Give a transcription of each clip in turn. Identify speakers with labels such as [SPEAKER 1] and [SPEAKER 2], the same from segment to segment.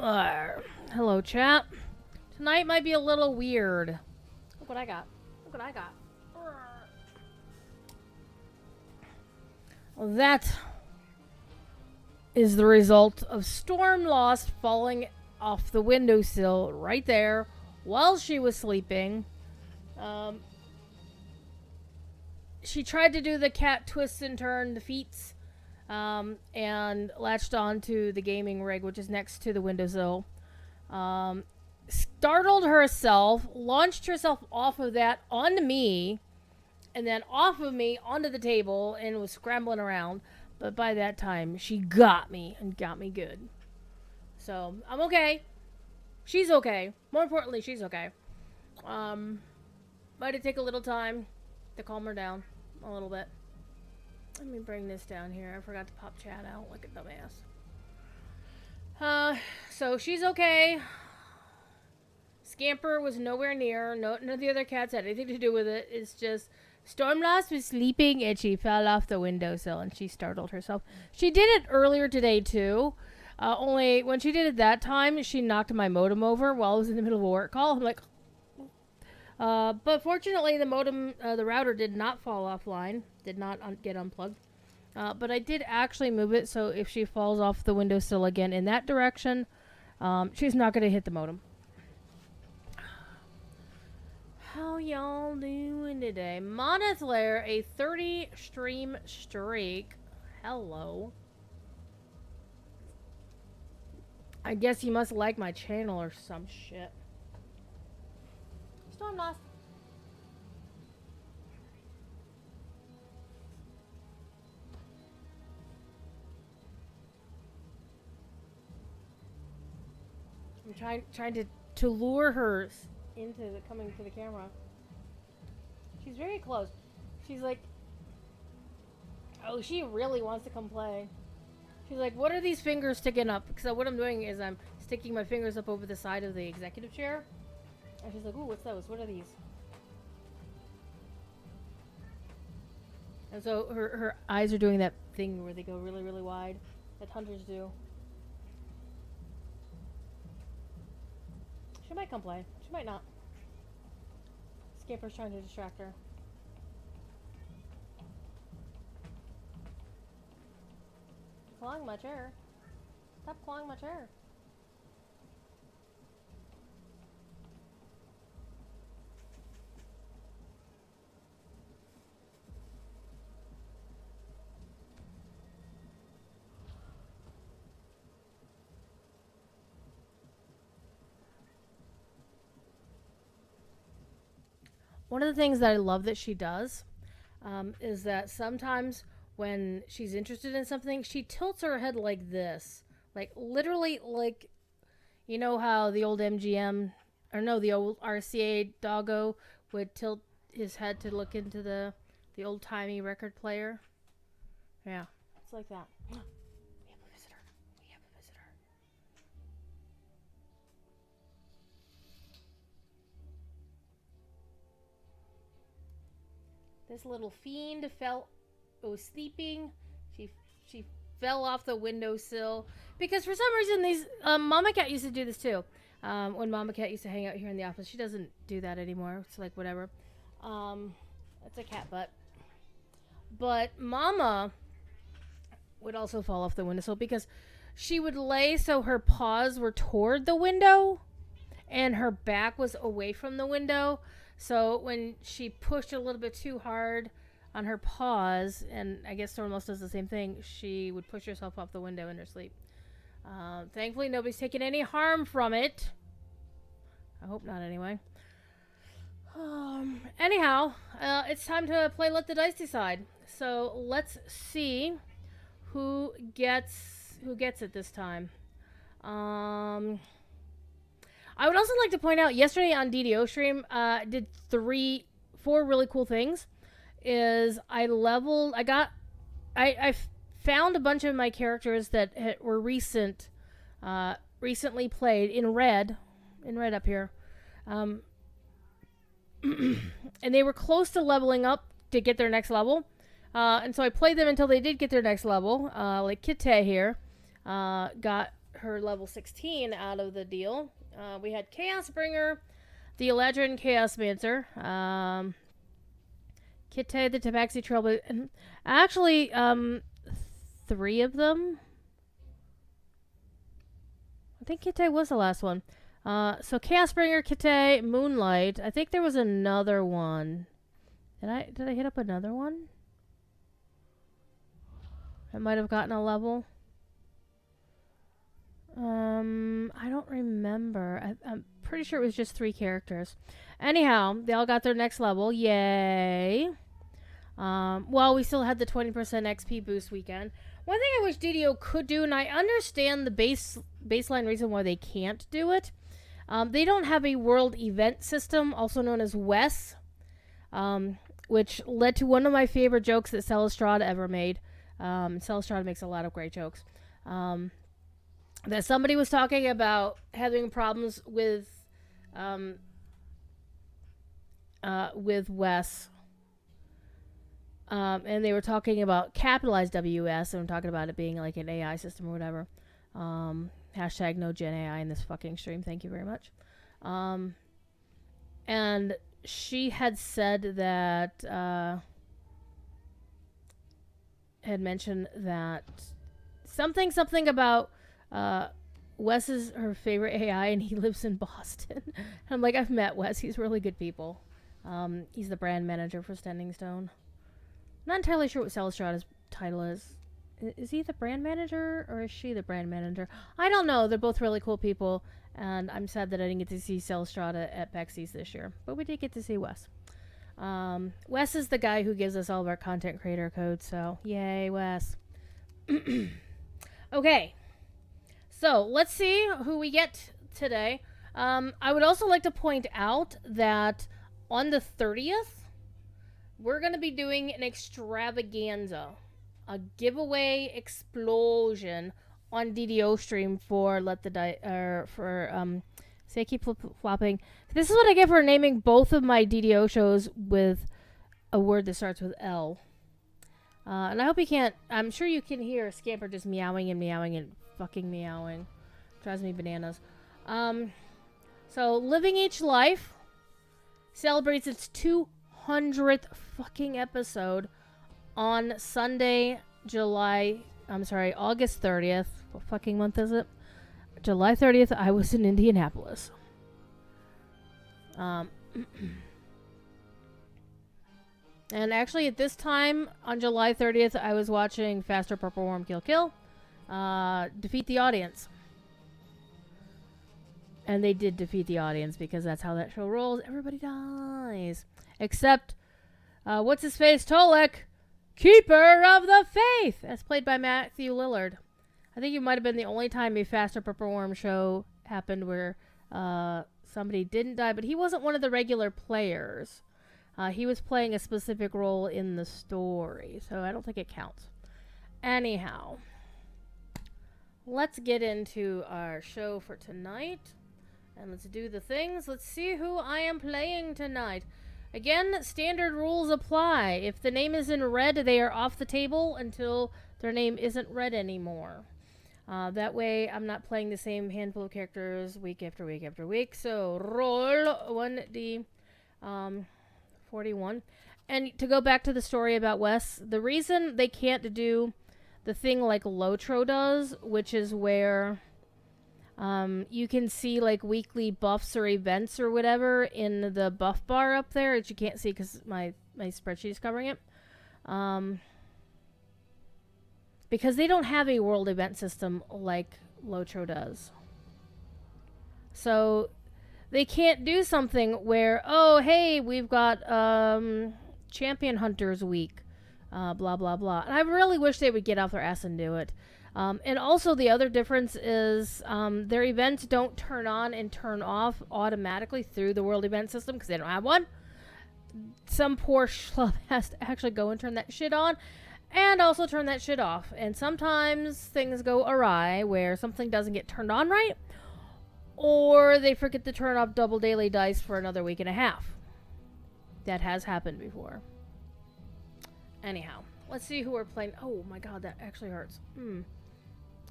[SPEAKER 1] Hello, chat. Tonight might be a little weird. Look what I got. Look what I got. That is the result of Storm Lost falling off the windowsill right there while she was sleeping. She tried to do the cat twist and turn, the feats, and latched onto the gaming rig, which is next to the windowsill. Startled herself, launched herself off of that onto me, and then off of me onto the table, and was scrambling around. But by that time, she got me, and got me good. So, I'm okay. She's okay. More importantly, she's okay. Might take a little time to calm her down a little bit. Let me bring this down here. I forgot to pop chat out like a dumbass. So she's okay. Scamper was nowhere near. None of the other cats had anything to do with it. It's just Stormlost was sleeping and she fell off the windowsill and she startled herself. She did it earlier today too. Only when she did it that time, she knocked my modem over while I was in the middle of a work call. I'm like, but fortunately the modem, the router did not fall offline, did not get unplugged. But I did actually move it, so if she falls off the windowsill again in that direction, she's not going to hit the modem. How y'all doing today? Moneth Lair, a 30 stream streak. Hello. I guess you must like my channel or some shit. Storm Lost. I'm trying to lure her into coming to the camera. She's very close. She's like, oh, she really wants to come play. She's like, what are these fingers sticking up? Because what I'm doing is I'm sticking my fingers up over the side of the executive chair. And she's like, ooh, what's those? What are these? And so her eyes are doing that thing where they go really, really wide that hunters do. She might come play. She might not. Scamper's trying to distract her. Clawing my chair. Stop clawing my chair. One of the things that I love that she does is that sometimes when she's interested in something, she tilts her head like this. Like, literally, like, you know how the old MGM, or no, the old RCA doggo would tilt his head to look into the old-timey record player? Yeah, it's like that. We have a visitor. We have a visitor. This little fiend was sleeping. She fell off the windowsill because for some reason these Mama Cat used to do this too. When Mama Cat used to hang out here in the office, she doesn't do that anymore. It's like whatever. It's a cat butt. But Mama would also fall off the windowsill because she would lay so her paws were toward the window and her back was away from the window. So when she pushed a little bit too hard on her paws, and I guess Stormlost does the same thing, she would push herself off the window in her sleep. Thankfully, nobody's taken any harm from it. I hope not, anyway. Anyhow, it's time to play Let the Dice Decide. So let's see who gets it this time. I would also like to point out, yesterday on DDO stream, did 4 really cool things. Is I found a bunch of my characters that were recently played in red up here. And they were close to leveling up to get their next level. And so I played them until they did get their next level. Like Kite here, got her level 16 out of the deal. We had Chaosbringer, the Eladrin Chaosmancer, Kitay the Tabaxi Trailblazer, and actually 3 of them. I think Kitay was the last one. So Chaosbringer, Kitay, Moonlight. I think there was another one. Did I hit up another one? I might have gotten a level. I don't remember. I'm pretty sure it was just 3 characters. Anyhow, they all got their next level. Yay. Well, we still had the 20% XP boost weekend. One thing I wish DDO could do, and I understand the baseline reason why they can't do it. They don't have a world event system, also known as WES, which led to one of my favorite jokes that Celestrada ever made. Celestrada makes a lot of great jokes. That somebody was talking about having problems with WES. And they were talking about capitalized WS and talking about it being like an AI system or whatever. Hashtag no Gen AI in this fucking stream. Thank you very much. And she had said that, had mentioned that something about, Wes is her favorite AI and he lives in Boston. I'm like, I've met Wes. He's really good people. He's the brand manager for Standing Stone. Not entirely sure what Celestrada's title is. Is he the brand manager or is she the brand manager? I don't know. They're both really cool people, and I'm sad that I didn't get to see Celestrada at PAX East this year. But we did get to see Wes. Wes is the guy who gives us all of our content creator codes, so yay, Wes. Okay. So, let's see who we get today. I would also like to point out that on the 30th, we're going to be doing an extravaganza, a giveaway explosion on DDO stream for see, I keep flip-flopping. This is what I get for naming both of my DDO shows with a word that starts with L. And I hope you can't, I'm sure you can hear Scamper just meowing and fucking meowing. Drives me bananas. So Living Each Life celebrates its 200th fucking episode on Sunday, August 30th. What fucking month is it? July 30th, I was in Indianapolis. And actually at this time, on July 30th, I was watching Faster Purple Worm Kill Kill. Defeat the Audience. And they did defeat the audience because that's how that show rolls. Everybody dies. Except, what's his face? Tolek, Keeper of the Faith. That's played by Matthew Lillard. I think it might have been the only time a Faster Purple Worm show happened where somebody didn't die, but he wasn't one of the regular players. He was playing a specific role in the story, so I don't think it counts. Anyhow, let's get into our show for tonight. And let's do the things. Let's see who I am playing tonight. Again, standard rules apply. If the name is in red, they are off the table until their name isn't red anymore. That way, I'm not playing the same handful of characters week after week after week. So, roll 1d 41. And to go back to the story about Wes, the reason they can't do the thing like Lotro does, which is where you can see like weekly buffs or events or whatever in the buff bar up there, which you can't see because my spreadsheet is covering it. Because they don't have a world event system like Lotro does. So they can't do something where, oh, hey, we've got Champion Hunters Week, blah, blah, blah. And I really wish they would get off their ass and do it. And also the other difference is their events don't turn on and turn off automatically through the world event system because they don't have one. Some poor schlub has to actually go and turn that shit on and also turn that shit off. And sometimes things go awry where something doesn't get turned on right, or they forget to turn off double daily dice for another week and a half. That has happened before. Anyhow, let's see who we're playing. Oh my god, that actually hurts.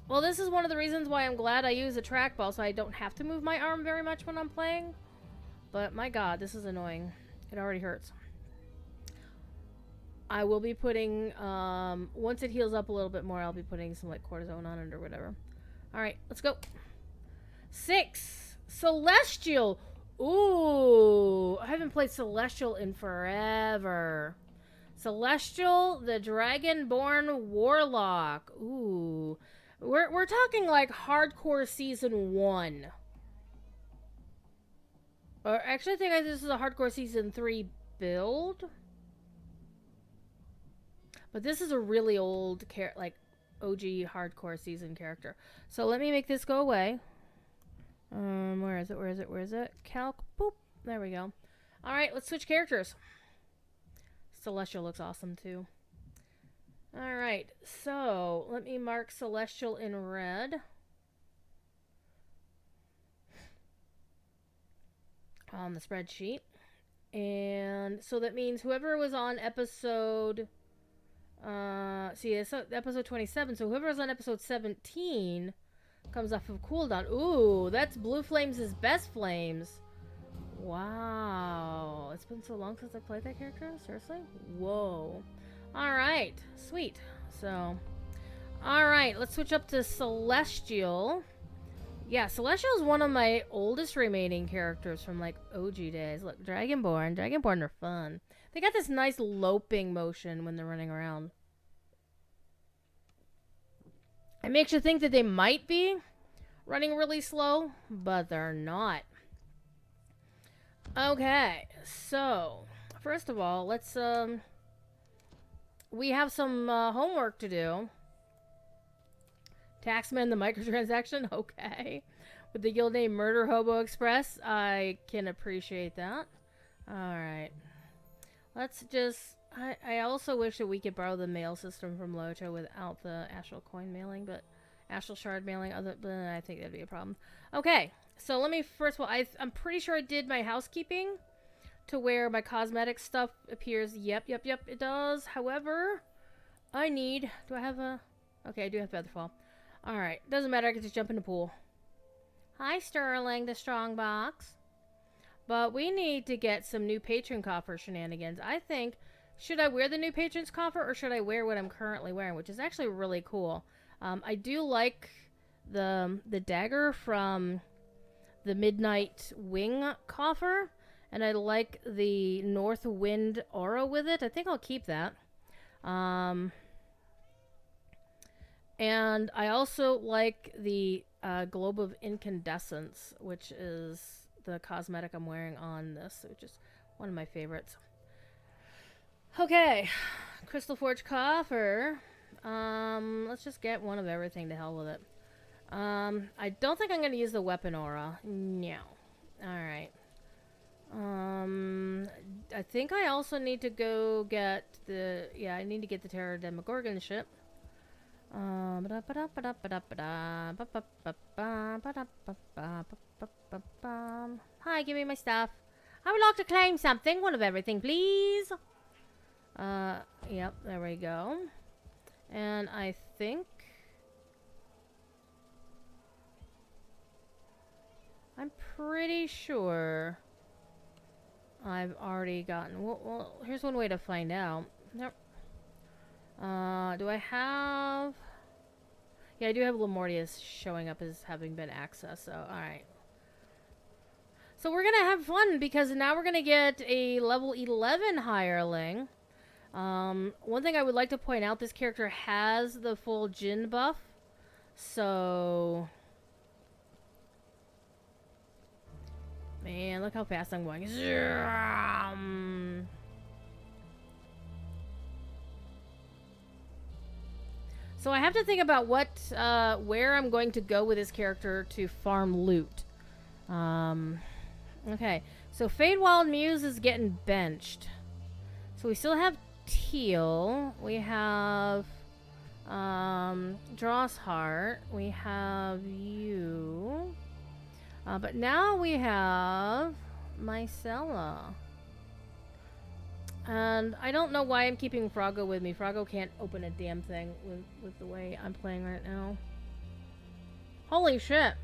[SPEAKER 1] Well, this is one of the reasons why I'm glad I use a trackball, so I don't have to move my arm very much when I'm playing. But my god, this is annoying. It already hurts. I will be putting, once it heals up a little bit more, I'll be putting some, like, cortisone on it or whatever. Alright, let's go. 6. Celestial. Ooh, I haven't played Celestial in forever. Celestial, the Dragonborn Warlock. Ooh. We're talking like hardcore season 1. Or actually I think this is a hardcore season 3 build. But this is a really old like OG hardcore season character. So let me make this go away. Where is it? Calc, boop. There we go. Alright, let's switch characters. Celestial looks awesome too. Alright, so let me mark Celestial in red. On the spreadsheet. And so that means whoever was on episode... it's episode 27, so whoever was on episode 17 comes off of cooldown. Ooh, that's Blue Flames' best flames. Wow. It's been so long since I played that character? Seriously? Whoa. Alright. Sweet. So, alright, let's switch up to Celestial. Yeah, Celestial is one of my oldest remaining characters from, like, OG days. Look, Dragonborn. Dragonborn are fun. They got this nice loping motion when they're running around. It makes you think that they might be running really slow, but they're not. Okay, so first of all, let's we have some homework to do. Taxman the microtransaction, okay. With the guild name Murder Hobo Express, I can appreciate that. Alright. Let's just... I also wish that we could borrow the mail system from Loto without the Astral Coin mailing, but... Astral Shard mailing, but I think that'd be a problem. Okay, so let me first of all... I'm pretty sure I did my housekeeping to where my cosmetic stuff appears. Yep, it does. However, I need... Do I have a... Okay, I do have Featherfall. Alright, doesn't matter, I can just jump in the pool. Hi, Sterling, the Strongbox. But we need to get some new patron coffer shenanigans. I think, should I wear the new patron's coffer or should I wear what I'm currently wearing, which is actually really cool. I do like the dagger from the Midnight Wing coffer, and I like the North Wind aura with it. I think I'll keep that. And I also like the Globe of Incandescence, which is the cosmetic I'm wearing on this, which is one of my favorites. Okay, Crystal Forge coffer. Let's just get one of everything, to hell with it. I don't think I'm going to use the weapon aura. No. Alright. I think I also need to go get the... Yeah, I need to get the Terror of Demogorgon ship. Hi, give me my stuff. I would like to claim something. One of everything, please. Yep, there we go. And I think... I'm pretty sure I've already gotten... Well, here's one way to find out. Nope. Do I have... Yeah, I do have Lemortius showing up as having been accessed, so alright. So we're gonna have fun, because now we're gonna get a level 11 hireling. One thing I would like to point out, this character has the full Jinn buff, so... Man, look how fast I'm going. So I have to think about what, where I'm going to go with this character to farm loot. Okay, so Fadewild Muse is getting benched. So we still have Teal. We have, Drossheart. We have you. But now we have Mycella. And I don't know why I'm keeping Froggo with me. Froggo can't open a damn thing with the way I'm playing right now. Holy shit.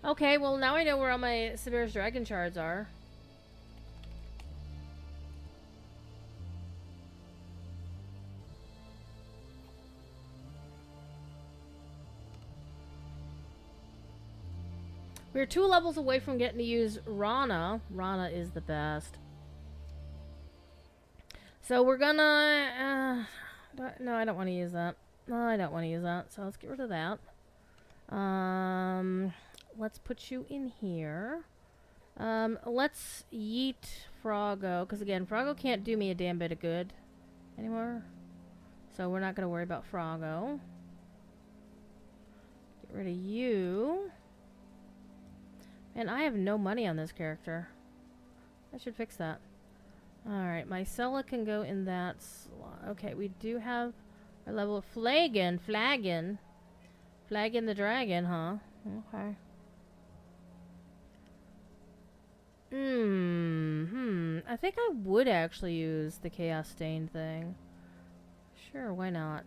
[SPEAKER 1] Okay, well now I know where all my Sabir's Dragon Shards are. We're 2 levels away from getting to use Rana. Rana is the best. So we're gonna... no, I don't want to use that. No, I don't want to use that. So let's get rid of that. Let's put you in here. Let's yeet Froggo. Because again, Froggo can't do me a damn bit of good anymore. So we're not going to worry about Froggo. Get rid of you. And I have no money on this character. I should fix that. Alright, Mycella can go in that slot. Okay, we do have our level of Flagon. Flagon the dragon, huh? Okay. I think I would actually use the Chaos Stained thing. Sure, why not?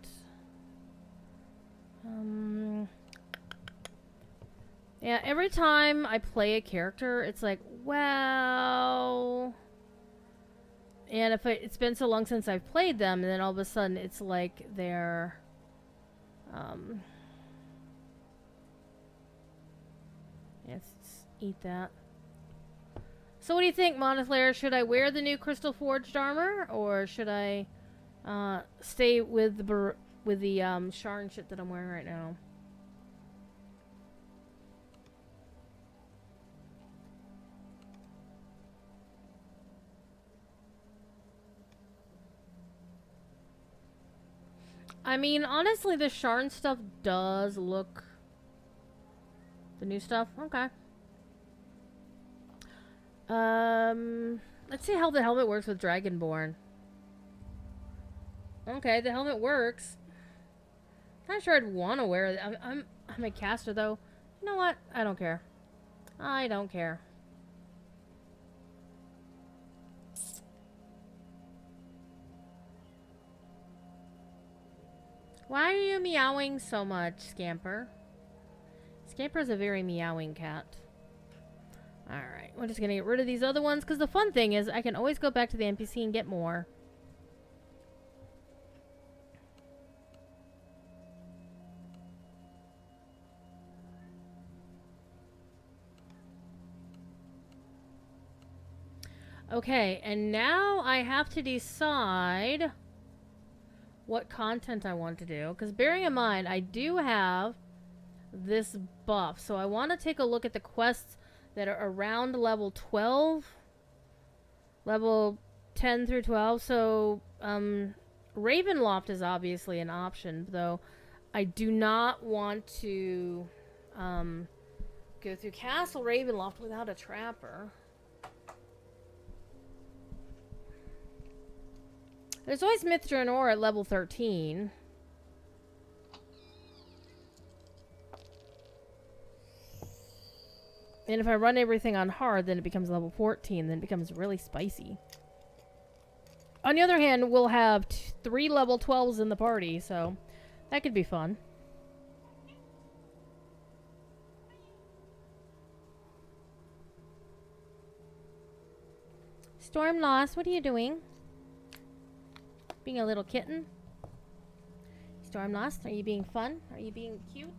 [SPEAKER 1] Yeah, every time I play a character, it's like, well... And if it's been so long since I've played them, and then all of a sudden it's like they're... Yes, eat that. So what do you think, Monothlair? Should I wear the new Crystal Forged armor? Or should I stay with the Sharn shit that I'm wearing right now? I mean, honestly, the Sharn stuff does look... The new stuff? Okay. Let's see how the helmet works with Dragonborn. Okay, the helmet works. Not sure I'd want to wear it. I'm a caster, though. You know what? I don't care. I don't care. Why are you meowing so much, Scamper? Scamper's a very meowing cat. Alright, we're just gonna get rid of these other ones, because the fun thing is I can always go back to the NPC and get more. Okay, and now I have to decide what content I want to do. Because bearing in mind, I do have this buff. So I want to take a look at the quests that are around level 12. Level 10 through 12. So, Ravenloft is obviously an option. Though, I do not want to go through Castle Ravenloft without a trapper. There's always Mithra and Aura at level 13. And if I run everything on hard, then it becomes level 14. Then it becomes really spicy. On the other hand, we'll have 3 level 12s in the party, so that could be fun. Stormlost, what are you doing? Being a little kitten? Stormlost, are you being fun? Are you being cute?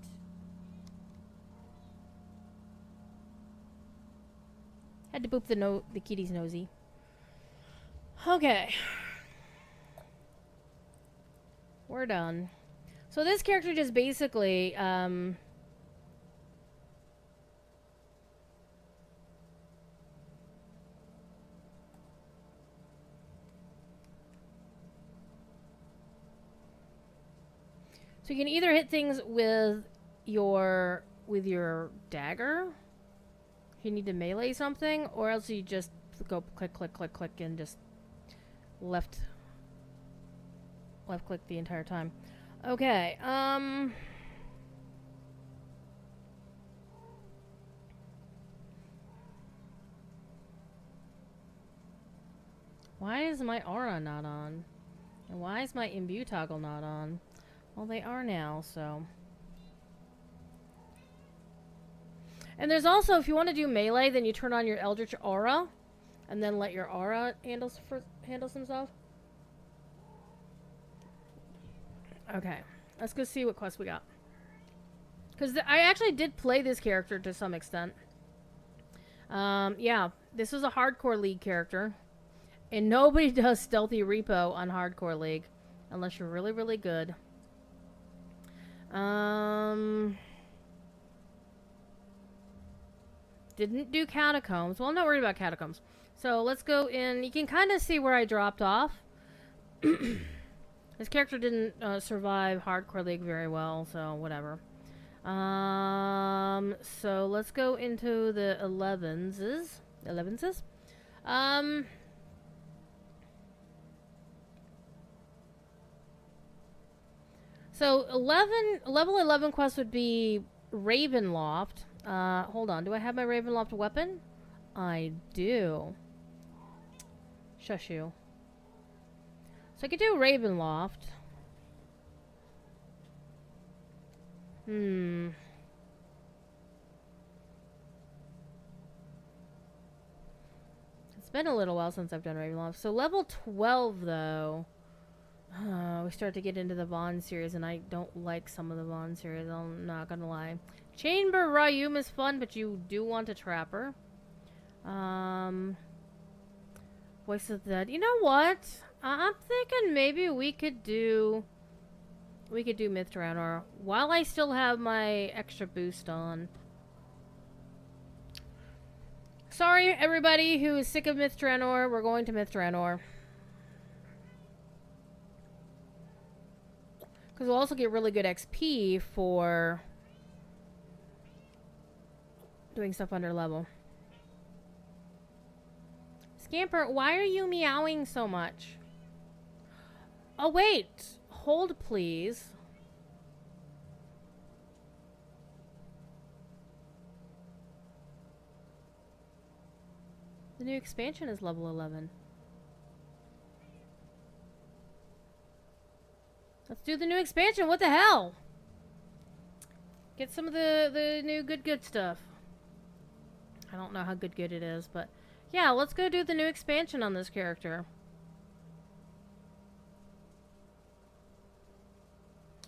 [SPEAKER 1] Had to boop the kitty's nosy. Okay. We're done. So this character just basically, so you can either hit things with your dagger, if you need to melee something, or else you just go click, click, click, click, and just left click the entire time. Okay, why is my aura not on? And why is my imbue toggle not on? Well, they are now, so. And there's also, if you want to do melee, then you turn on your Eldritch Aura, and then let your aura handle some stuff. Okay, let's go see what quest we got. Because I actually did play this character to some extent. Yeah, this was a Hardcore League character. And nobody does Stealthy Repo on Hardcore League. Unless you're really, really good. Didn't do Catacombs. Well, I'm not worried about Catacombs. So let's go in. You can kind of see where I dropped off. This character didn't survive Hardcore League very well, so whatever. So let's go into the 11s. So level 11 quest would be Ravenloft. Hold on. Do I have my Ravenloft weapon? I do. Shush you. So I could do Ravenloft. It's been a little while since I've done Ravenloft. So level 12, though. We start to get into the Vaughn series, and I don't like some of the Vaughn series. I'm not gonna lie. Chamber Ryum is fun, but you do want a Trapper. Voice of the Dead. You know what? I'm thinking maybe we could do Myth Tyranor while I still have my extra boost on. Sorry, everybody who is sick of Myth Tyranor. We're going to Myth Tyranor. Because we'll also get really good XP for doing stuff under level. Scamper, why are you meowing so much? Oh, wait. Hold, please. The new expansion is level 11. Let's do the new expansion. What the hell? Get some of the new good stuff. I don't know how good it is, but yeah, let's go do the new expansion on this character.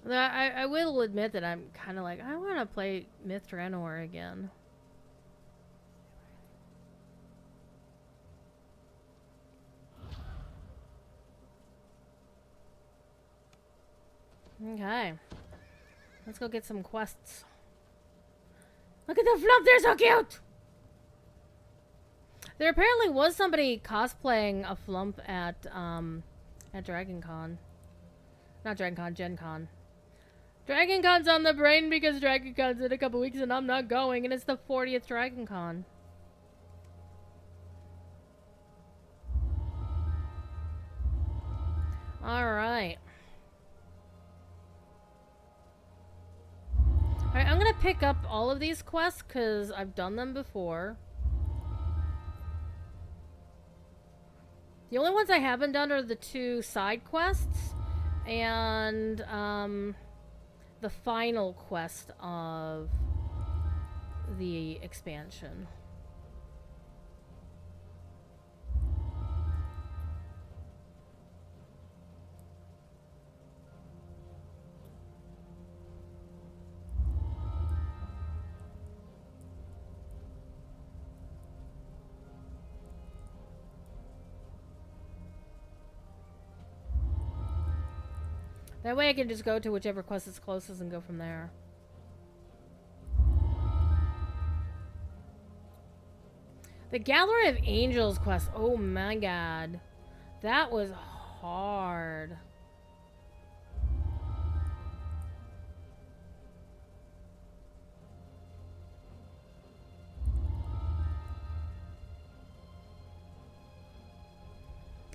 [SPEAKER 1] I will admit that I'm kind of like, I want to play Myth Tyranor again. Okay. Let's go get some quests. Look at the flump, they're so cute! There apparently was somebody cosplaying a flump at DragonCon. Not DragonCon, Gen Con. DragonCon's on the brain because DragonCon's in a couple weeks and I'm not going, and it's the 40th DragonCon. Alright. Alright, I'm gonna pick up all of these quests because I've done them before. The only ones I haven't done are the 2 side quests and the final quest of the expansion. That way I can just go to whichever quest is closest and go from there. The Gallery of Angels quest. Oh my god. That was hard.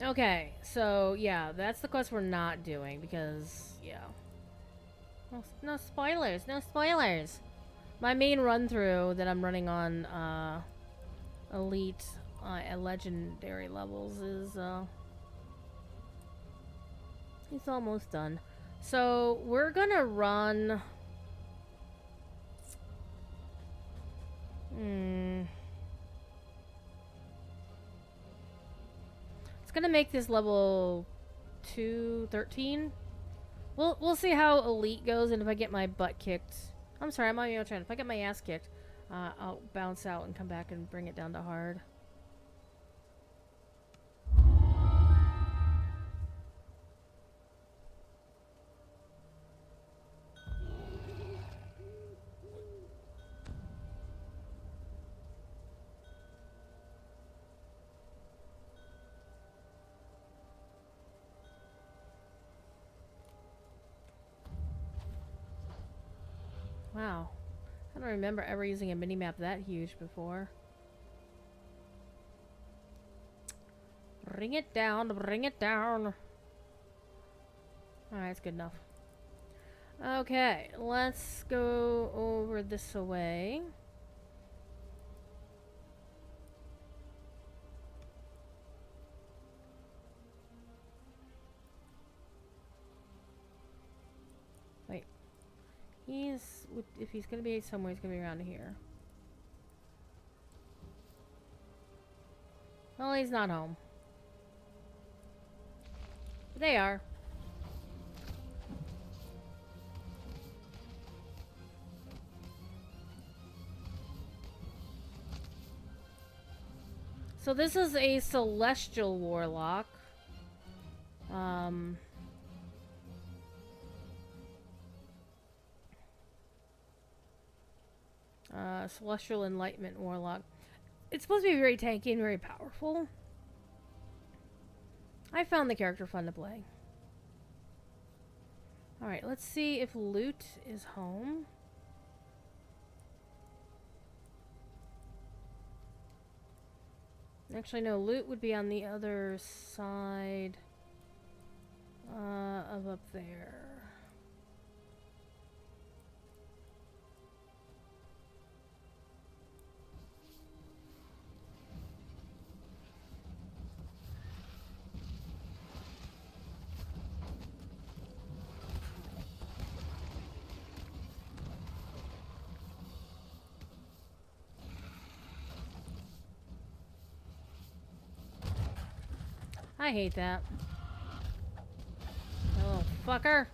[SPEAKER 1] Okay, so yeah, that's the quest we're not doing because, yeah. No spoilers, no spoilers. My main run through that I'm running on elite legendary levels is it's almost done. So we're gonna run Hmm. It's gonna make this level 213. We'll see how elite goes, and if I get my butt kicked. I'm sorry, I'm on my own channel. If I get my ass kicked, I'll bounce out and come back and bring it down to hard. Wow. I don't remember ever using a minimap that huge before. Bring it down, bring it down. Alright, it's good enough. Okay, let's go over this way. Wait. If he's gonna be somewhere, he's gonna be around here. Well, he's not home. They are. So this is a celestial warlock. Celestial Enlightenment Warlock. It's supposed to be very tanky and very powerful. I found the character fun to play. Alright, let's see if Loot is home. Actually, no, Loot would be on the other side of up there. I hate that. Oh, fucker.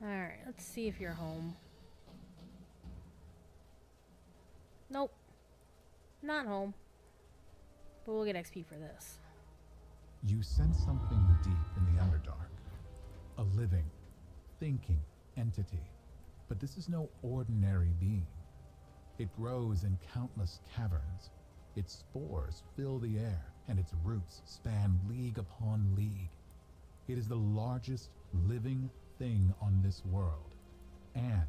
[SPEAKER 1] Alright, let's see if you're home. Nope. Not home. But we'll get XP for this.
[SPEAKER 2] You sense something deep in the Underdark. A living, thinking entity. But this is no ordinary being. It grows in countless caverns. Its spores fill the air, and its roots span league upon league. It is the largest living thing on this world, and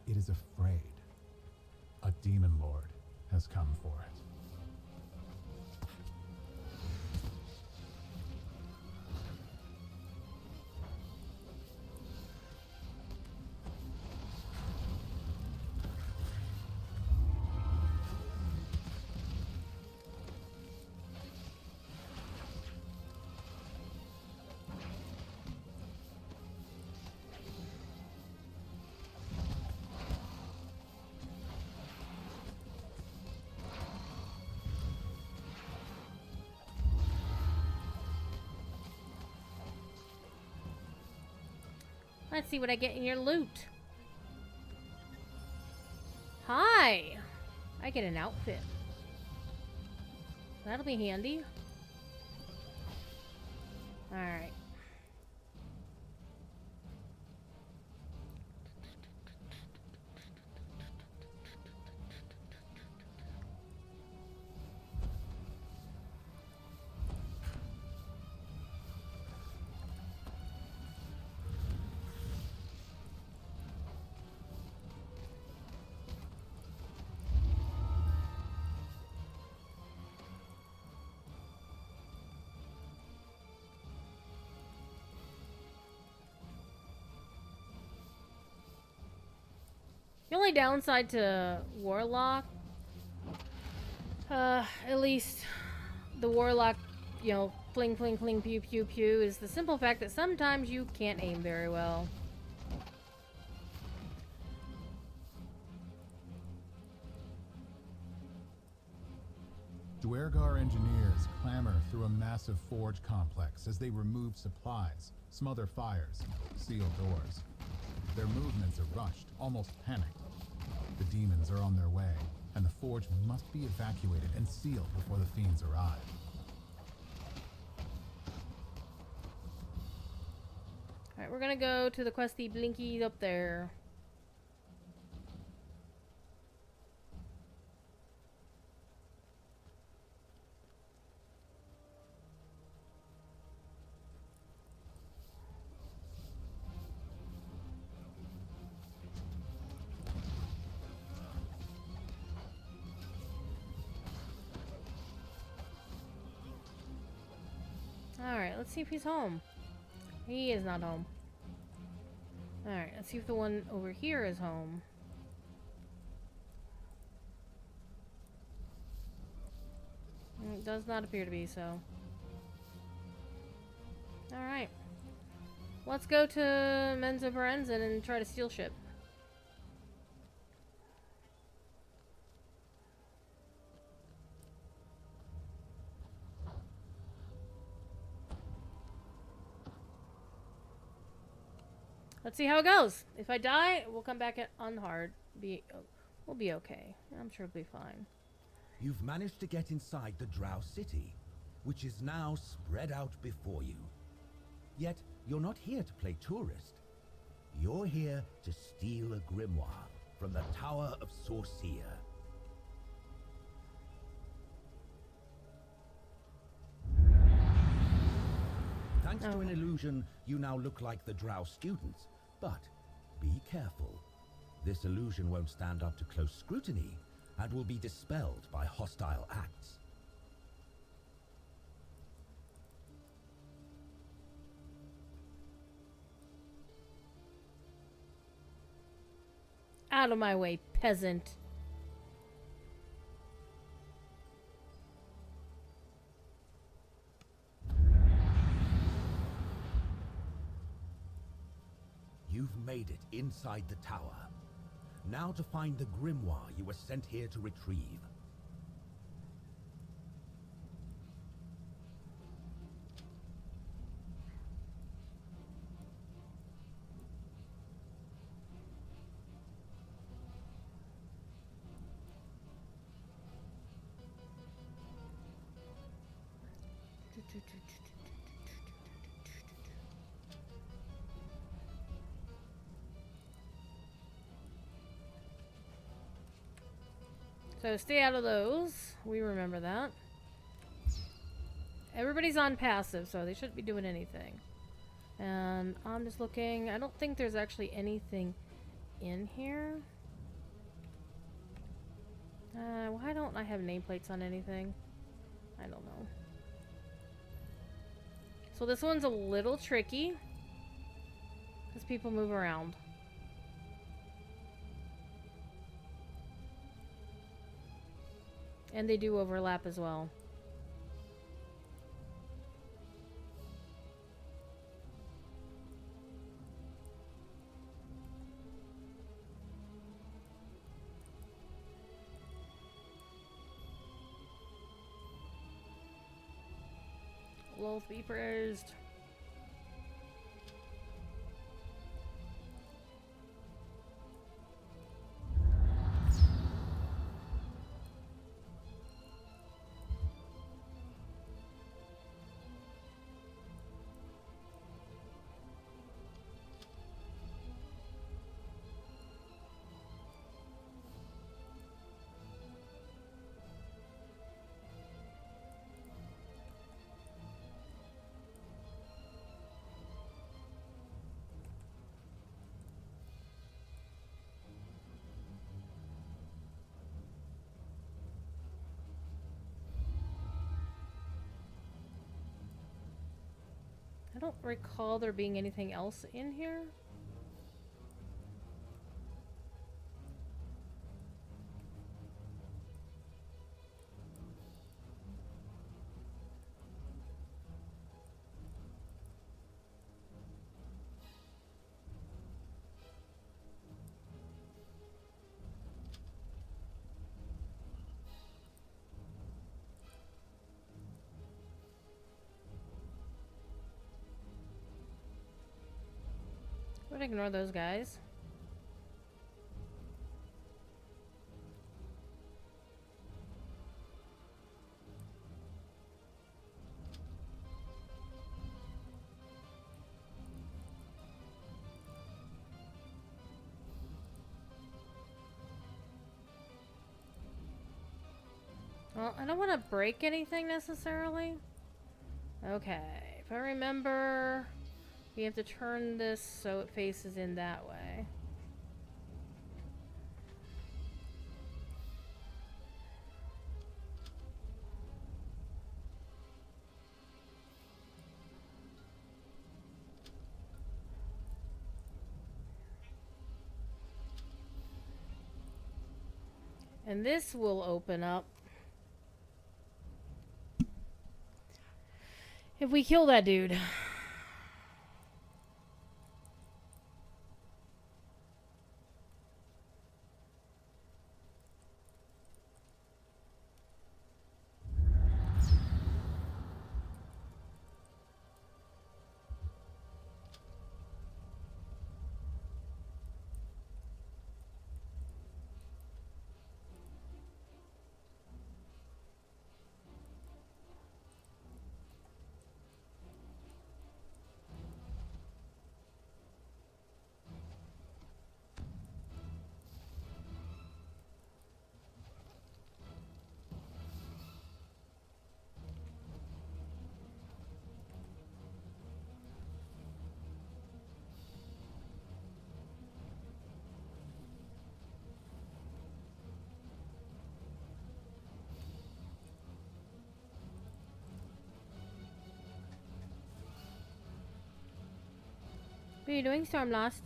[SPEAKER 2] it is afraid. A demon lord has come for it.
[SPEAKER 1] Let's see what I get in your loot. Hi! I get an outfit. That'll be handy. Alright. The only downside to Warlock, at least the Warlock, you know, fling, fling, fling, pew, pew, pew, is the simple fact that sometimes you can't aim very well.
[SPEAKER 2] Duergar engineers clamber through a massive forge complex as they remove supplies, smother fires, seal doors. Their movements are rushed, almost panicked. The demons are on their way, and the forge must be evacuated and sealed before the fiends arrive.
[SPEAKER 1] Alright, we're gonna go to the questy blinkies up there. Alright, let's see if he's home. He is not home. Alright, let's see if the one over here is home. It does not appear to be so. Alright. Let's go to Menzo Berenzin and try to steal ship. Let's see how it goes. If I die, we'll come back on hard. We'll be okay. I'm sure we'll be fine.
[SPEAKER 3] You've managed to get inside the Drow city, which is now spread out before you. Yet, you're not here to play tourist. You're here to steal a grimoire from the Tower of Sorceer. Thanks to an illusion, you now look like the Drow students. But be careful. This illusion won't stand up to close scrutiny and will be dispelled by hostile acts.
[SPEAKER 1] Out of my way, peasant.
[SPEAKER 3] You've made it inside the tower. Now to find the grimoire you were sent here to retrieve.
[SPEAKER 1] So stay out of those. We remember that. Everybody's on passive, so they shouldn't be doing anything. And I'm just looking. I don't think there's actually anything in here. Why don't I have nameplates on anything? I don't know. So this one's a little tricky because people move around. And they do overlap as well. Lolth be praised. I don't recall there being anything else in here. Would ignore those guys. Well, I don't want to break anything necessarily. Okay, if I remember, we have to turn this so it faces in that way. And this will open up if we kill that dude. What are you doing, Stormlost?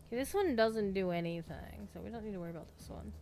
[SPEAKER 1] Okay, this one doesn't do anything, so we don't need to worry about this one.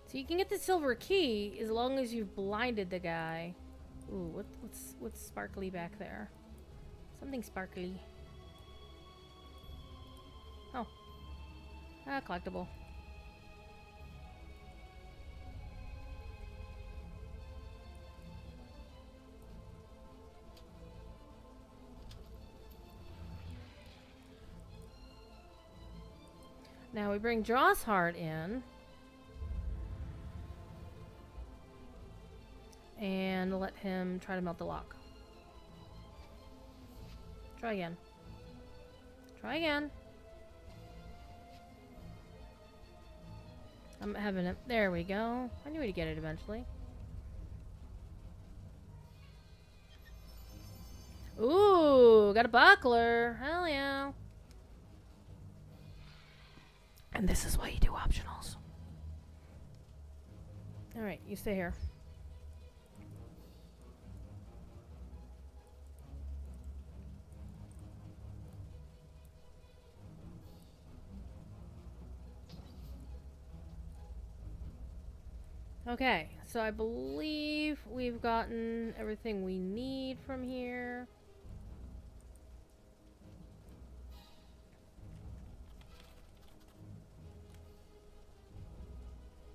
[SPEAKER 1] So you can get the silver key as long as you've blinded the guy. Ooh, what's sparkly back there? Something sparkly. Oh. Ah, collectible. Now we bring Jaw's Heart in. And let him try to melt the lock. Try again. Try again. I'm having it. There we go. I knew he'd get it eventually. Ooh, got a buckler. Hell yeah. And this is why you do optionals. Alright, you stay here. Okay, so I believe we've gotten everything we need from here.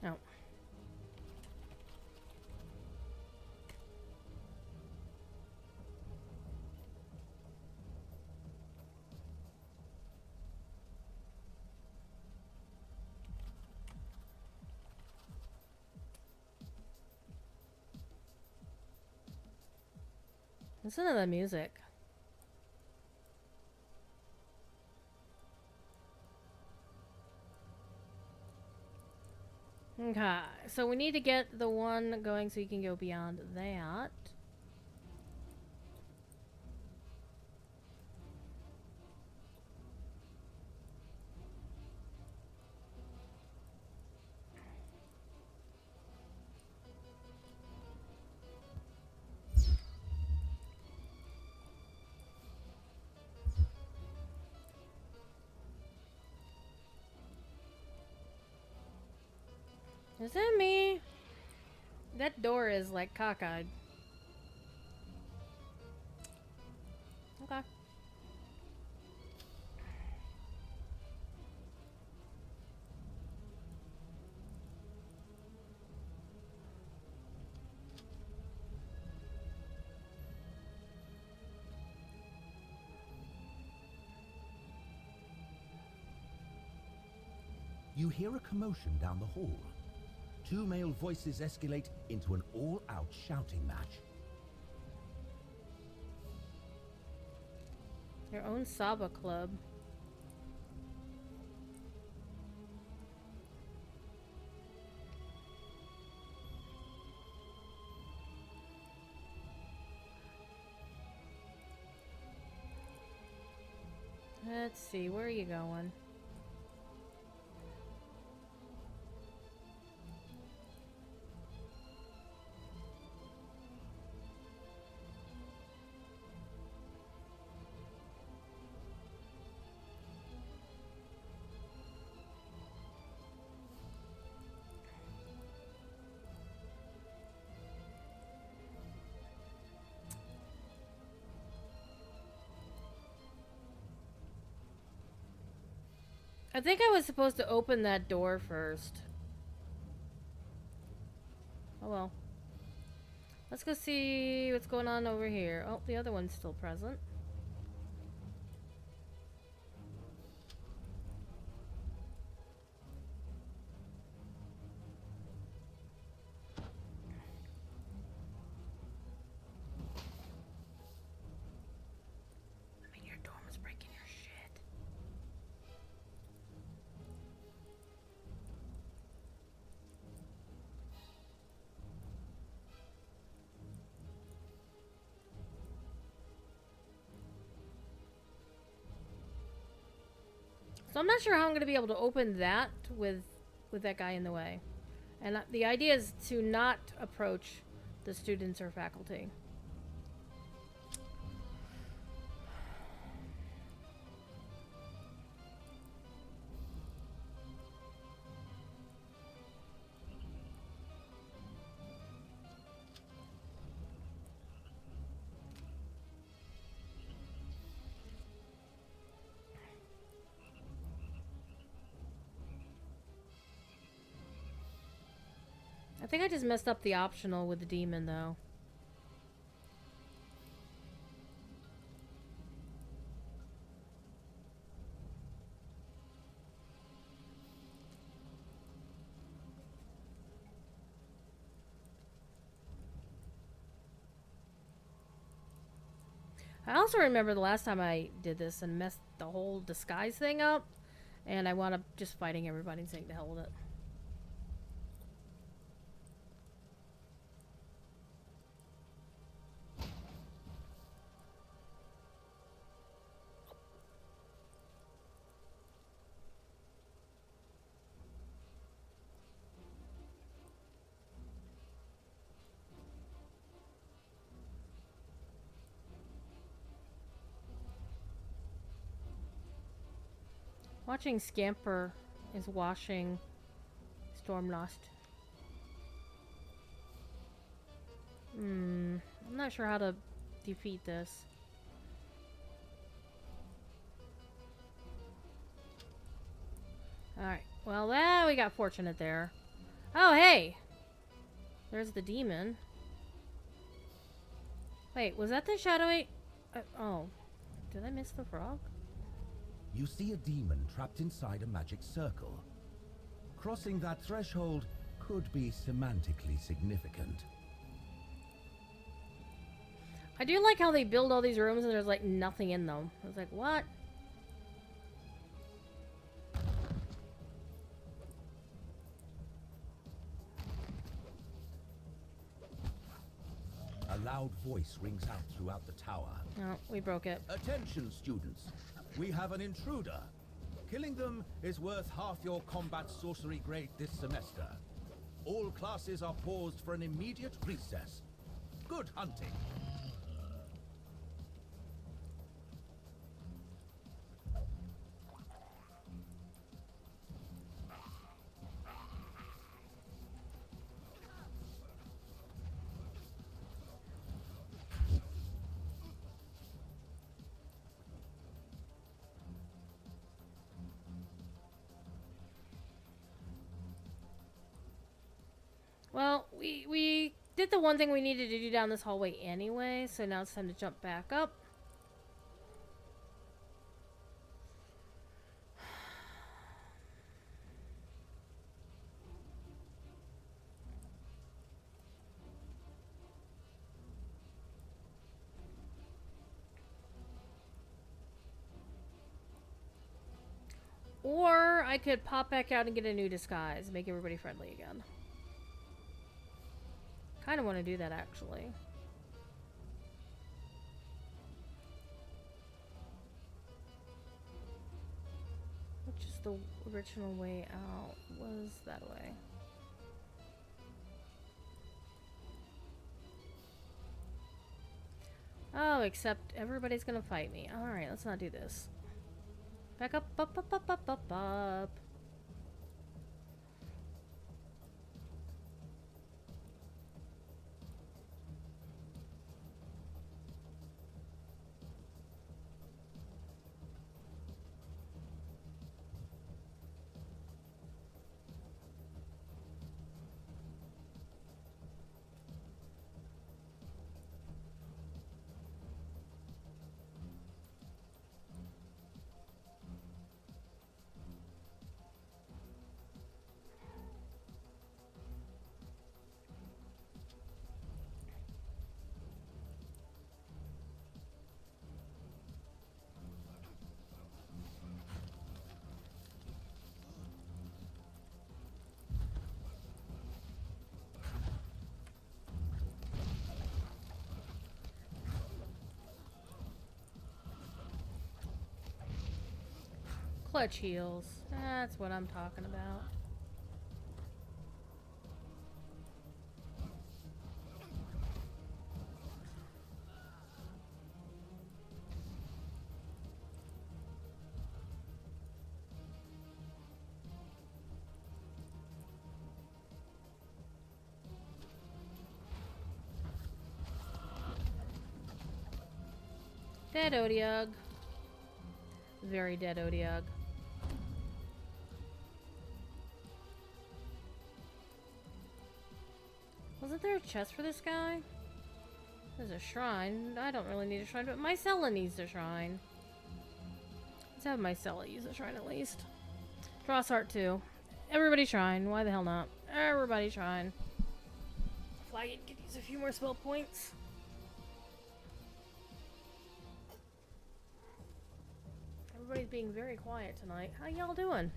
[SPEAKER 1] Oh. Listen to the music. Okay, so we need to get the one going so you can go beyond that. Is it me? That door is like cockeyed. Okay.
[SPEAKER 3] You hear a commotion down the hall. Two male voices escalate into an all-out shouting match.
[SPEAKER 1] Your own Saba club. Let's see, where are you going? I think I was supposed to open that door first. Oh well. Let's go see what's going on over here. Oh, the other one's still present. I mean, your dorm was breaking your shit. So I'm not sure how I'm going to be able to open that with that guy in the way. And the idea is to not approach the students or faculty. I think I just messed up the optional with the demon, though. I also remember the last time I did this and messed the whole disguise thing up, and I wound up just fighting everybody and saying to hell with it. Watching Scamper is washing Stormlost. I'm not sure how to defeat this. Alright. Well, we got fortunate there. Oh, hey! There's the demon. Wait, was that the shadowy... oh. Did I miss the frog?
[SPEAKER 3] You see a demon trapped inside a magic circle. Crossing that threshold could be semantically significant.
[SPEAKER 1] I do like how they build all these rooms and there's like nothing in them. I was like, what?
[SPEAKER 3] A loud voice rings out throughout the tower.
[SPEAKER 1] Oh, we broke it.
[SPEAKER 3] Attention, students. We have an intruder. Killing them is worth half your combat sorcery grade this semester. All classes are paused for an immediate recess. Good hunting.
[SPEAKER 1] Well, we did the one thing we needed to do down this hallway anyway, so now it's time to jump back up. Or I could pop back out and get a new disguise, make everybody friendly again. Kind of want to do that, actually. Which is the original way out? Was that way? Oh, except everybody's gonna fight me. Alright, let's not do this. Back up, up, up, up, up, up, up. Clutch heals. That's what I'm talking about. Dead Odiug. Very dead Odiug. Wasn't there a chest for this guy? There's a shrine. I don't really need a shrine, but Mycella needs a shrine. Let's have Mycella use a shrine at least. Drossart too. Everybody shrine. Why the hell not? Everybody shrine. Flagon could use a few more spell points. Everybody's being very quiet tonight. How y'all doing?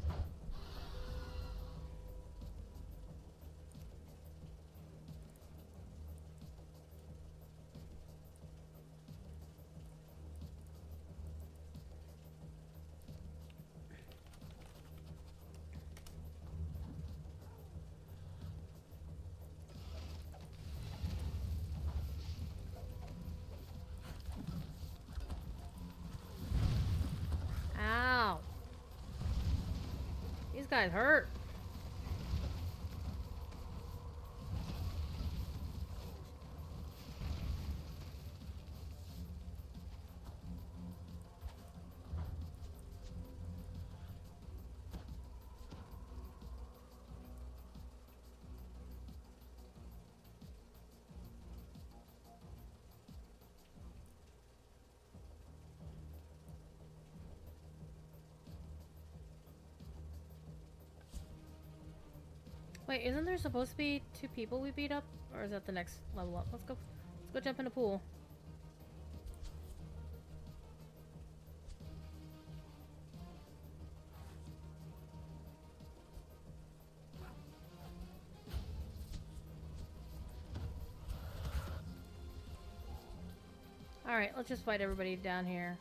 [SPEAKER 1] Ow. These guys hurt. Wait, isn't there supposed to be 2 people we beat up? Or is that the next level up? Let's go jump in a pool. Alright, let's just fight everybody down here.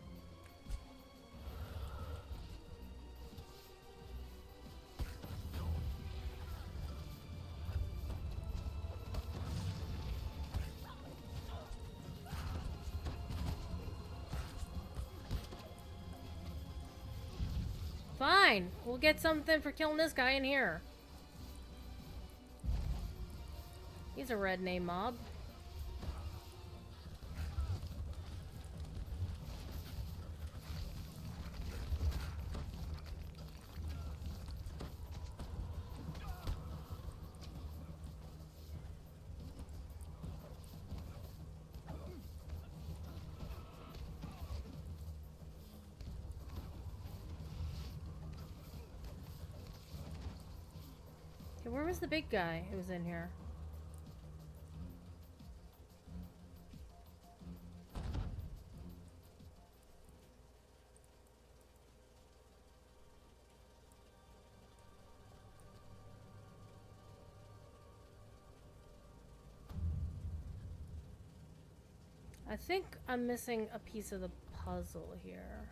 [SPEAKER 1] Fine, we'll get something for killing this guy in here. He's a red name mob. Okay, where was the big guy who was in here? I think I'm missing a piece of the puzzle here.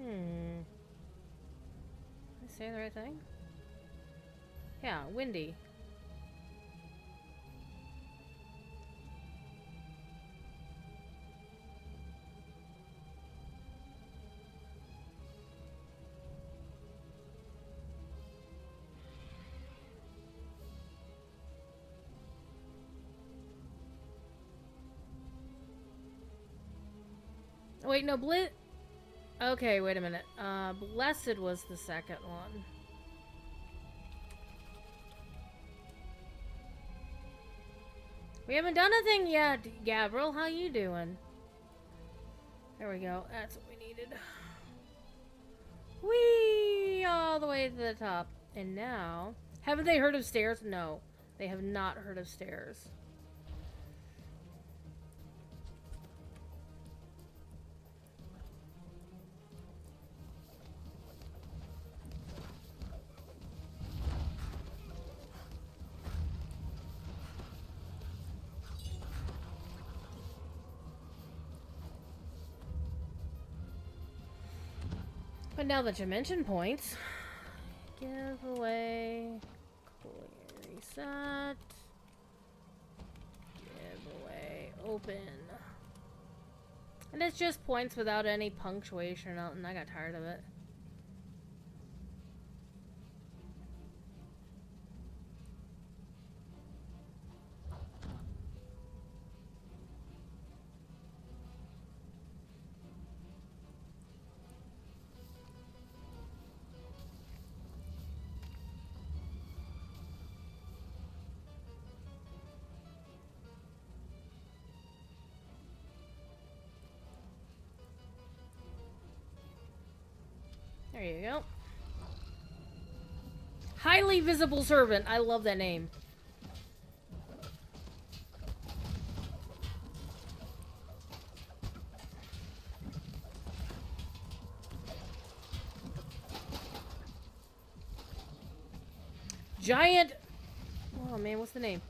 [SPEAKER 1] Am I saying the right thing? Yeah, windy. Wait, no, Okay, wait a minute. Blessed was the second one. We haven't done a thing yet, Gabriel. How you doing? There we go. That's what we needed. Whee! All the way to the top. And now... Haven't they heard of stairs? No. They have not heard of stairs. But now that you mention points, giveaway, clear, reset, giveaway, open. And it's just points without any punctuation or nothing. I got tired of it. There you go. Highly visible servant. I love that name. Giant. Oh man, what's the name?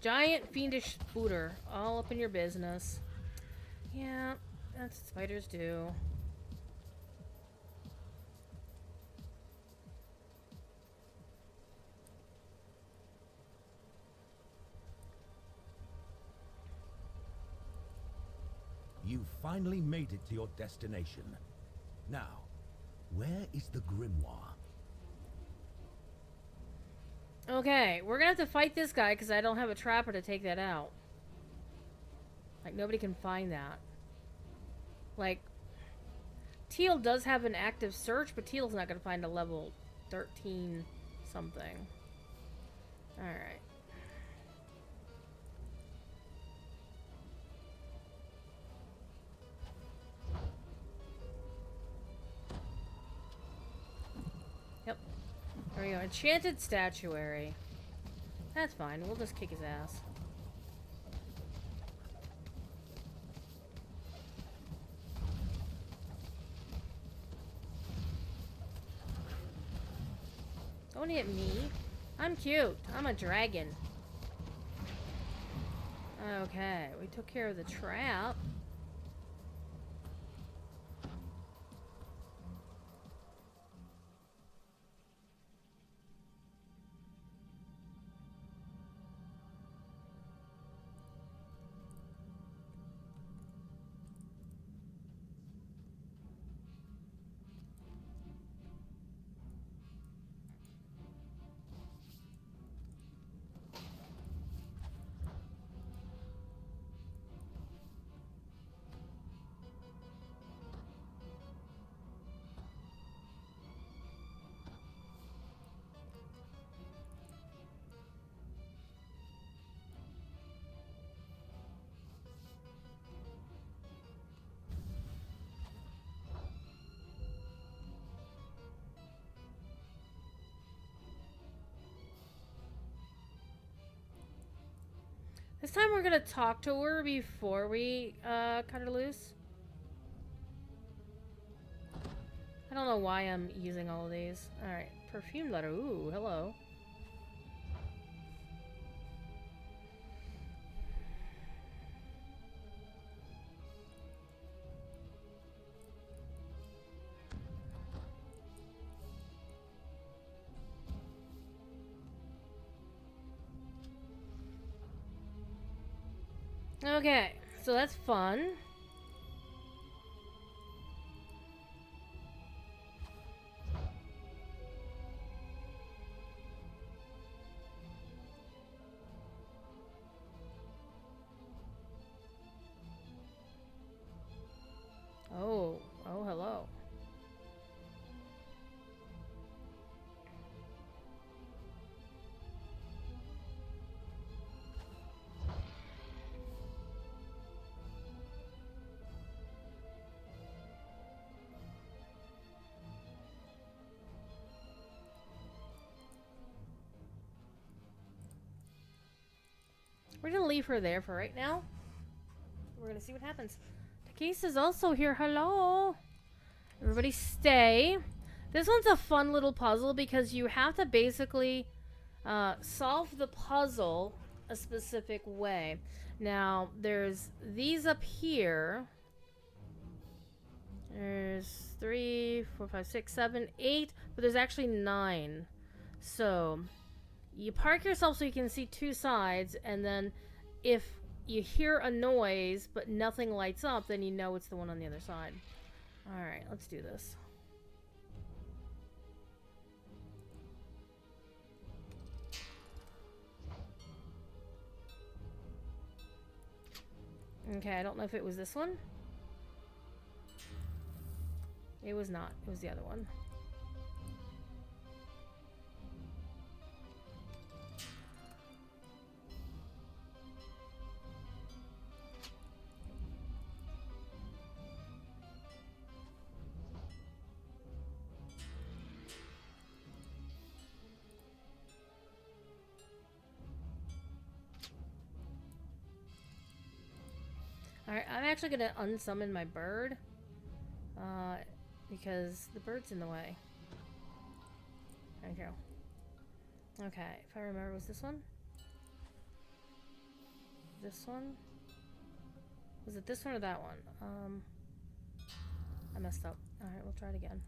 [SPEAKER 1] Giant fiendish spooter. All up in your business. Yeah, that's what spiders do.
[SPEAKER 3] You finally made it to your destination. Now, where is the grimoire?
[SPEAKER 1] Okay, we're gonna have to fight this guy because I don't have a trapper to take that out. Like, nobody can find that. Like, Teal does have an active search, but Teal's not gonna find a level 13 something. Alright. Yep. There we go. Enchanted statuary. That's fine. We'll just kick his ass. Don't hit me. I'm cute. I'm a dragon. Okay, we took care of the trap. This time we're gonna talk to her before we cut her loose. I don't know why I'm using all of these. Alright, perfume letter. Ooh, hello. Okay, so that's fun. Oh, hello. We're gonna leave her there for right now. We're gonna see what happens. Takis is also here. Hello. Everybody stay. This one's a fun little puzzle because you have to basically solve the puzzle a specific way. Now, there's these up here. There's 3, 4, 5, 6, 7, 8, but there's actually 9. So you park yourself so you can see two sides, and then if you hear a noise but nothing lights up, then you know it's the one on the other side. Alright, let's do this. Okay, I don't know if it was this one. It was not. It was the other one. Alright, I'm actually going to unsummon my bird. Because the bird's in the way. There we go. Okay, if I remember, was this one? This one? Was it this one or that one? I messed up. Alright, we'll try it again.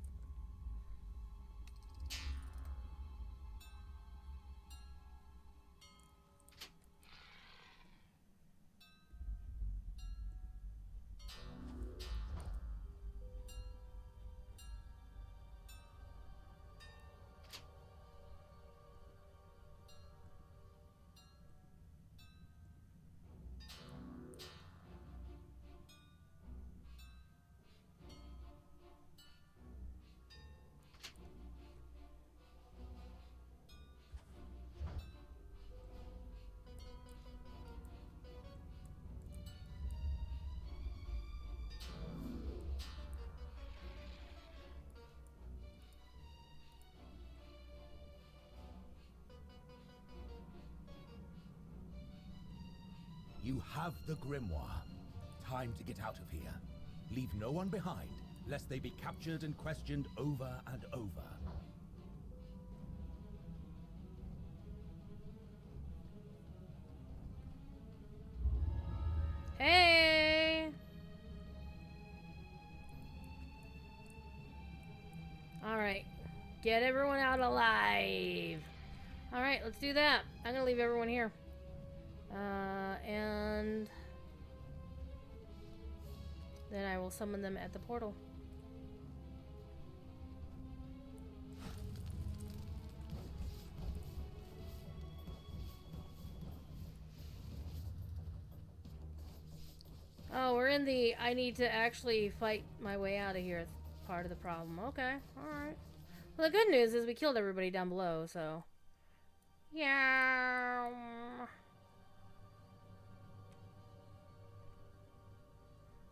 [SPEAKER 3] You have the grimoire. Time to get out of here. Leave no one behind, lest they be captured and questioned over and over.
[SPEAKER 1] Hey! Alright. Get everyone out alive. Alright, let's do that. I'm gonna leave everyone here. And then I will summon them at the portal. Oh, we're in the I need to actually fight my way out of here part of the problem. Okay, alright. Well, the good news is we killed everybody down below, so... Yeah.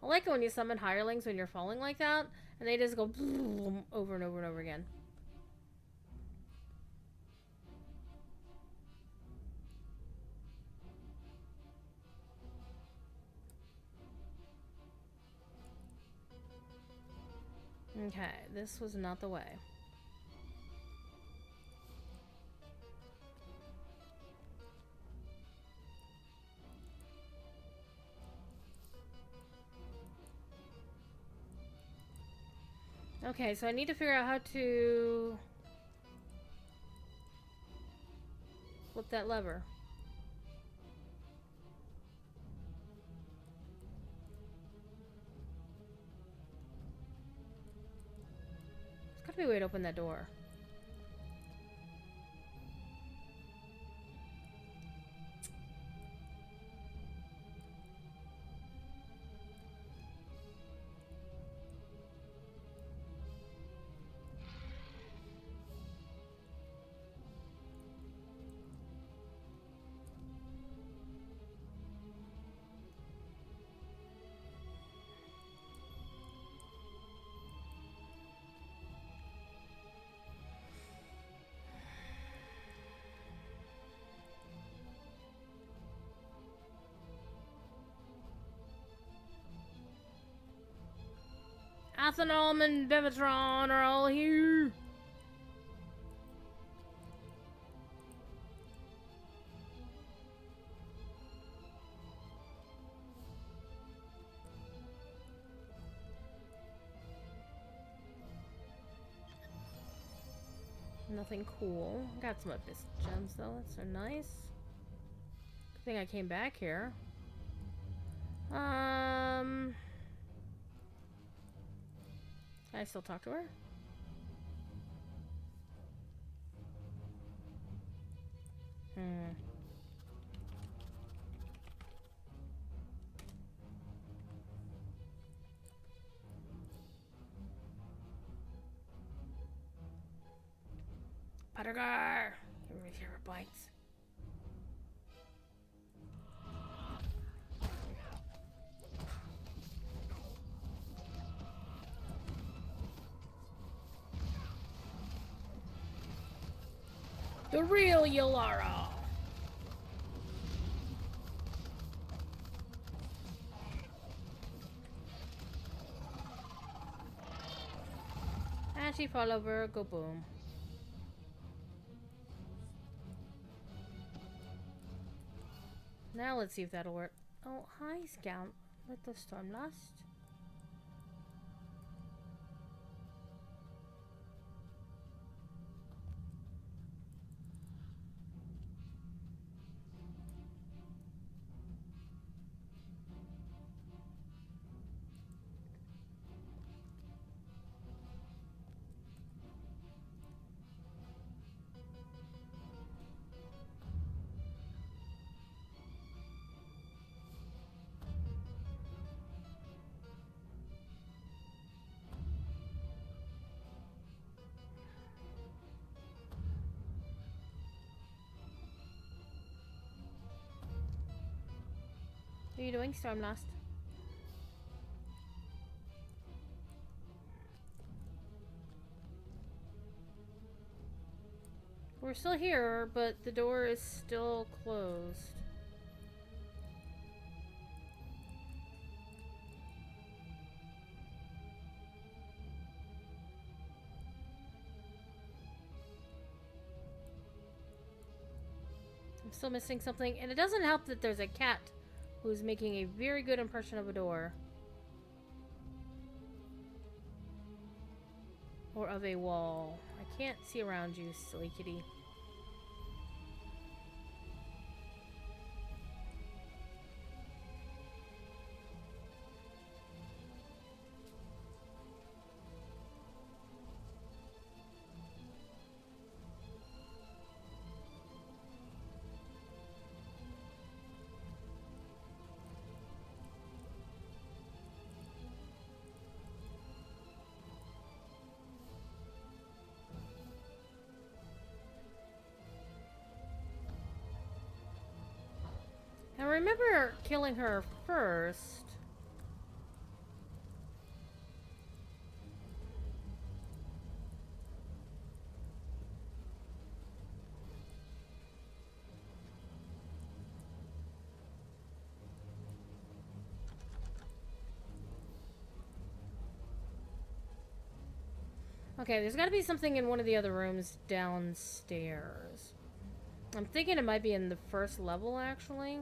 [SPEAKER 1] I like it when you summon hirelings when you're falling like that, and they just go over and over and over again. Okay, this was not the way. Okay, so I need to figure out how to flip that lever. There's gotta be a way to open that door. Athanom and Bevatron are all here. Nothing cool. Got some abyss gems though. That's so nice. Good thing I came back here. Can I still talk to her? Puttergar! Here it bites. The real Yollara! And she fall over, go boom. Now let's see if that'll work. Oh, hi, Scout. Let the storm last. What are you doing, Stormlast? We're still here, but the door is still closed. still missing something. And it doesn't help that there's a cat who's making a very good impression of a door. Or of a wall. I can't see around you, silly kitty. I remember killing her first. Okay, there's got to be something in one of the other rooms downstairs. I'm thinking it might be in the first level, actually.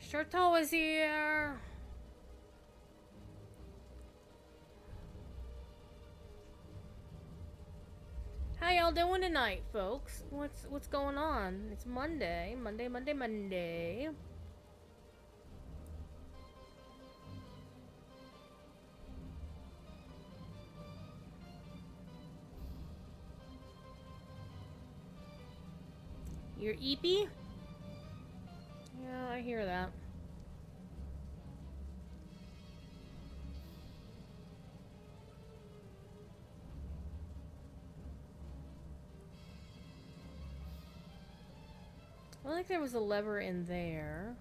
[SPEAKER 1] Shorto is here. How y'all doing tonight, folks? What's going on? It's Monday. Monday. You're eepy? Yeah, I hear that. I think there was a lever in there.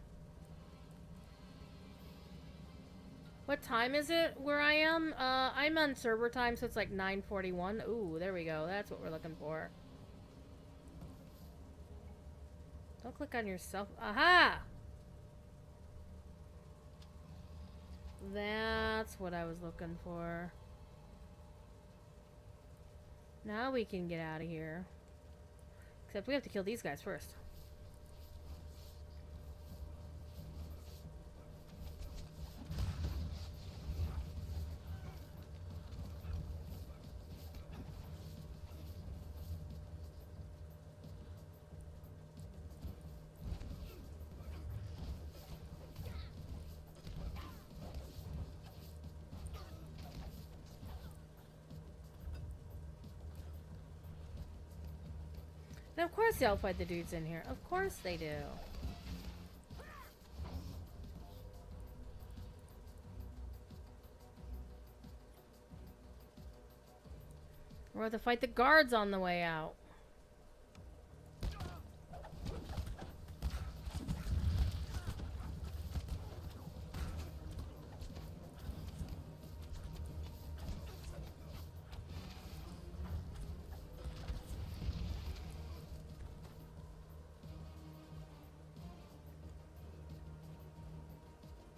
[SPEAKER 1] What time is it where I am? I'm on server time, so it's like 9:41. Ooh, there we go. That's what we're looking for. Don't click on yourself. Aha! That's what I was looking for. Now we can get out of here. Except we have to kill these guys first. And of course they'll fight the dudes in here. Of course they do. We'll have to fight the guards on the way out.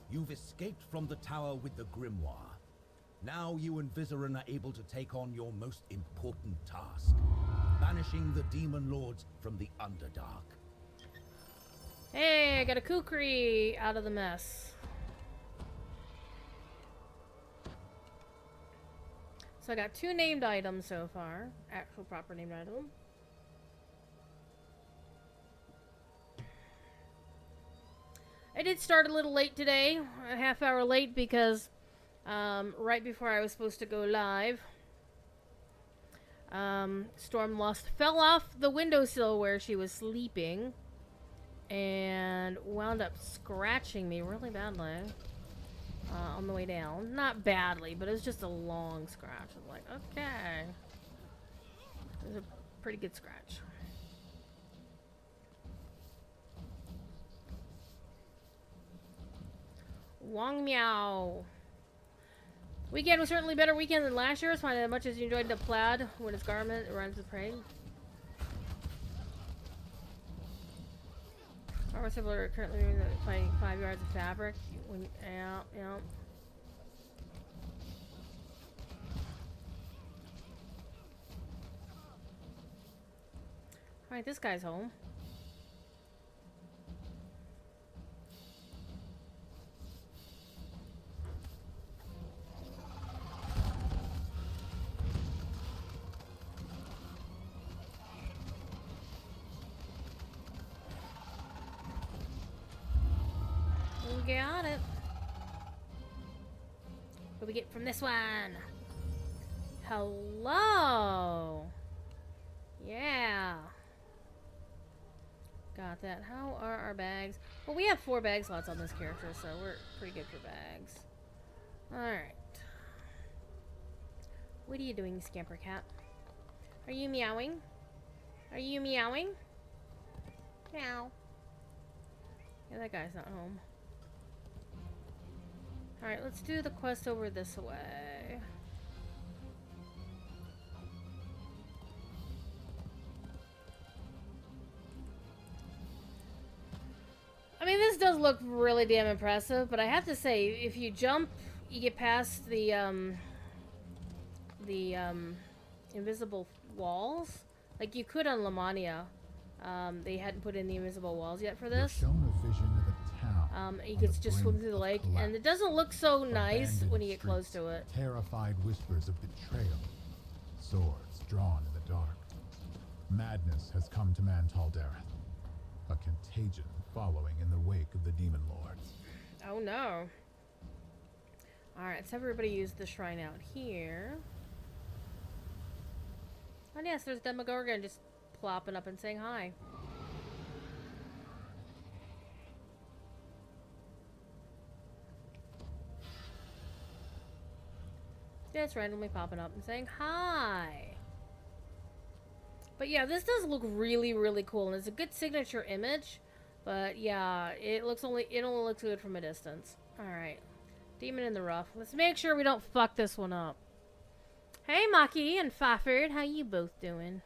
[SPEAKER 3] You've escaped from the tower with the grimoire. Now you and Vizerin are able to take on your most important task, banishing the demon lords from the Underdark.
[SPEAKER 1] Hey, I got a kukri out of the mess. So I got 2 named items so far. Actual proper named item. I did start a little late today, a half hour late because right before I was supposed to go live, Stormlust fell off the windowsill where she was sleeping and wound up scratching me really badly on the way down. Not badly, but it was just a long scratch. I was like, okay. It was a pretty good scratch. Wong meow. Weekend was certainly a better weekend than last year's. Find as much as you enjoyed the plaid when its garment rhymes with parade. Our people are currently fighting 5 yards of fabric. Yeah. Alright, this guy's home. We got it. What do we get from this one? Hello. Yeah. Got that. How are our bags? Well, we have 4 bag slots on this character, so we're pretty good for bags. Alright. What are you doing, Scamper Cat? Are you meowing? Are you meowing? Meow. Yeah, that guy's not home. Alright, let's do the quest over this way. I mean, this does look really damn impressive, but I have to say, if you jump, you get past the invisible walls. Like you could on Lamania. They hadn't put in the invisible walls yet for this.
[SPEAKER 2] You're shown a vision of a town.
[SPEAKER 1] You
[SPEAKER 2] on
[SPEAKER 1] could
[SPEAKER 2] the
[SPEAKER 1] just swim
[SPEAKER 2] brink
[SPEAKER 1] through the
[SPEAKER 2] of
[SPEAKER 1] lake,
[SPEAKER 2] collapse.
[SPEAKER 1] and it doesn't look so nice
[SPEAKER 2] Abandoned
[SPEAKER 1] when you get close
[SPEAKER 2] streets,
[SPEAKER 1] to it.
[SPEAKER 2] Terrified whispers of betrayal, swords drawn in the dark. Madness has come to Mantal Dareth, a contagion following in the wake of the demon lords.
[SPEAKER 1] Oh no. Alright, let's have everybody use the shrine out here. And yes, there's Demogorgon just plopping up and saying hi. Just randomly popping up and saying hi. But yeah, this does look really, really cool, and it's a good signature image. But yeah, it only looks good from a distance. Alright. Demon in the rough. Let's make sure we don't fuck this one up. Hey Maki and Fafford, how you both doing?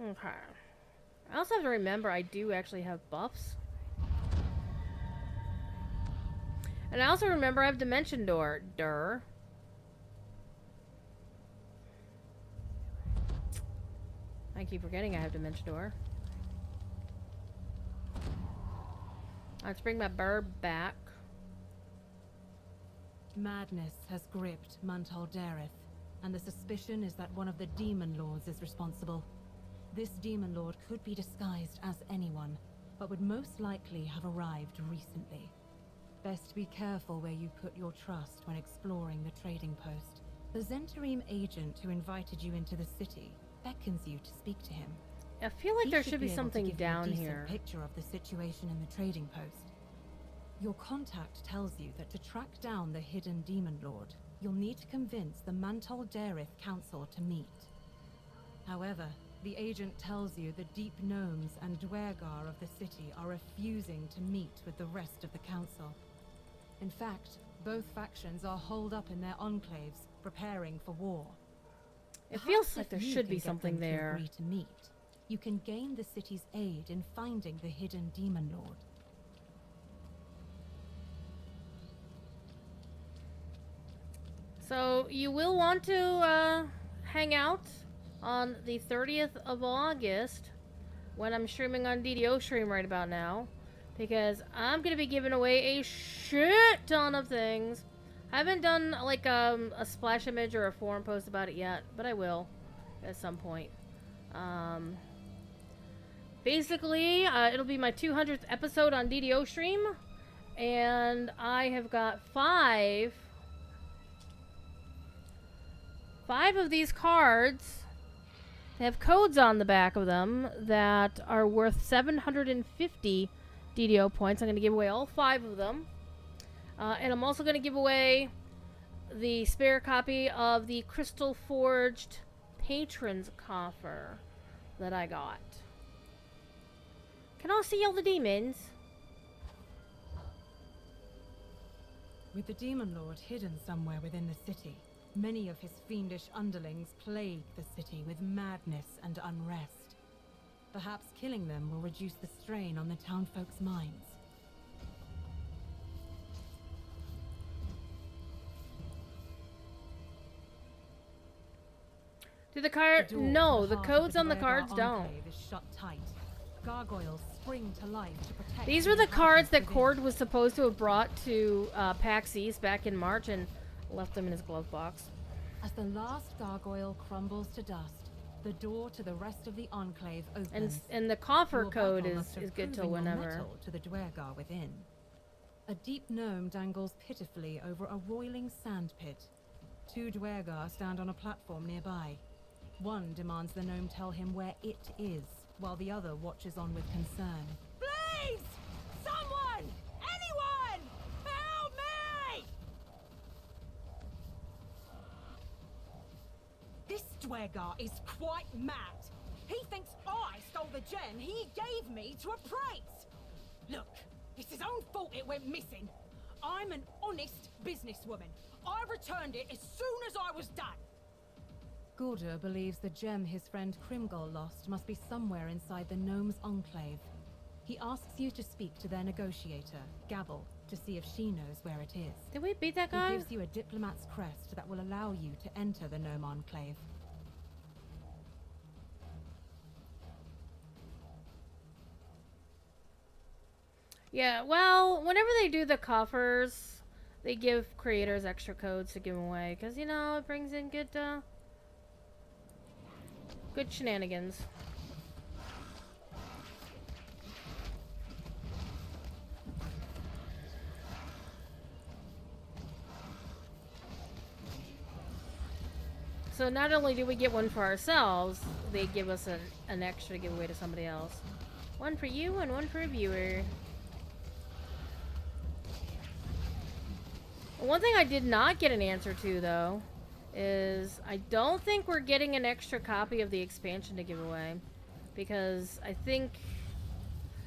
[SPEAKER 1] Okay. I also have to remember I do actually have buffs. And I also remember I have Dimension Door. Durr. I keep forgetting I have Dimension Door. Let's bring my bird back.
[SPEAKER 4] Madness has gripped Mantal Dareth, and the suspicion is that one of the Demon Lords is responsible. This Demon Lord could be disguised as anyone, but would most likely have arrived recently. Best be careful where you put your trust when exploring the trading post. The Zentarim agent who invited you into the city beckons you to speak to him.
[SPEAKER 1] I feel like
[SPEAKER 4] He
[SPEAKER 1] there should be
[SPEAKER 4] able to
[SPEAKER 1] something
[SPEAKER 4] give you
[SPEAKER 1] down
[SPEAKER 4] a decent
[SPEAKER 1] here.
[SPEAKER 4] picture of the situation in the trading post. Your contact tells you that to track down the hidden Demon Lord, you'll need to convince the Mantal Dareth Council to meet. However, the agent tells you the deep gnomes and Dwergar of the city are refusing to meet with the rest of the council. In fact, both factions are holed up in their enclaves, preparing for war.
[SPEAKER 1] It feels
[SPEAKER 4] Perhaps
[SPEAKER 1] like
[SPEAKER 4] if
[SPEAKER 1] there
[SPEAKER 4] you
[SPEAKER 1] should
[SPEAKER 4] can
[SPEAKER 1] be
[SPEAKER 4] get
[SPEAKER 1] something
[SPEAKER 4] them to
[SPEAKER 1] there.
[SPEAKER 4] agree to meet, you can gain the city's aid in finding the hidden Demon Lord.
[SPEAKER 1] So you will want to hang out on the 30th of August when I'm streaming on DDO stream right about now, because I'm gonna be giving away a shit ton of things. I haven't done like a splash image or a forum post about it yet, but I will at some point. Basically, it'll be my 200th episode on DDO stream, and I have got five of these cards. They have codes on the back of them that are worth 750 DDO points. I'm going to give away all 5 of them. And I'm also going to give away the spare copy of the Crystal Forged Patron's Coffer that I got. Can I see all the demons?
[SPEAKER 4] With the Demon Lord hidden somewhere within the city, many of his fiendish underlings plague the city with madness and unrest. Perhaps killing them will reduce the strain on the townfolk's minds.
[SPEAKER 1] Do the card?
[SPEAKER 4] The door
[SPEAKER 1] No,
[SPEAKER 4] to
[SPEAKER 1] the
[SPEAKER 4] heart of
[SPEAKER 1] codes on the
[SPEAKER 4] Duergar
[SPEAKER 1] cards don't.
[SPEAKER 4] Enclave is shut tight. Gargoyles spring to life to protect.
[SPEAKER 1] These were the
[SPEAKER 4] inhabitants
[SPEAKER 1] cards that
[SPEAKER 4] within.
[SPEAKER 1] Cord was supposed to have brought to PAX East back in March and left them in his glove box.
[SPEAKER 4] As the last gargoyle crumbles to dust, the door to the rest of the Enclave opens.
[SPEAKER 1] And the coffer
[SPEAKER 4] Your
[SPEAKER 1] code
[SPEAKER 4] battle
[SPEAKER 1] is
[SPEAKER 4] must have
[SPEAKER 1] good till
[SPEAKER 4] proven your
[SPEAKER 1] whenever.
[SPEAKER 4] mettle to the Duergar within. A deep gnome dangles pitifully over a roiling sand pit. 2 Duergar stand on a platform nearby. One demands the gnome tell him where it is, while the other watches on with concern. Please! Someone! Anyone! Help me! This Duergar is quite mad. He thinks I stole the gem he gave me to appraise. Look, it's his own fault it went missing. I'm an honest businesswoman. I returned it as soon as I was done. Guldur believes the gem his friend Krimgol lost must be somewhere inside the gnome's enclave. He asks you to speak to their negotiator, Gabble, to see if she knows where it is.
[SPEAKER 1] Did we beat that
[SPEAKER 4] He
[SPEAKER 1] guy?
[SPEAKER 4] gives you a diplomat's crest that will allow you to enter the gnome enclave.
[SPEAKER 1] Yeah, well, whenever they do the coffers, they give creators extra codes to give away. Because, you know, it brings in good shenanigans. So not only do we get one for ourselves, they give us an extra to give away to somebody else. One for you and one for a viewer. One thing I did not get an answer to, though, is I don't think we're getting an extra copy of the expansion to give away. Because I think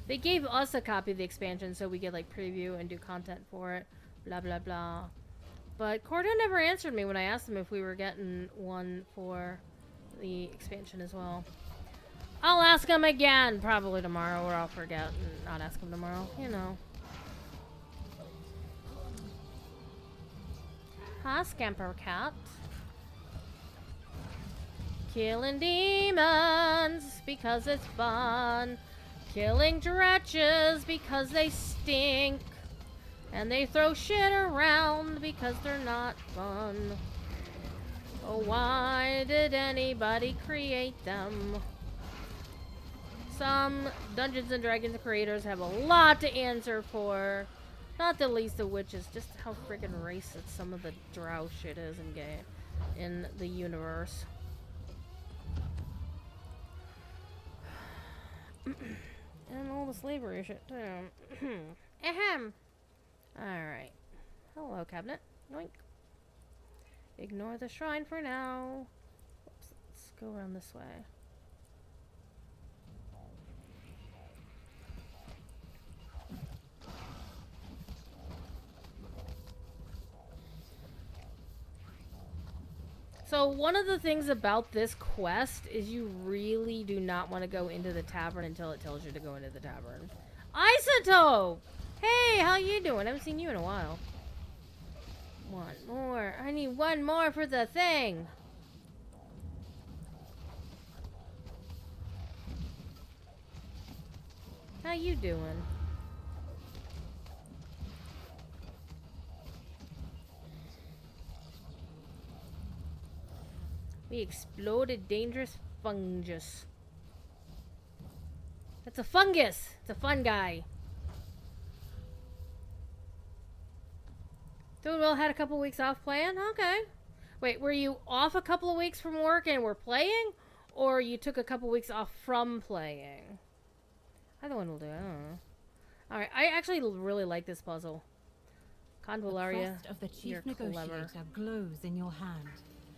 [SPEAKER 1] they gave us a copy of the expansion so we could, like, preview and do content for it. Blah, blah, blah. But Cordo never answered me when I asked him if we were getting one for the expansion as well. I'll ask him again, probably tomorrow, or I'll forget and not ask him tomorrow. You know. Hi, Scamper Cat. Killing demons because it's fun. Killing dretches because they stink. And they throw shit around because they're not fun. Oh, why did anybody create them? Some Dungeons and Dragons creators have a lot to answer for. Not the least of which is just how freaking racist some of the drow shit is in the universe. And all the slavery shit too. Ahem. Alright. Hello, cabinet. Yoink. Ignore the shrine for now. Oops, let's go around this way. So one of the things about this quest is you really do not want to go into the tavern until it tells you to go into the tavern. Isotope! Hey, how you doing? I haven't seen you in a while. One more. I need one more for the thing. How you doing? We exploded dangerous fungus. That's a fungus. It's a fun guy. Doing well, had a couple weeks off playing? Okay. Wait, were you off a couple of weeks from work and were playing? Or you took a couple weeks off from playing? Either one will do, I don't know. Alright, I actually really like this puzzle. Convolaria,
[SPEAKER 4] The crest of the
[SPEAKER 1] you're
[SPEAKER 4] chief negotiator
[SPEAKER 1] clever.
[SPEAKER 4] glows in your hand,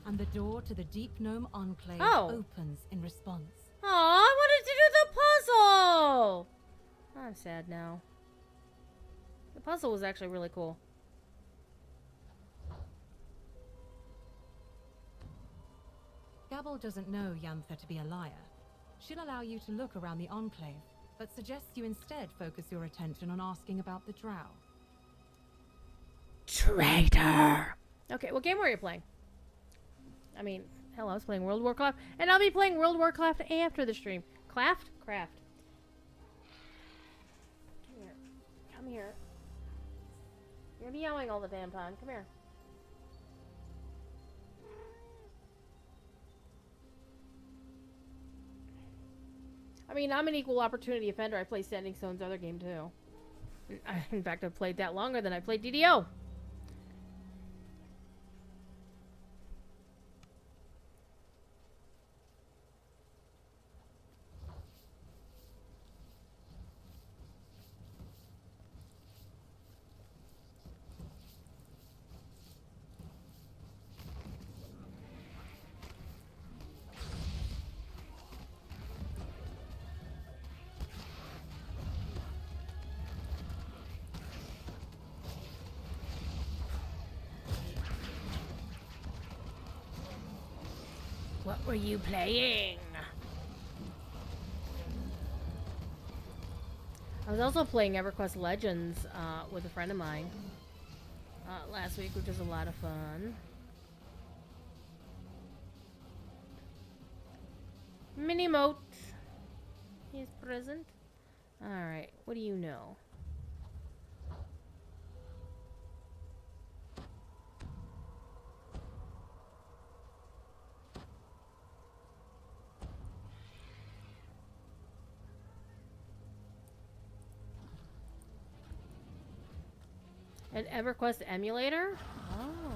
[SPEAKER 4] and the door to the Deep Gnome Enclave
[SPEAKER 1] Oh.
[SPEAKER 4] opens in response.
[SPEAKER 1] Aw, I wanted to do the puzzle! I'm sad now. The puzzle was actually really cool.
[SPEAKER 4] Gabble doesn't know Yantha to be a liar. She'll allow you to look around the Enclave, but suggests you instead focus your attention on asking about the Drow.
[SPEAKER 1] Traitor! Okay, what game were you playing? I mean, hell, I was playing World of Warcraft, and I'll be playing World of Warcraft after the stream. Craft? Craft. Come here. Come here. You're meowing all the damn time. Come here. I mean, I'm an equal opportunity offender. I play Standing Stone's other game, too. In fact, I've played that longer than I played DDO. What were you playing? I was also playing EverQuest Legends with a friend of mine last week, which was a lot of fun. Minimote is present. Alright, what do you know? An EverQuest emulator? Oh.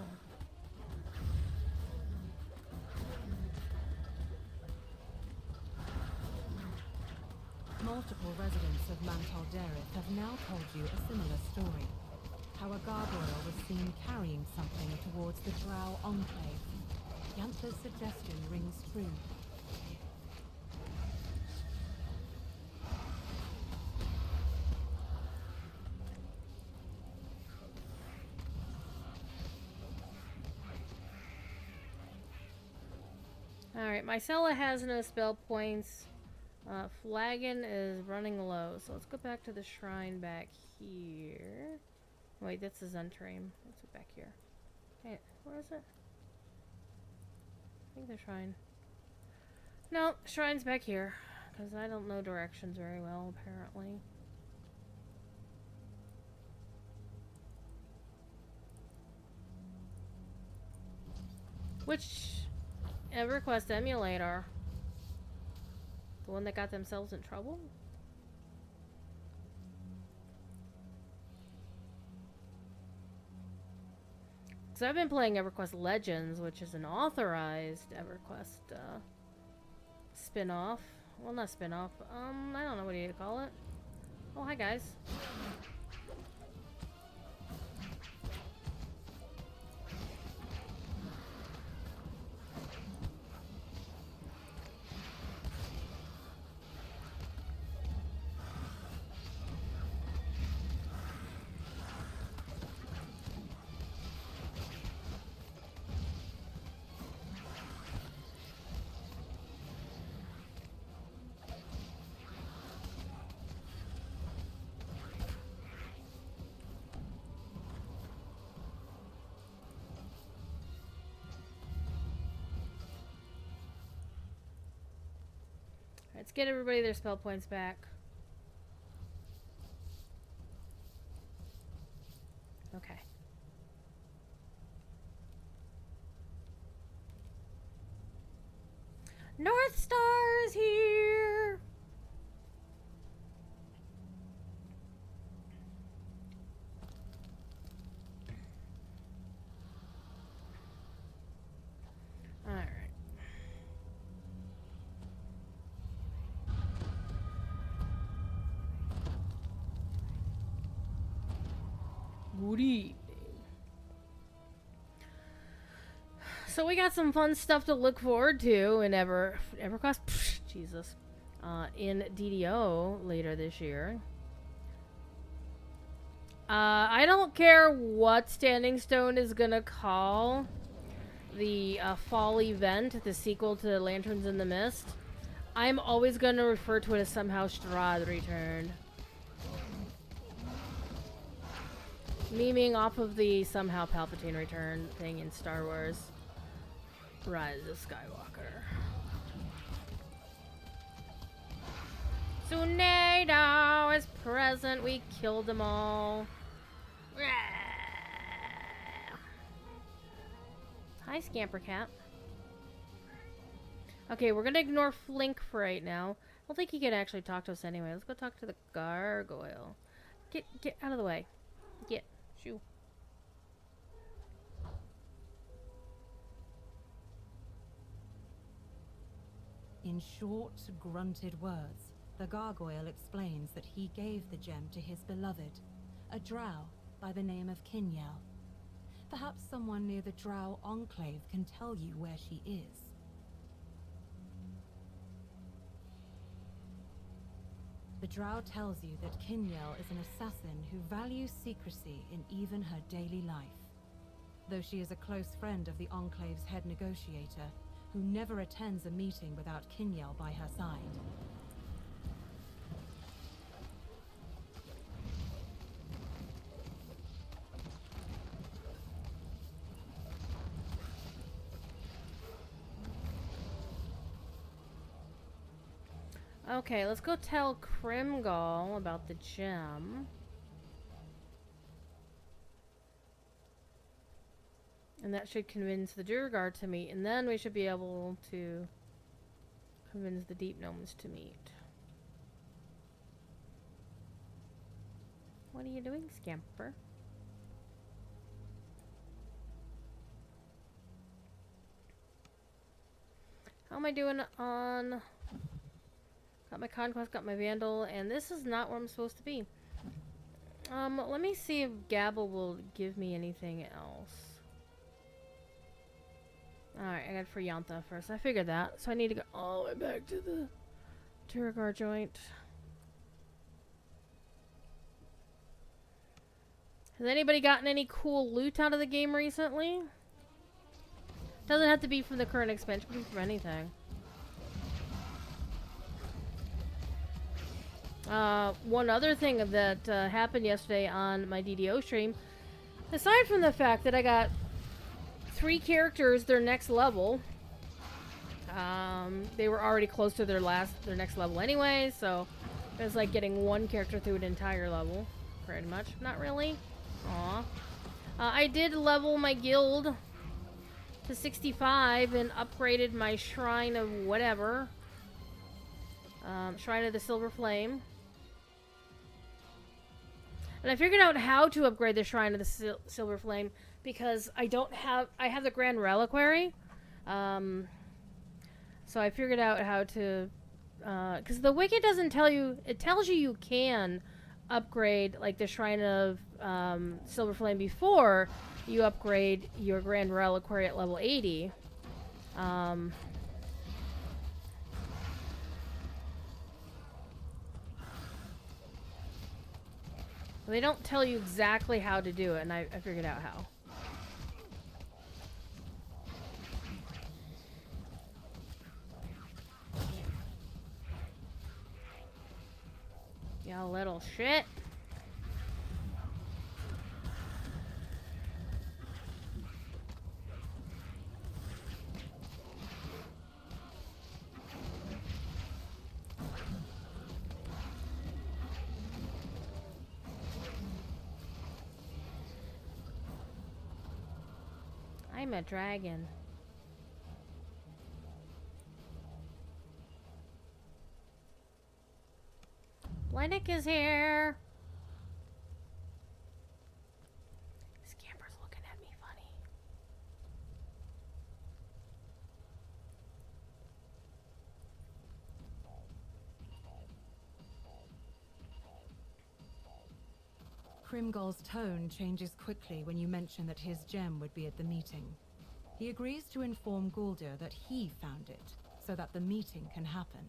[SPEAKER 4] Multiple residents of Mantal Dareth have now told you a similar story. How a gargoyle was seen carrying something towards the Drow Enclave. Yantha's suggestion rings true.
[SPEAKER 1] Alright, Mycella has no spell points. Flagon is running low, so let's go back to the shrine back here. Wait, that's the Zentrim. Let's go back here. Hey, where is it? I think the shrine. No, shrine's back here. Because I don't know directions very well, apparently. Which EverQuest emulator? The one that got themselves in trouble? So I've been playing EverQuest Legends, which is an authorized EverQuest spin-off. Well, not spin-off. I don't know what you call it. Oh, hi guys. Let's get everybody their spell points back. Okay. North Star is here! Alright. Good evening. So we got some fun stuff to look forward to in EverQuest. Psh, Jesus. In DDO later this year. I don't care what Standing Stone is gonna call the fall event, the sequel to Lanterns in the Mist. I'm always going to refer to it as somehow Strahd returned. Memeing off of the somehow Palpatine return thing in Star Wars Rise of Skywalker. Tornado is present. We killed them all. Hi, Scamper Cat. Okay, we're gonna ignore Flink for right now. I don't think he can actually talk to us anyway. Let's go talk to the gargoyle. Get out of the way. Get. Shoo.
[SPEAKER 4] In short, grunted words, the gargoyle explains that he gave the gem to his beloved, a drow by the name of Kinyel. Perhaps someone near the drow enclave can tell you where she is. The drow tells you that Kinyel is an assassin who values secrecy in even her daily life. Though she is a close friend of the enclave's head negotiator, who never attends a meeting without Kinyel by her side.
[SPEAKER 1] Okay, let's go tell Krimgall about the gem. And that should convince the Durgar to meet, and then we should be able to convince the Deep Gnomes to meet. What are you doing, Scamper? How am I doing on... Got my Conquest, got my Vandal, and this is not where I'm supposed to be. Let me see if Gabble will give me anything else. Alright, I got for Yantha first. I figured that. So I need to go all the way back to the Durgar joint. Has anybody gotten any cool loot out of the game recently? Doesn't have to be from the current expansion, it can be from anything. One other thing that happened yesterday on my DDO stream, aside from the fact that I got 3 characters their next level, they were already close to their next level anyway, so it was like getting 1 character through an entire level, pretty much. Not really. Aw. I did level my guild to 65 and upgraded my Shrine of whatever. Shrine of the Silver Flame. And I figured out how to upgrade the Shrine of the Silver Flame because I have the Grand Reliquary. So I figured out how to, because the wiki doesn't tell you, it tells you you can upgrade like the Shrine of Silver Flame before you upgrade your Grand Reliquary at level 80. They don't tell you exactly how to do it, and I figured out how. You little shit. I'm a dragon. Blennick is here. Scamper's looking at me funny.
[SPEAKER 4] Krimgall's tone changes quickly when you mention that his gem would be at the meeting. He agrees to inform Guldur that he found it, so that the meeting can happen.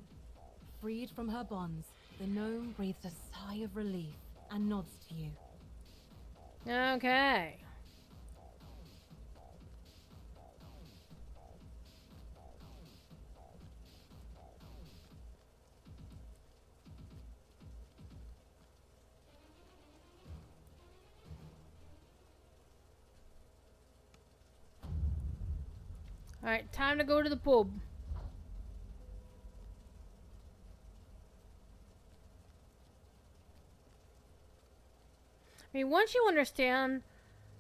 [SPEAKER 4] Freed from her bonds, the gnome breathes a sigh of relief and nods to you.
[SPEAKER 1] Okay. Alright, time to go to the pub. I mean, once you understand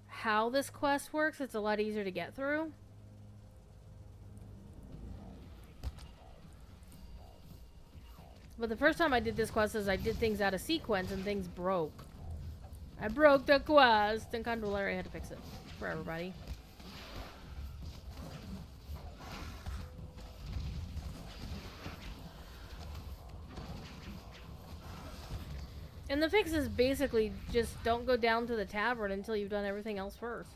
[SPEAKER 1] how this quest works, it's a lot easier to get through. But the first time I did this quest is I did things out of sequence and things broke. I broke the quest and Condolari had to fix it for everybody. And the fix is basically just don't go down to the tavern until you've done everything else first.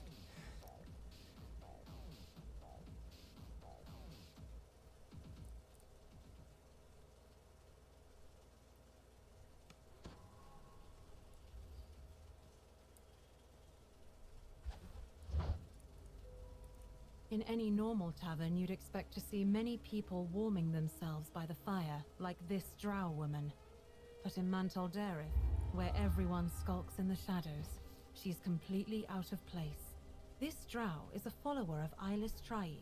[SPEAKER 4] In any normal tavern, you'd expect to see many people warming themselves by the fire, like this drow woman. But in Mantle Dareth, where everyone skulks in the shadows, she's completely out of place. This drow is a follower of Ilis Trai,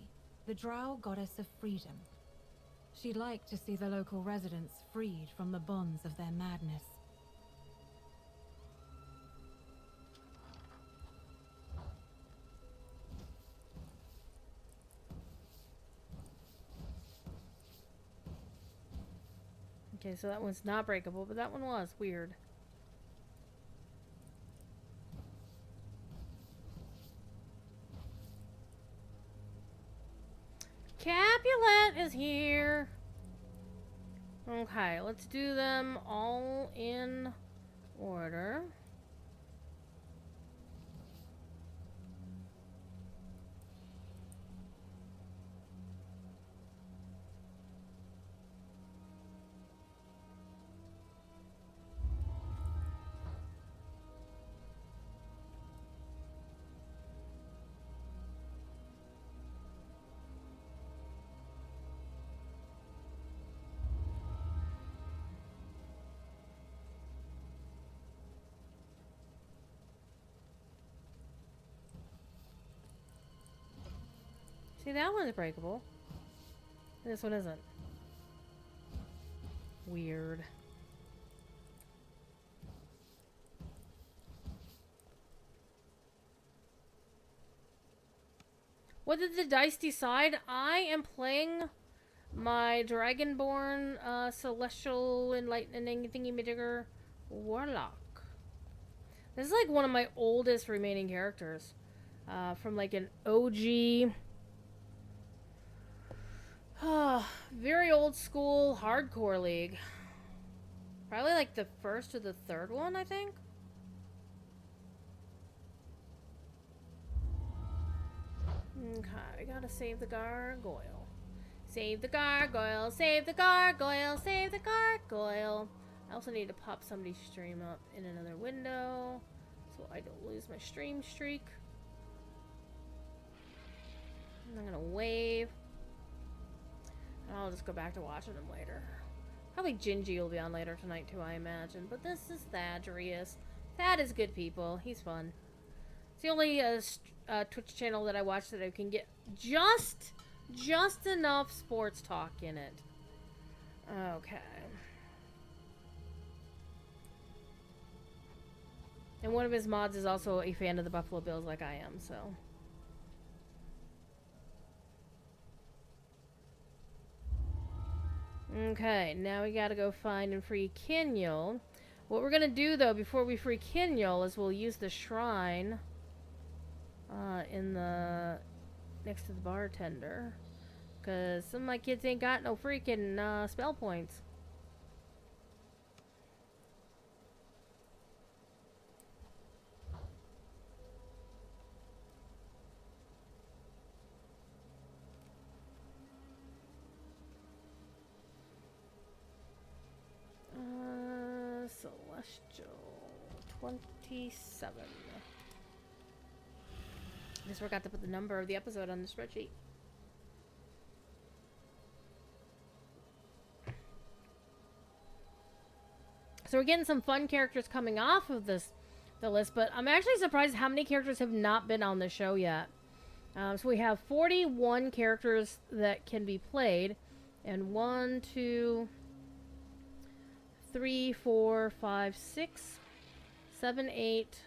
[SPEAKER 4] the drow goddess of freedom. She'd like to see the local residents freed from the bonds of their madness.
[SPEAKER 1] Okay, so that one's not breakable, but that one was weird. Capulet is here. Okay, let's do them all in order. See, that one's breakable. This one isn't. Weird. What did the dice decide? I am playing my Dragonborn Celestial Enlightening Thingy-majigger Warlock. This is like one of my oldest remaining characters. From like an OG... very old school hardcore league. Probably like the first or the third one, I think. Okay, we gotta save the gargoyle. Save the gargoyle, save the gargoyle, save the gargoyle. I also need to pop somebody's stream up in another window so I don't lose my stream streak. I'm gonna wave. I'll just go back to watching them later. Probably Gingy will be on later tonight too, I imagine. But this is Thaddeus. Thad is good people. He's fun. It's the only Twitch channel that I watch that I can get just enough sports talk in it. Okay. And one of his mods is also a fan of the Buffalo Bills like I am, so... Okay, now we gotta go find and free Kinyol. What we're gonna do, though, before we free Kinyol, is we'll use the shrine in the... next to the bartender. Because some of my kids ain't got no freaking spell points. Celestial 27. I just forgot to put the number of the episode on the spreadsheet. So we're getting some fun characters coming off of the list, but I'm actually surprised how many characters have not been on the show yet. So we have 41 characters that can be played. And 1, 2, 3, 4, 5, 6, 7, 8,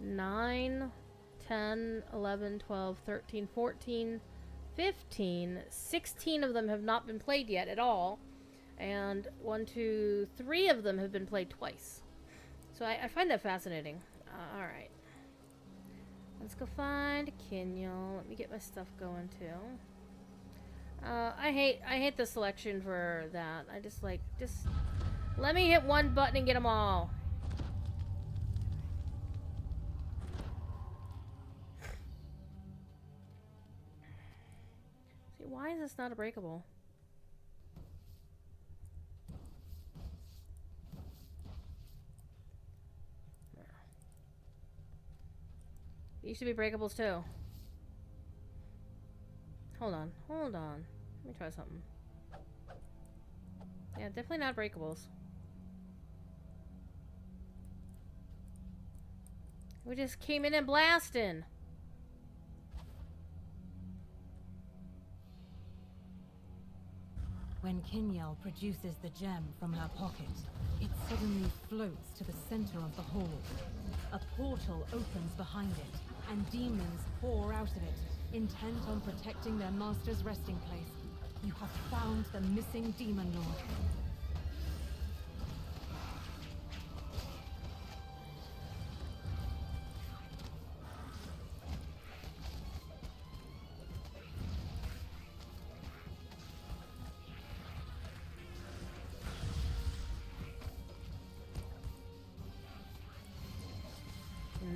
[SPEAKER 1] 9, 10, 11, 12, 13, 14, 15. 16 of them have not been played yet at all. And 1, 2, 3 of them have been played twice. So I find that fascinating. Alright. Let's go find Kinyal. Let me get my stuff going too. I hate the selection for that. I just let me hit one button and get them all. See, why is this not a breakable? These should be breakables too. Hold on. Let me try something. Yeah, definitely not breakables. We just came in and blasting.
[SPEAKER 4] When Kinyal produces the gem from her pocket, it suddenly floats to the center of the hall. A portal opens behind it, and demons pour out of it, intent on protecting their master's resting place. You have found the missing demon lord.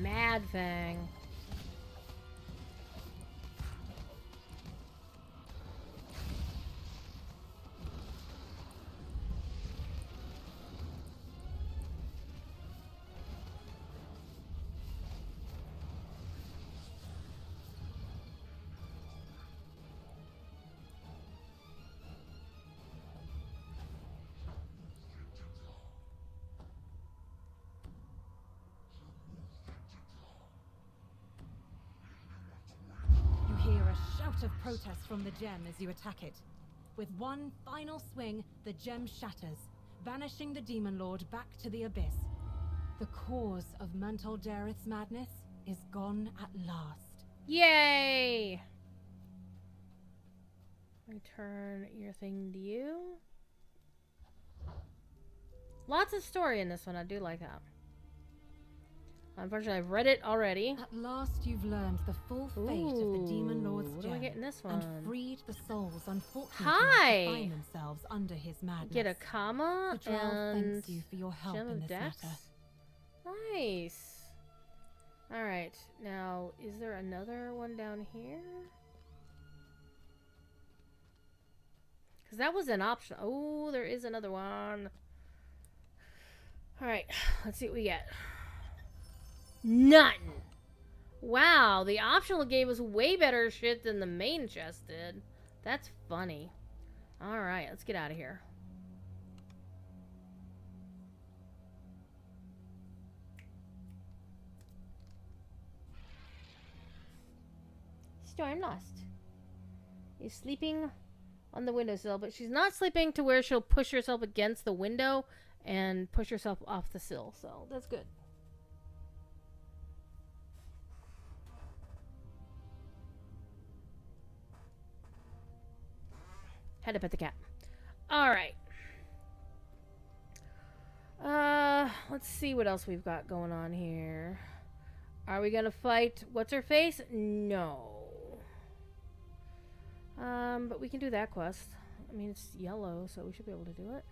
[SPEAKER 1] Mad Fang.
[SPEAKER 4] Of protest from the gem as you attack it. With one final swing, the gem shatters, banishing the demon lord back to the abyss. The cause of Mantle Dareth's madness is gone at last.
[SPEAKER 1] Yay! Return your thing to you. Lots of story in this one. I do like that. Unfortunately, I've read it already.
[SPEAKER 4] At last, you've learned the full fate of the demon lord's
[SPEAKER 1] what
[SPEAKER 4] gem,
[SPEAKER 1] do I get in this one?
[SPEAKER 4] and freed the souls unfortunate
[SPEAKER 1] Hi!
[SPEAKER 4] enough to find themselves under his madness.
[SPEAKER 1] Get a comma
[SPEAKER 4] The Drow
[SPEAKER 1] and
[SPEAKER 4] thanks you for your help
[SPEAKER 1] gem
[SPEAKER 4] in
[SPEAKER 1] of
[SPEAKER 4] this
[SPEAKER 1] dex.
[SPEAKER 4] matter.
[SPEAKER 1] Nice. All right. Now, is there another one down here? Because that was an option. Oh, there is another one. All right. Let's see what we get. None. Wow, the optional gave us way better shit than the main chest did. That's funny. Alright, let's get out of here. Stormlost is sleeping on the windowsill, but she's not sleeping to where she'll push herself against the window and push herself off the sill, so that's good. Had to pet the cat. Alright. Let's see what else we've got going on here. Are we gonna fight what's-her-face? No. But we can do that quest. I mean, it's yellow, so we should be able to do it.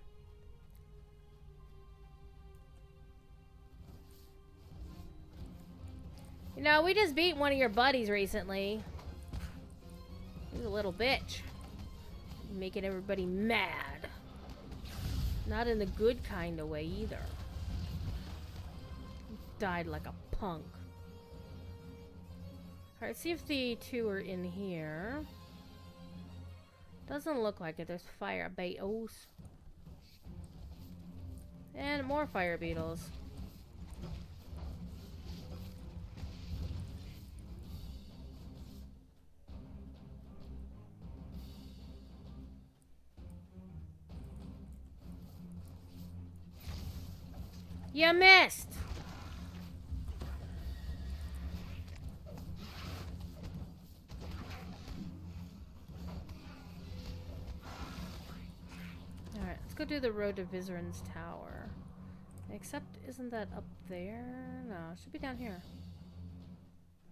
[SPEAKER 1] You know, we just beat one of your buddies recently. He's a little bitch. Making everybody mad. Not in the good kind of way either. Died like a punk. Alright, see if the two are in here. Doesn't look like it. There's fire beetles. And more fire beetles. You missed! Alright, let's go do the road to Vizerin's Tower. Except, isn't that up there? No, it should be down here.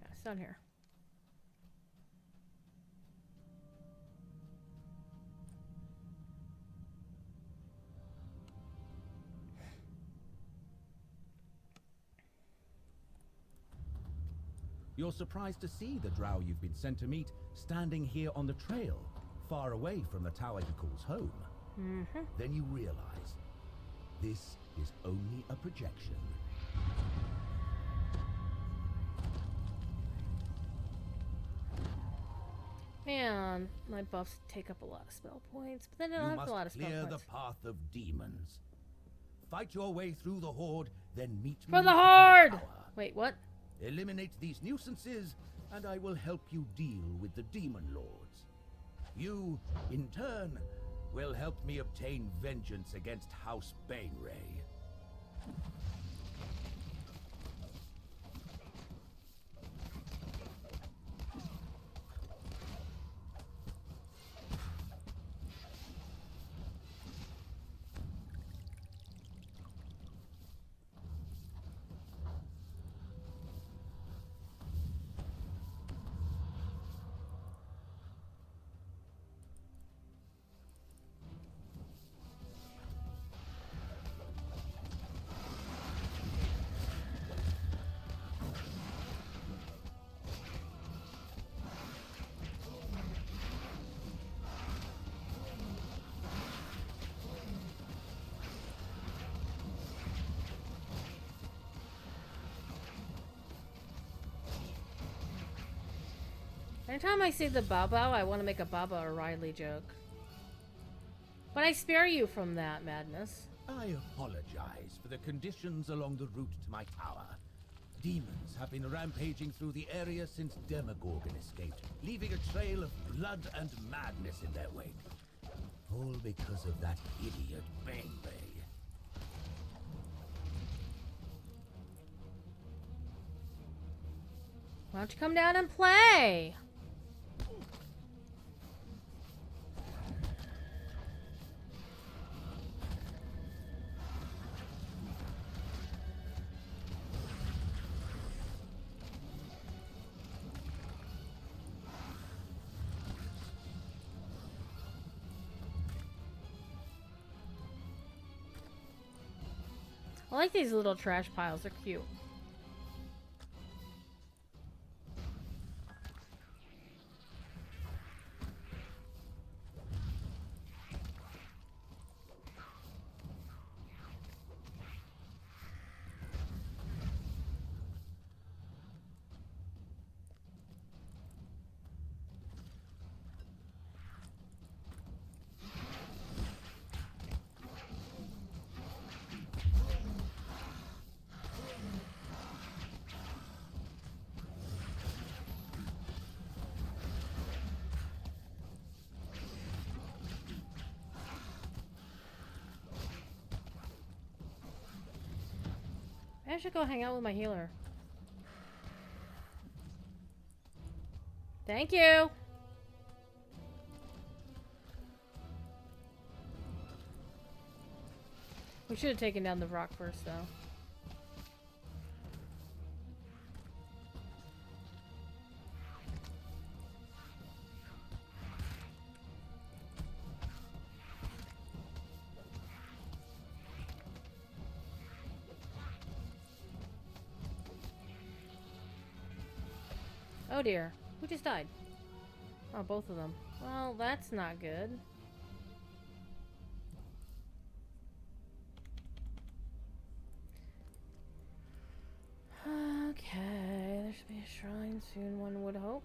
[SPEAKER 1] Yeah, it's down here.
[SPEAKER 3] You're surprised to see the drow you've been sent to meet standing here on the trail, far away from the tower he calls home. Then you realize this is only a projection.
[SPEAKER 1] Man, my buffs take up a lot of spell points, but then I don't have a lot of spell
[SPEAKER 3] You must
[SPEAKER 1] points.
[SPEAKER 3] clear the path of demons. Fight your way through the horde, then meet me
[SPEAKER 1] For the
[SPEAKER 3] at my
[SPEAKER 1] horde!
[SPEAKER 3] tower.
[SPEAKER 1] Wait, what?
[SPEAKER 3] Eliminate these nuisances, and I will help you deal with the demon lords. You, in turn, will help me obtain vengeance against House Baneray.
[SPEAKER 1] Anytime I see the Baba, I want to make a Baba O'Reilly joke. But I spare you from that madness.
[SPEAKER 3] I apologize for the conditions along the route to my tower. Demons have been rampaging through the area since Demogorgon escaped, leaving a trail of blood and madness in their wake. All because of that idiot Baneray.
[SPEAKER 1] Why don't you come down and play? I like these little trash piles, they're cute. I should go hang out with my healer. Thank you. We should have taken down the rock first, though. Oh dear. Who just died? Oh, both of them. Well, that's not good. Okay, there should be a shrine soon, one would hope.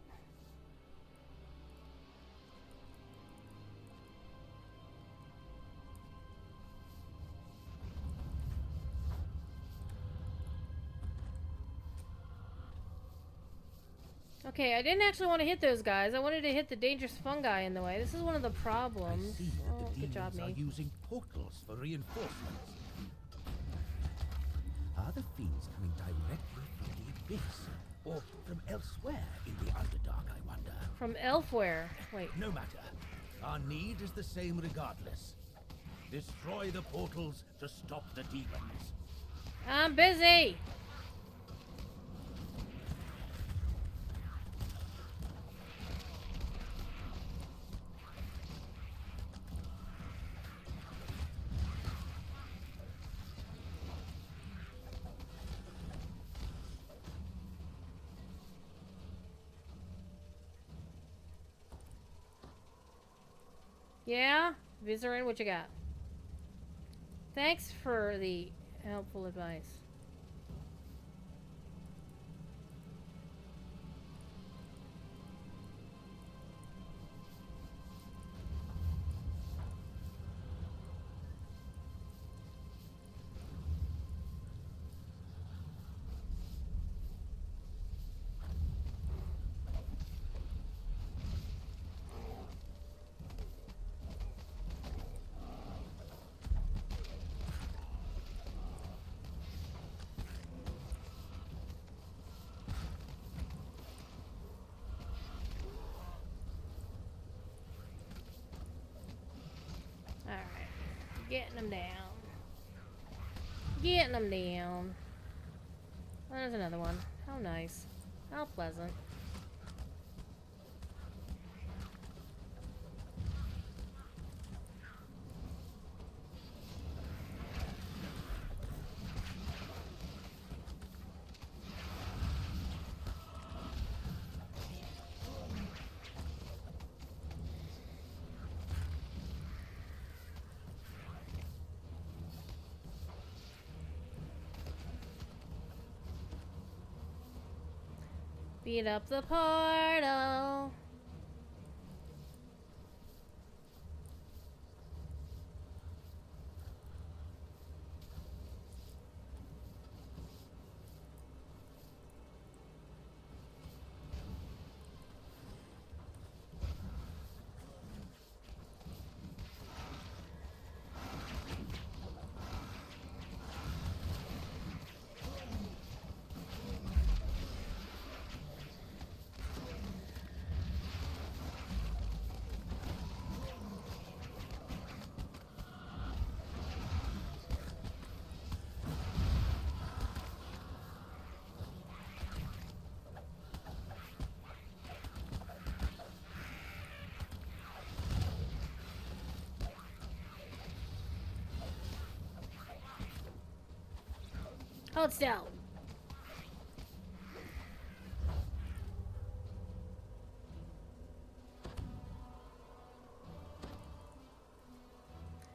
[SPEAKER 1] Okay, I didn't actually want to hit those guys. I wanted to hit the dangerous fungi in the way. This is one of the problems.
[SPEAKER 3] I see that
[SPEAKER 1] Oh,
[SPEAKER 3] the
[SPEAKER 1] good job,
[SPEAKER 3] demons are
[SPEAKER 1] me.
[SPEAKER 3] using portals for reinforcements. Are the fiends coming directly from the abyss? Or from elsewhere in the Underdark, I wonder?
[SPEAKER 1] From elsewhere. Wait.
[SPEAKER 3] No matter. Our need is the same regardless. Destroy the portals to stop the demons.
[SPEAKER 1] I'm busy. Yeah? Vizarin, what you got? Thanks for the helpful advice. Alright. Getting them down. Getting them down. There's another one. How nice. How pleasant. Beat up the portal. Hold still.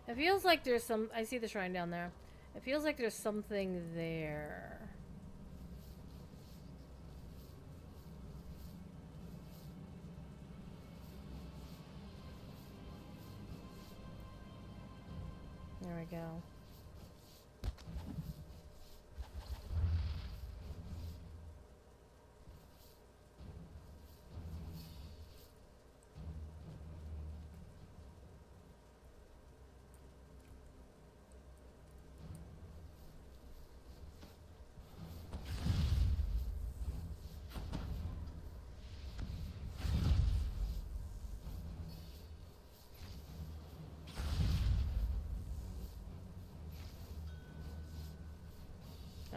[SPEAKER 1] It feels like there's some... I see the shrine down there. It feels like there's something there. There we go.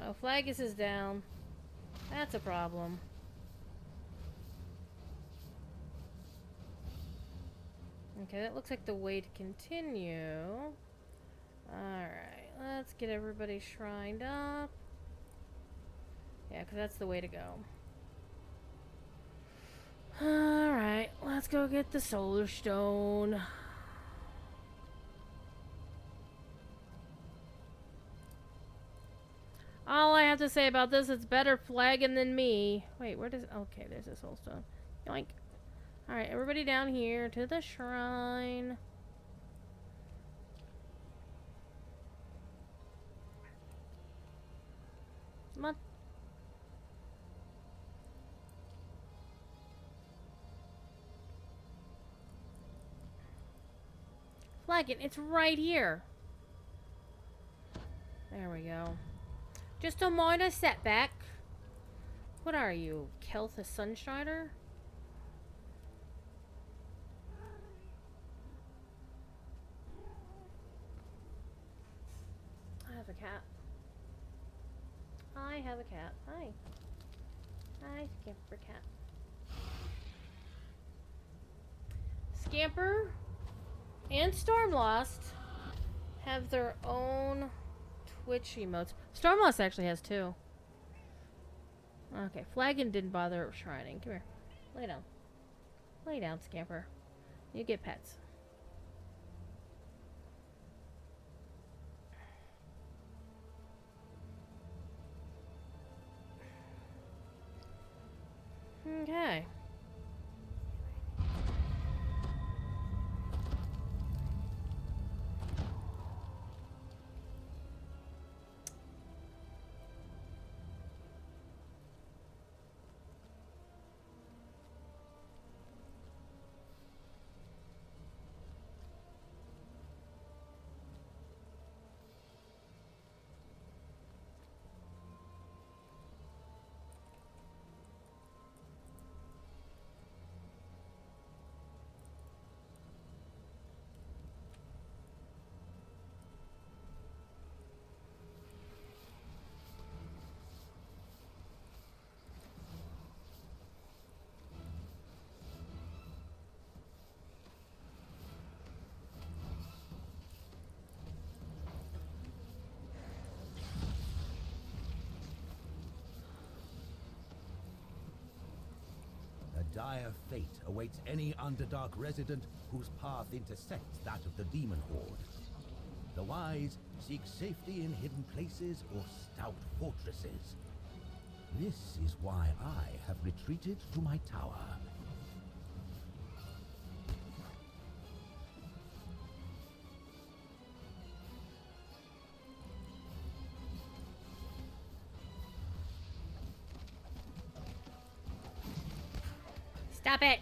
[SPEAKER 1] Oh, Flagus is down. That's a problem. Okay, that looks like the way to continue. Alright, let's get everybody shrined up. Yeah, because that's the way to go. Alright, let's go get the solar stone. All I have to say about this, it's better flagging than me. Wait, where does... Okay, there's this soul stone. Yoink. Alright, everybody down here to the shrine. Come on. Flag it. It's right here. There we go. Just a minor setback. What are you, Kelth, a Sunstrider? I have a cat. I have a cat. Hi. Hi, Scamper cat. Scamper and Stormlost have their own Twitch emotes. Stormlost actually has 2. Okay, Flagon didn't bother shrining. Come here. Lay down. Lay down, Scamper. You get pets. Okay.
[SPEAKER 3] Dire fate awaits any Underdark resident whose path intersects that of the demon horde. The wise seek safety in hidden places or stout fortresses. This is why I have retreated to my tower.
[SPEAKER 1] Stop it!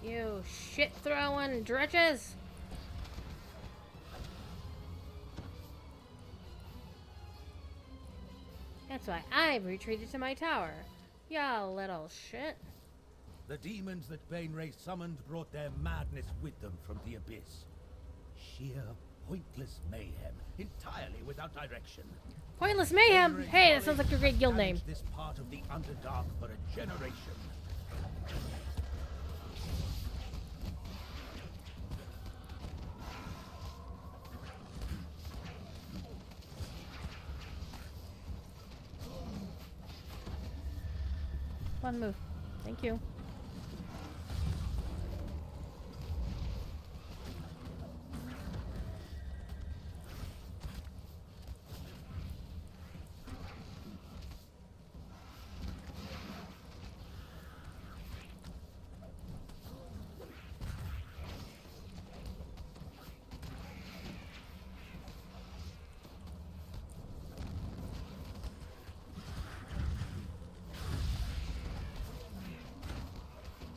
[SPEAKER 1] You shit-throwing dredges! That's why I've retreated to my tower. Ya little shit.
[SPEAKER 3] The demons that Baneray summoned brought their madness with them from the abyss. Sheer, pointless mayhem, entirely without direction.
[SPEAKER 1] Pointless mayhem!
[SPEAKER 3] Baneray
[SPEAKER 1] Hey, that sounds like a great guild name.
[SPEAKER 3] damaged this part of the Underdark for a generation.
[SPEAKER 1] One move. Thank you.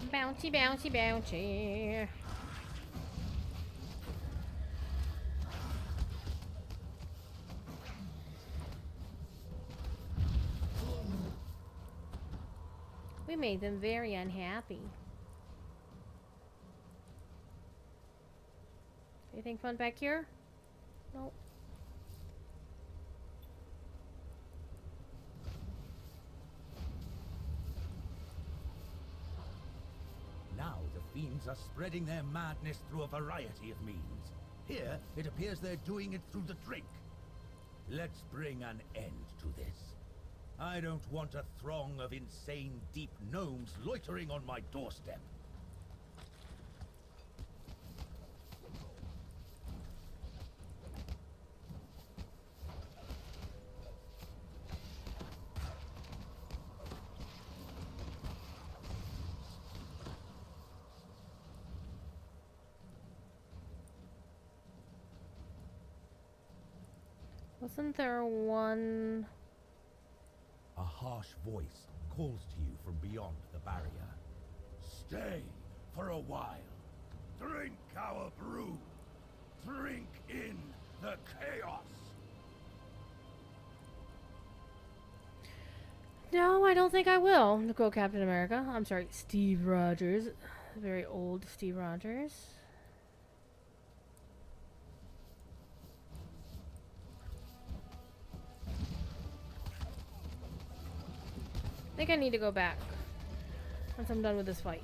[SPEAKER 1] Bouncy, bouncy, bouncy. We made them very unhappy. Anything fun back here? Nope.
[SPEAKER 3] Now the fiends are spreading their madness through a variety of means. Here, it appears they're doing it through the drink. Let's bring an end to this. I don't want a throng of insane deep gnomes loitering on my doorstep.
[SPEAKER 1] Wasn't there one?
[SPEAKER 3] A harsh voice calls to you from beyond the barrier. Stay for a while. Drink our brew. Drink in the chaos.
[SPEAKER 1] No, I don't think I will. To quote Captain America. I'm sorry, Steve Rogers. Very old Steve Rogers. I think I need to go back once I'm done with this fight.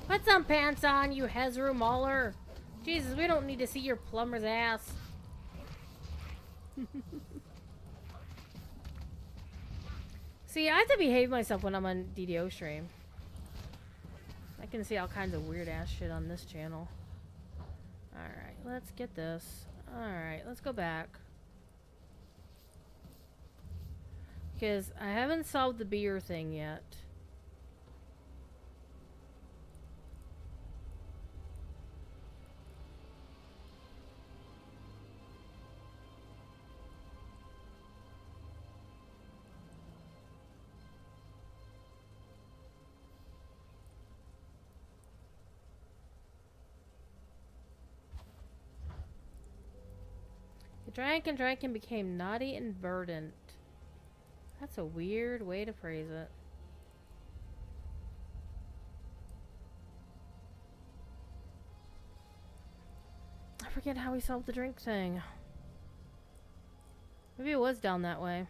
[SPEAKER 1] Put some pants on, you Hezru Mauler. Jesus, we don't need to see your plumber's ass. See, I have to behave myself when I'm on DDO stream. I can see all kinds of weird ass shit on this channel. Alright, let's get this. Alright, let's go back. Because I haven't solved the beer thing yet. He drank and drank and became naughty and verdant. That's a weird way to phrase it. I forget how we solved the drink thing. Maybe it was down that way.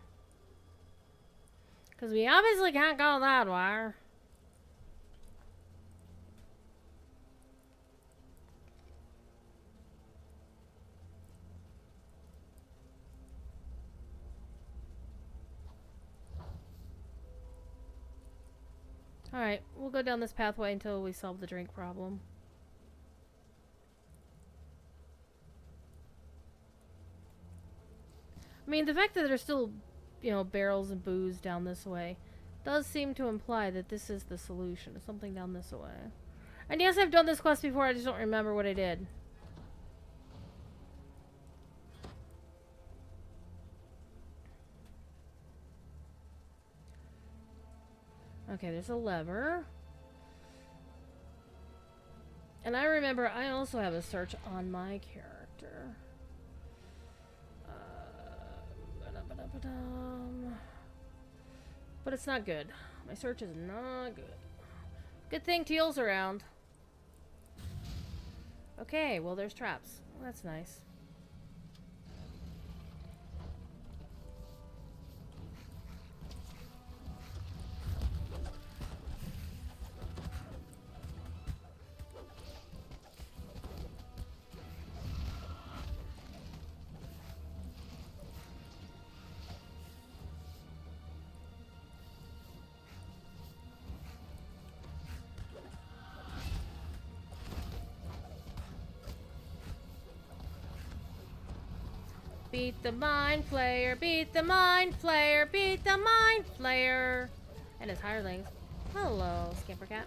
[SPEAKER 1] Because we obviously can't go that way. Alright, we'll go down this pathway until we solve the drink problem. I mean, the fact that there's still, you know, barrels and booze down this way does seem to imply that this is the solution. Something down this way. And yes, I've done this quest before, I just don't remember what I did. Okay, there's a lever. And I remember I also have a search on my character. But it's not good. My search is not good. Good thing Teal's around. Okay, well there's traps. Well, that's nice. Beat the Mind Flayer, beat the Mind Flayer, beat the Mind Flayer. And his hirelings. Hello, Scamper Cat.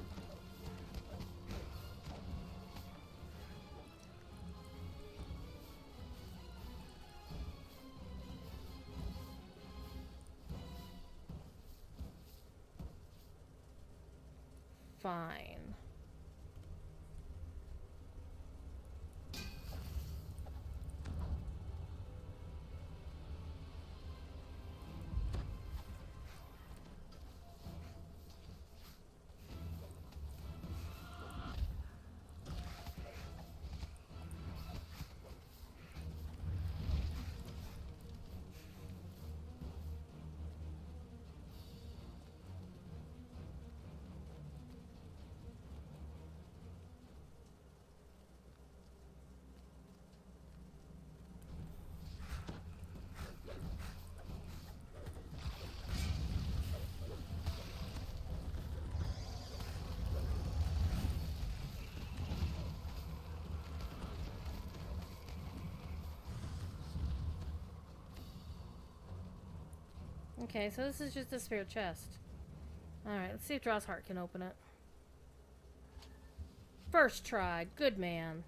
[SPEAKER 1] Fine. Okay, so this is just a spare chest. Alright, let's see if Drossheart can open it. First try. Good man.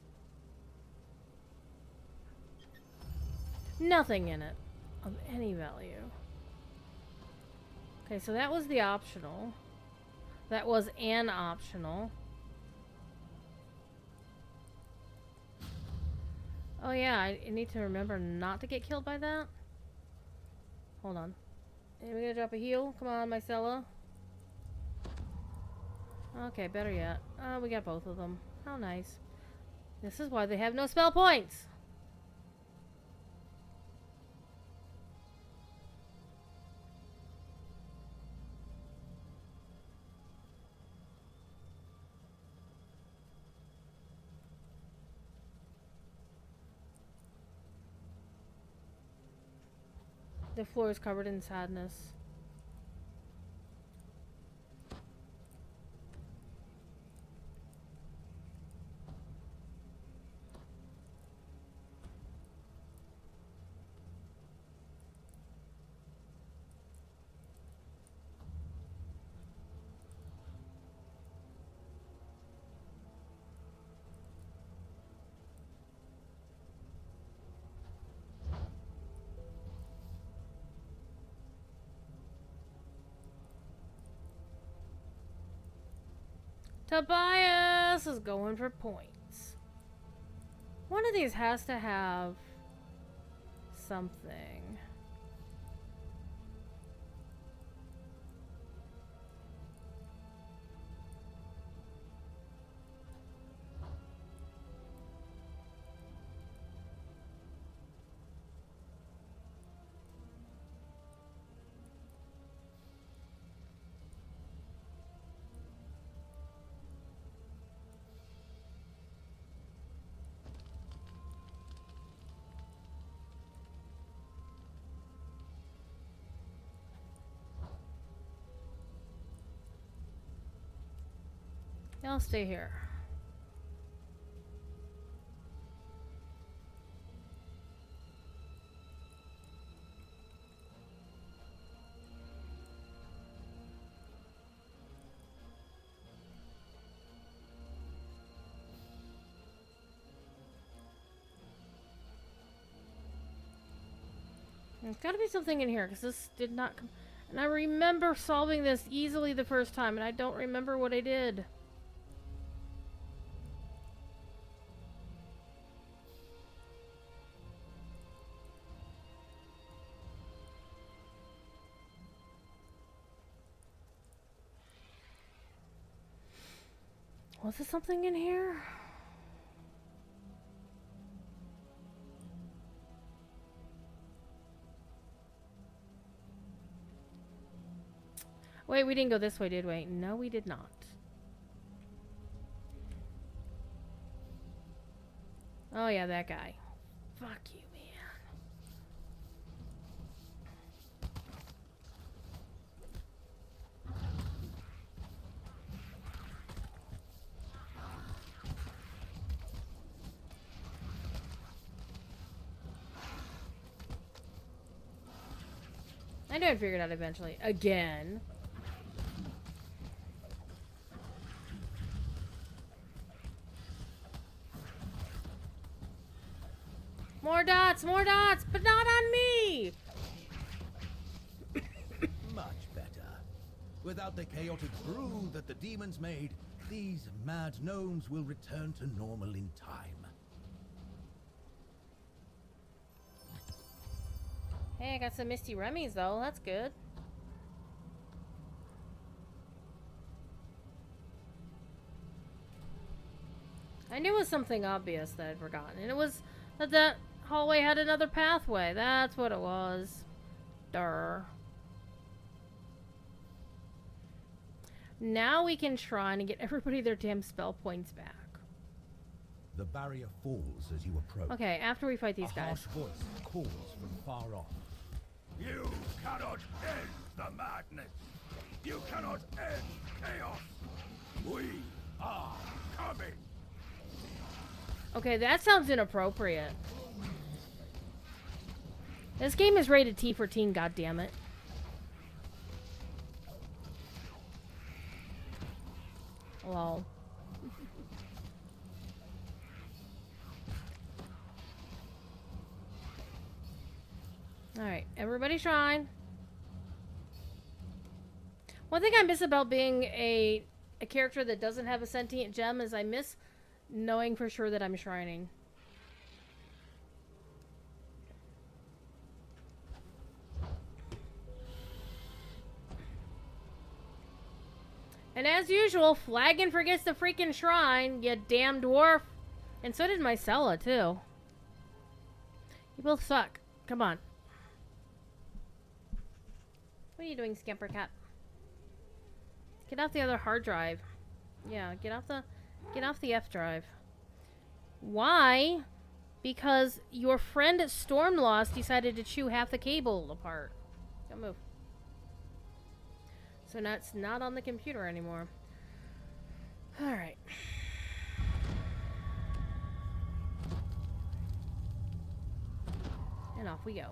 [SPEAKER 1] Nothing in it of any value. Okay, so that was the optional. That was an optional. Oh yeah, I need to remember not to get killed by that. Hold on. Are we gonna drop a heal? Come on, Mycella. Okay, better yet. We got both of them. How nice. This is why they have no spell points. The floor is covered in sadness. Tobias is going for points. One of these has to have something. I'll stay here. There's gotta be something in here, because this did not come. And I remember solving this easily the first time, and I don't remember what I did. Was there something in here? Wait, we didn't go this way, did we? No, we did not. Oh yeah, that guy. Fuck you, man. I knew I'd figure it out eventually. Again. More dots, but not on me!
[SPEAKER 3] Much better. Without the chaotic brew that the demons made, these mad gnomes will return to normal in time.
[SPEAKER 1] Hey, I got some Misty Remmies though, that's good. I knew it was something obvious that I'd forgotten, and it was that hallway had another pathway. That's what it was. Durr. Now we can try and get everybody their damn spell points back.
[SPEAKER 3] The barrier falls as you approach.
[SPEAKER 1] Okay, after we fight these
[SPEAKER 3] A
[SPEAKER 1] guys.
[SPEAKER 3] harsh voice calls from far off.
[SPEAKER 5] You cannot end the madness. You cannot end chaos. We are coming.
[SPEAKER 1] Okay, that sounds inappropriate. This game is rated T for teen, goddammit. Lol. Alright, everybody shrine. One thing I miss about being a character that doesn't have a sentient gem is I miss knowing for sure that I'm shrining. And as usual, Flagon forgets the freaking shrine, you damn dwarf. And so did Mycella, too. You both suck. Come on. What are you doing, Scamper Cat? Get off the other hard drive. Yeah, get off the F drive. Why? Because your friend Stormlost decided to chew half the cable apart. Don't move. So now it's not on the computer anymore. Alright. And off we go.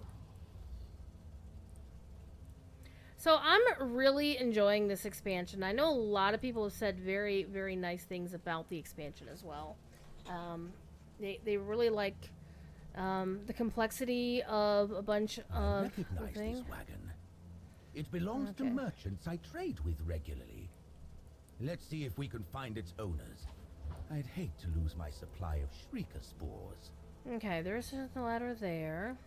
[SPEAKER 1] So I'm really enjoying this expansion. I know a lot of people have said very, very nice things about the expansion as well. They really like the complexity of a bunch
[SPEAKER 3] I
[SPEAKER 1] of
[SPEAKER 3] recognize
[SPEAKER 1] things.
[SPEAKER 3] this wagon. It belongs to
[SPEAKER 1] Okay.
[SPEAKER 3] merchants I trade with regularly. Let's see if we can find its owners. I'd hate to lose my supply of shrieker spores.
[SPEAKER 1] Okay, there's the ladder there.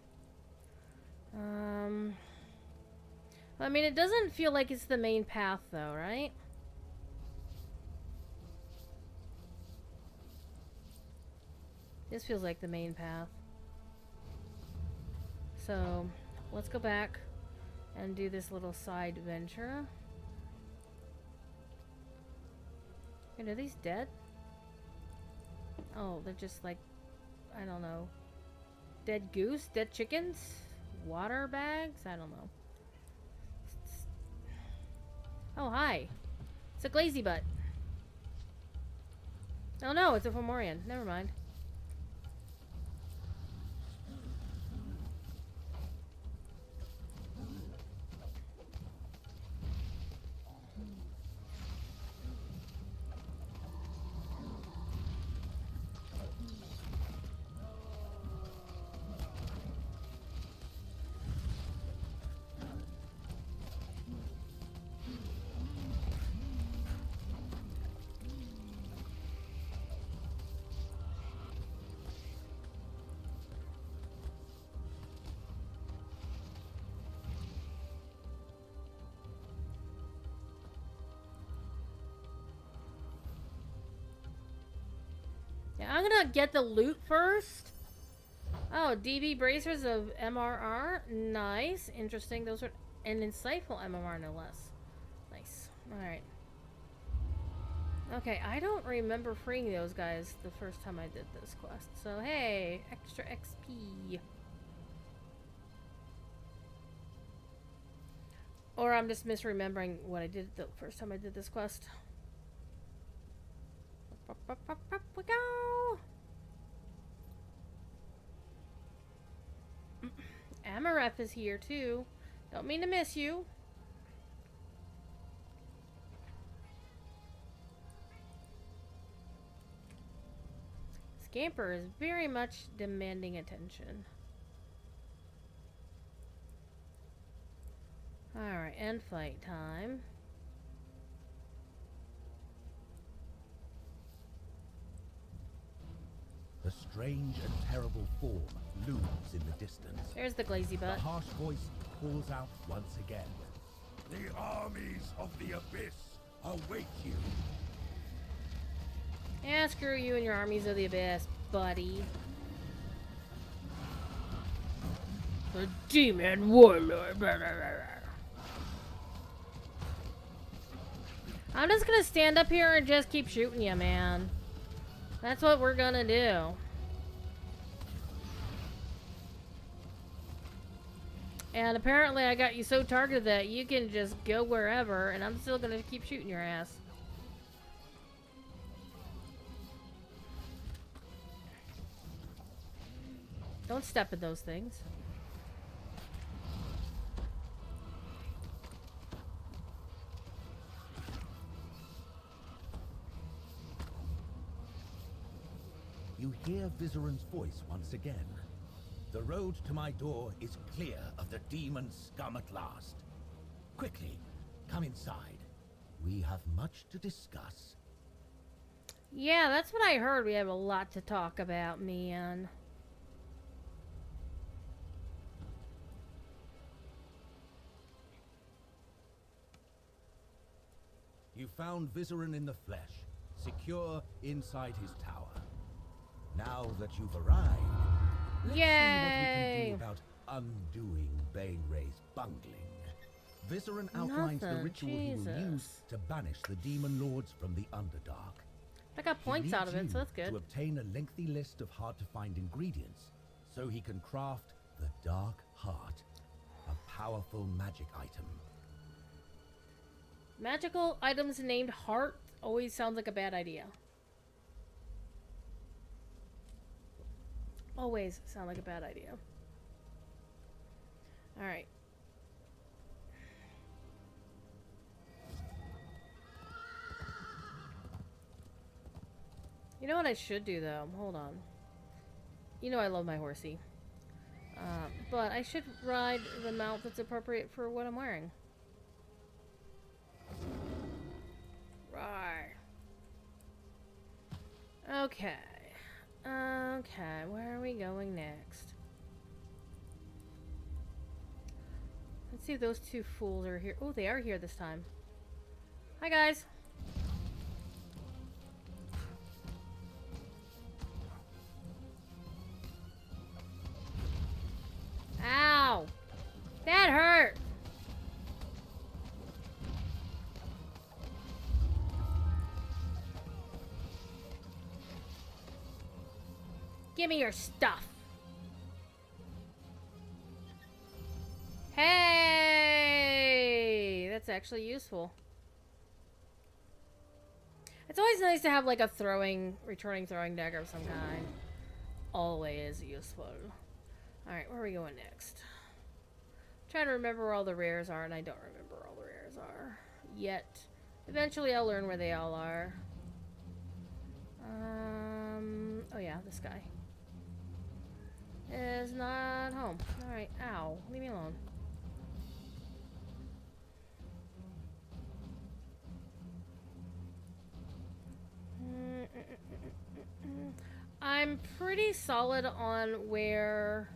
[SPEAKER 1] I mean, it doesn't feel like it's the main path, though, right? This feels like the main path. So, let's go back and do this little side venture. Wait, are these dead? Oh, they're just like, I don't know. Dead goose? Dead chickens? Water bags? I don't know. Oh, hi. It's a glazy butt. Oh no, it's a Fomorian. Never mind. Yeah, I'm gonna get the loot first. Oh, DB bracers of MRR. Nice. Interesting. Those are an insightful MMR, no less. Nice. Alright. Okay, I don't remember freeing those guys the first time I did this quest. So, hey, extra XP. Or I'm just misremembering what I did the first time I did this quest. Up we go! Amareth is here too. Don't mean to miss you. Scamper is very much demanding attention. Alright, end fight time.
[SPEAKER 3] A strange and terrible form looms in the distance.
[SPEAKER 1] There's the glazy
[SPEAKER 3] The
[SPEAKER 1] butt.
[SPEAKER 3] harsh voice calls out once again.
[SPEAKER 5] The armies of the abyss await you.
[SPEAKER 1] Yeah, screw you and your armies of the abyss, buddy. The demon warlord. I'm just gonna stand up here and just keep shooting you, man. That's what we're gonna do. And apparently I got you so targeted that you can just go wherever, and I'm still gonna keep shooting your ass. Don't step in those things.
[SPEAKER 3] you hear Vizeran's voice once again. The road to my door is clear of the demon scum at last. Quickly, come inside. We have much to discuss.
[SPEAKER 1] Yeah, that's what I heard. We have a lot to talk about, man.
[SPEAKER 3] You found Vizeran in the flesh, secure inside his tower. Now that you've arrived, let's see what we can do about undoing Banere's bungling. Vizeran outlines the ritual he will use to banish the demon lords from the Underdark.
[SPEAKER 1] I got points out of it, so that's good.
[SPEAKER 3] To obtain a lengthy list of hard-to-find ingredients, so he can craft the Dark Heart, a powerful magic item.
[SPEAKER 1] Magical items named Heart always sounds like a bad idea. Always sound like a bad idea. Alright. You know what I should do, though? Hold on. You know I love my horsey. But I should ride the mount that's appropriate for what I'm wearing. Right. Okay. Okay, where are we going next? Let's see if those two fools are here. Oh, they are here this time. Hi, guys. Ow! That hurt! Give me your stuff. Hey! That's actually useful. It's always nice to have like a returning throwing dagger of some kind. Always useful. Alright, where are we going next? I'm trying to remember where all the rares are, and I don't remember where all the rares are yet. Eventually I'll learn where they all are. Oh yeah, this guy is not home. Alright, ow. Leave me alone. I'm pretty solid on where,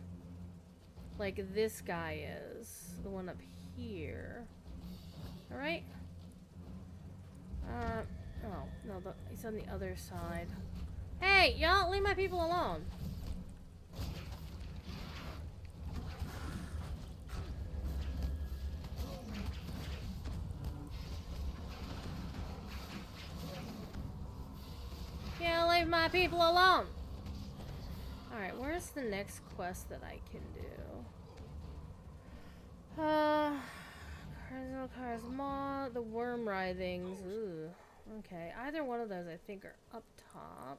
[SPEAKER 1] like, this guy is. The one up here. Alright? Oh, no, he's on the other side. Hey, y'all, leave my people alone. Yeah, leave my people alone. Alright, where's the next quest that I can do? Charisma, the worm writhings. Ooh. Okay, either one of those I think are up top.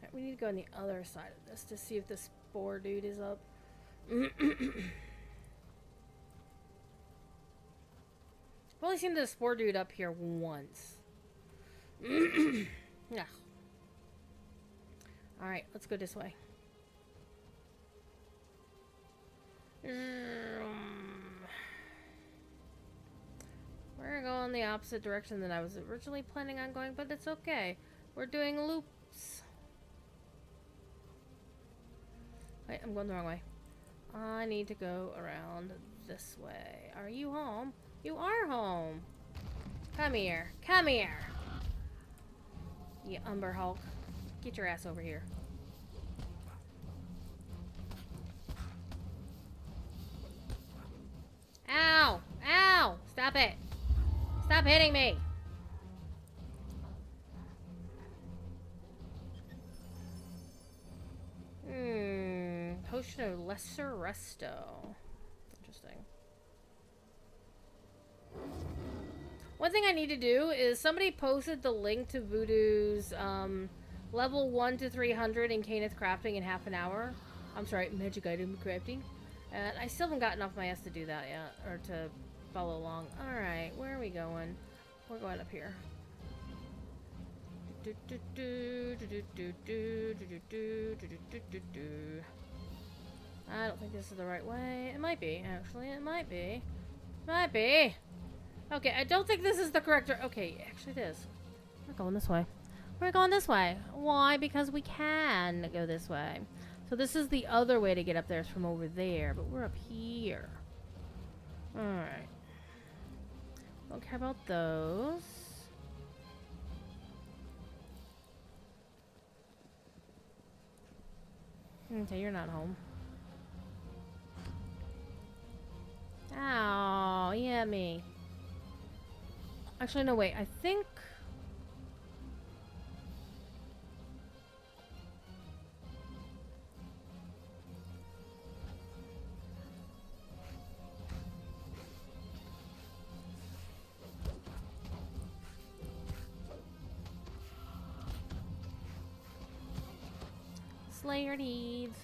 [SPEAKER 1] Right, we need to go on the other side of this to see if the spore dude is up. I've only seen the spore dude up here once. Yeah. Alright, let's go this way. We're going the opposite direction than I was originally planning on going, but it's okay. We're doing loops. Wait, I'm going the wrong way. I need to go around this way. Are you home? You are home. Come here. Come here. You Umber Hulk. Get your ass over here. Ow! Ow! Stop it! Stop hitting me! Potion of Lesser Resto. Interesting. One thing I need to do is somebody posted the link to Voodoo's level 1 to 300 in Caneth crafting in half an hour. I'm sorry, magic item crafting. And I still haven't gotten off my ass to do that yet, or to follow along. Alright, where are we going? We're going up here. I don't think this is the right way. It might be, actually. It might be. Might be. Okay, I don't think this is the correct... Okay, actually it is. We're going this way. We're going this way. Why? Because we can go this way. So this is the other way to get up there, is from over there, but we're up here. Alright. Don't care about those. Okay, you're not home. Ow, yeah, me. Actually, no, wait, I think... Slayer needs.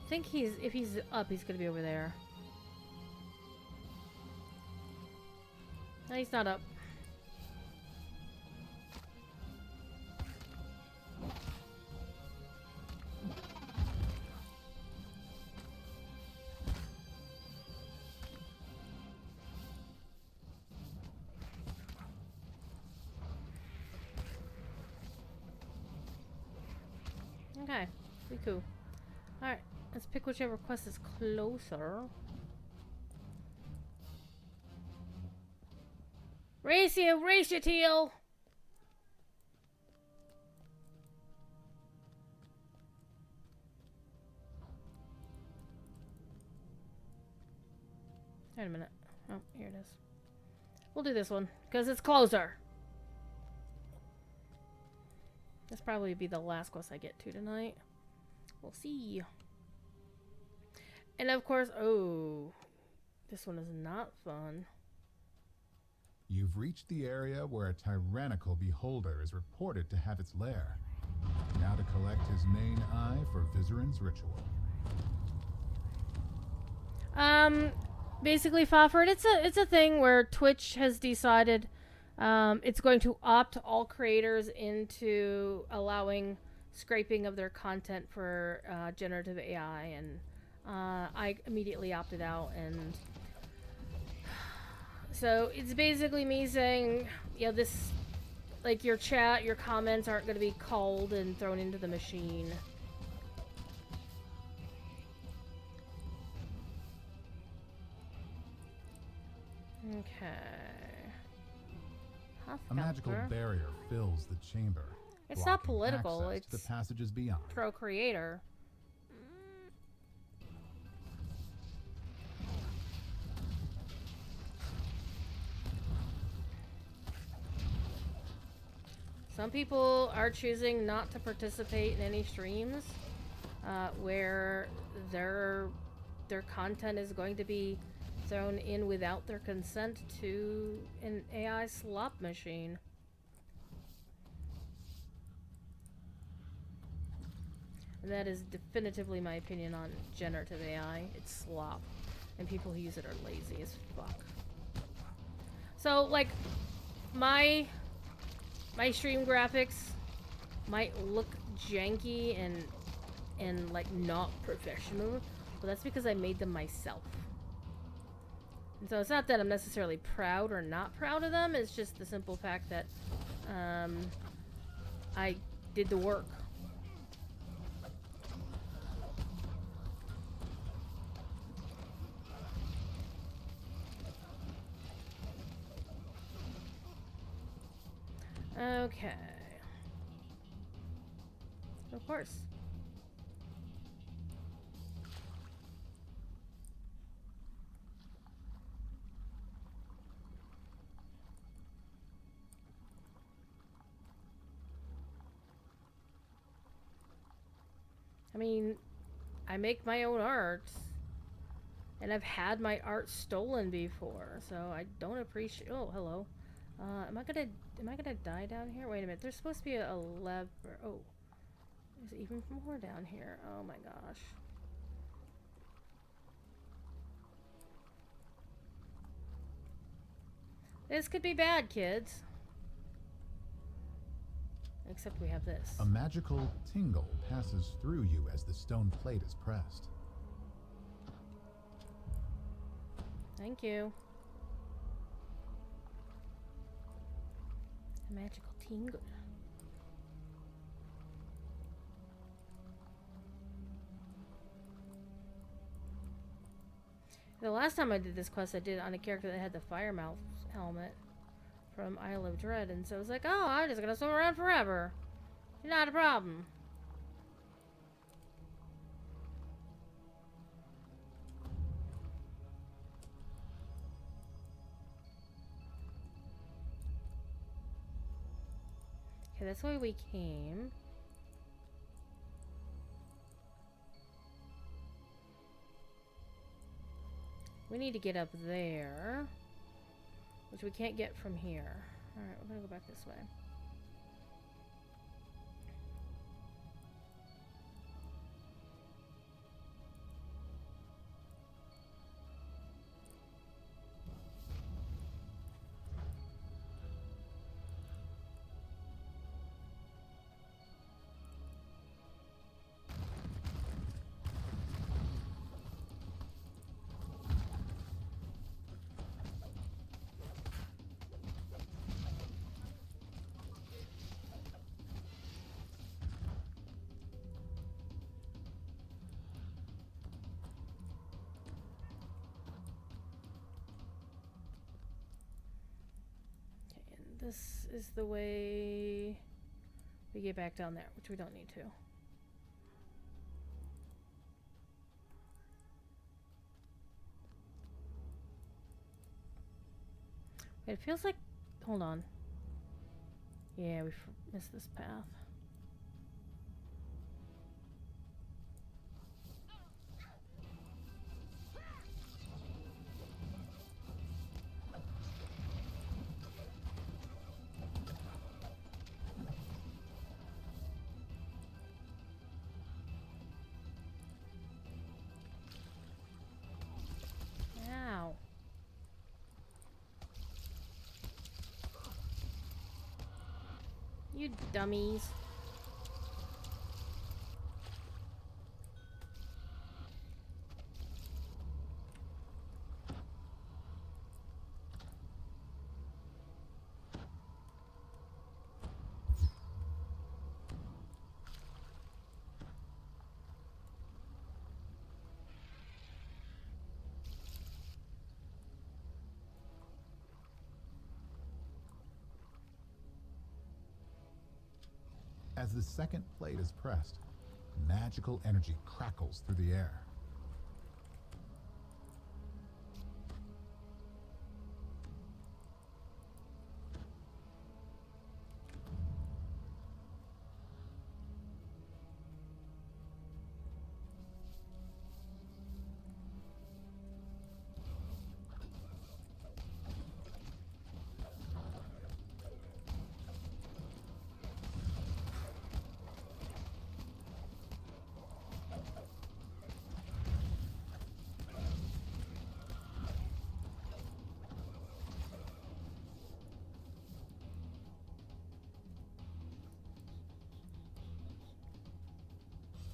[SPEAKER 1] I think if he's up, he's gonna be over there. No, he's not up. Okay, be cool. Alright, let's pick whichever quest is closer. Race you, teal! Wait a minute. Oh, here it is. We'll do this one, because it's closer. This probably be the last quest I get to tonight. We'll see. And of course, oh, this one is not fun.
[SPEAKER 2] You've reached the area where a tyrannical beholder is reported to have its lair. Now to collect his main eye for Vizeran's ritual.
[SPEAKER 1] Basically, Fawford, it's a thing where Twitch has decided it's going to opt all creators into allowing scraping of their content for generative AI, and I immediately opted out. And so it's basically me saying, yeah, this, like, your chat, your comments aren't going to be culled and thrown into the machine. Okay.
[SPEAKER 2] A magical barrier fills the chamber.
[SPEAKER 1] It's not political,
[SPEAKER 2] It's the passages beyond.
[SPEAKER 1] Pro-creator. Some people are choosing not to participate in any streams where their content is going to be thrown in without their consent to an AI slop machine. And that is definitively my opinion on generative AI. It's slop. And people who use it are lazy as fuck. So, like, my stream graphics might look janky and like not professional, but that's because I made them myself. And so it's not that I'm necessarily proud or not proud of them, it's just the simple fact that I did the work. Okay. Of course. I mean, I make my own art, and I've had my art stolen before, so I don't appreciate. Oh, hello. Am I gonna die down here? Wait a minute. There's supposed to be a lever. Oh, there's even more down here. Oh my gosh. This could be bad, kids. Except we have this.
[SPEAKER 2] A magical tingle passes through you as the stone plate is pressed.
[SPEAKER 1] Thank you. A magical tingle. The last time I did this quest, I did it on a character that had the Firemouth helmet from Isle of Dread, and so I was like, oh, I'm just gonna swim around forever. Not a problem. Okay, that's why we came. We need to get up there, which we can't get from here. Alright, we're gonna go back this way. This is the way we get back down there, which we don't need to. Wait, it feels like... Hold on. Yeah, we missed this path. Ow. You dummies.
[SPEAKER 2] As the second plate is pressed, magical energy crackles through the air.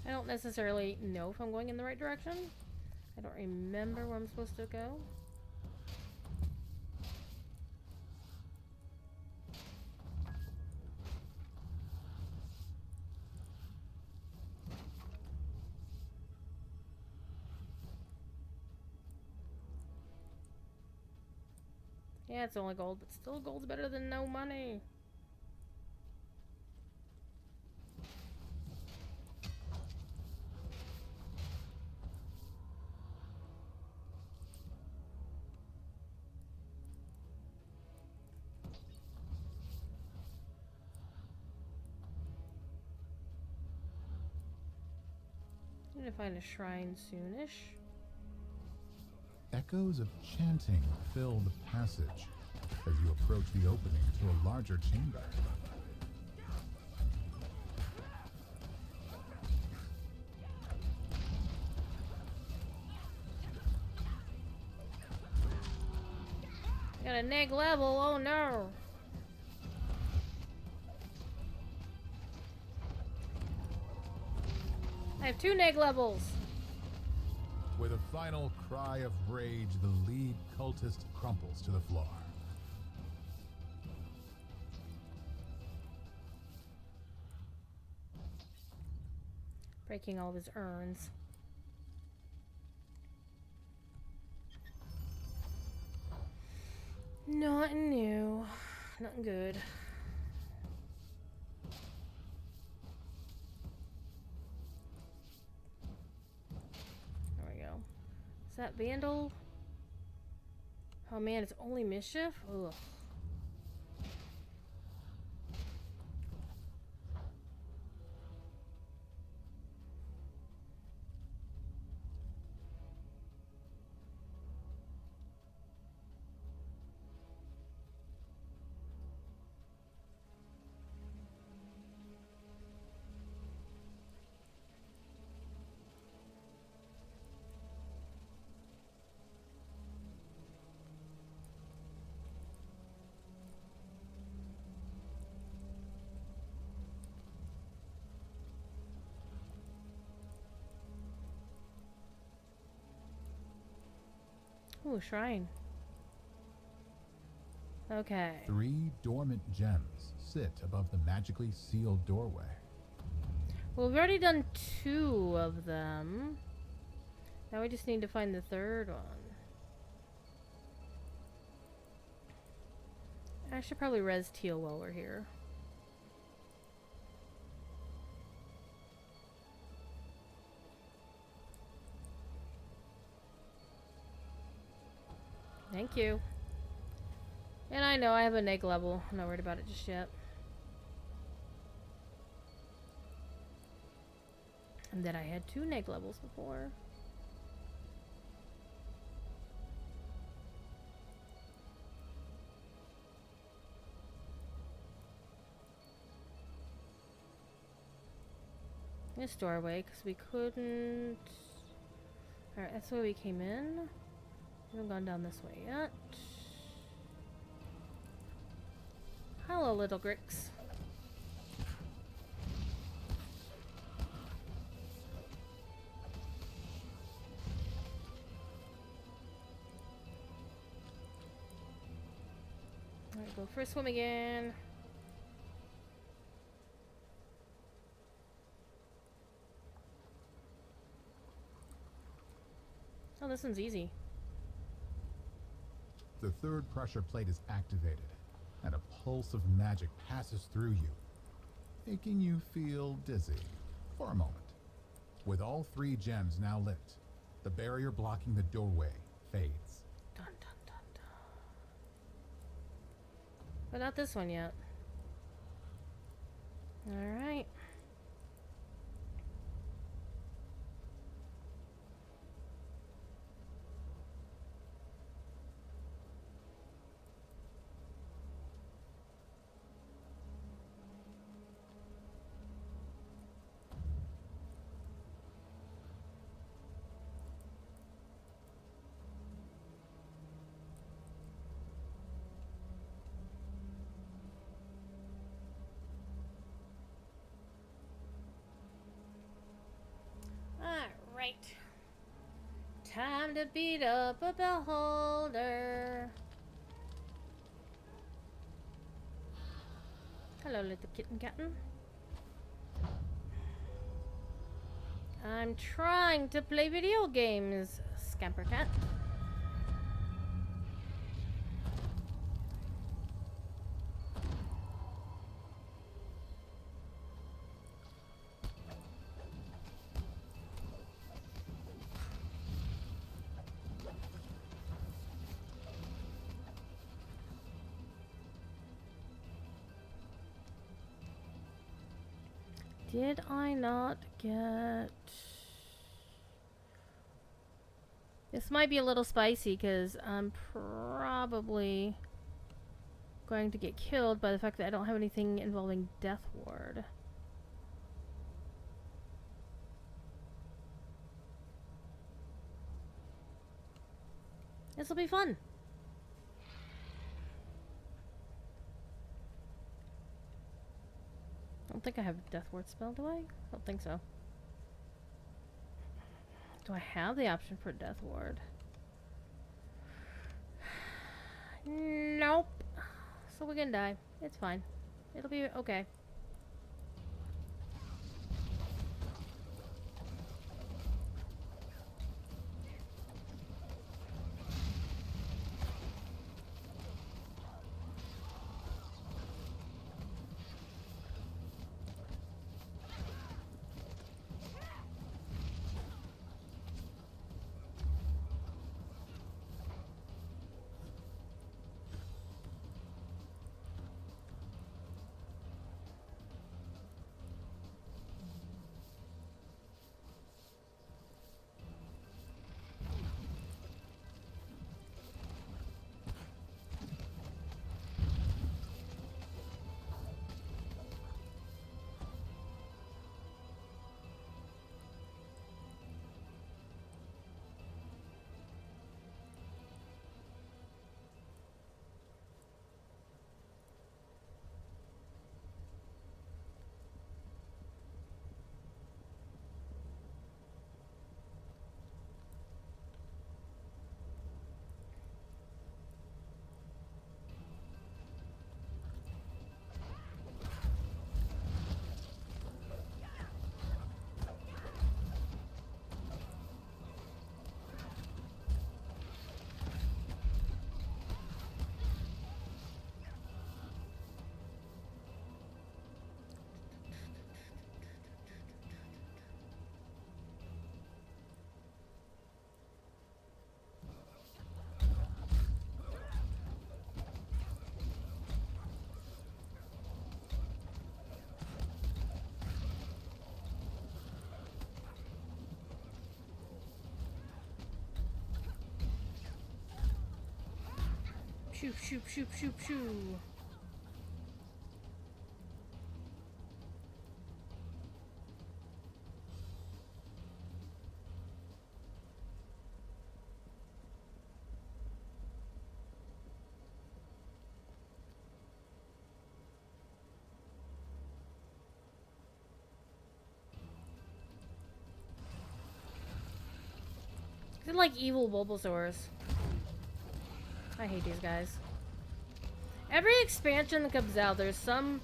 [SPEAKER 1] I don't necessarily know if I'm going in the right direction. I don't remember where I'm supposed to go. Yeah, it's only gold, but still gold's better than no money. I'm gonna find a shrine soonish.
[SPEAKER 2] Echoes of chanting fill the passage as you approach the opening to a larger chamber.
[SPEAKER 1] Got a neg level, oh no. I have 2 neg levels.
[SPEAKER 2] With a final cry of rage, the lead cultist crumples to the floor.
[SPEAKER 1] Breaking all of his urns. Not new. Nothing good. There we go. Is that Vandal? Oh man, it's only mischief? Ugh. Ooh, shrine. Okay.
[SPEAKER 2] 3 dormant gems sit above the magically sealed doorway.
[SPEAKER 1] Well, we've already done 2 of them. Now we just need to find the 3rd one. I should probably res Teal while we're here. Thank you. And I know I have a neg level. I'm not worried about it just yet. And that I had 2 neg levels before. This doorway, because we couldn't... Alright, that's where we came in. We haven't gone down this way yet. Hello, little Grix. Alright, go for a swim again. Oh, this one's easy.
[SPEAKER 2] The 3rd pressure plate is activated, and a pulse of magic passes through you, making you feel dizzy for a moment. With all 3 gems now lit, the barrier blocking the doorway fades.
[SPEAKER 1] Dun, dun, dun, dun. But not this one yet. Alright. Alright. Time to beat up a beholder. Hello, little kitten captain. I'm trying to play video games, Scamper Cat. Did I not get... This might be a little spicy because I'm probably going to get killed by the fact that I don't have anything involving Death Ward. This will be fun. think I have a Death Ward spell, do I? I don't think so. Do I have the option for Death Ward? Nope. So we're gonna die. It's fine. It'll be okay. Shoo, shoo, shoo, shoo, shoo. They're like evil Bulbasaurs. I hate these guys. Every expansion that comes out, there's some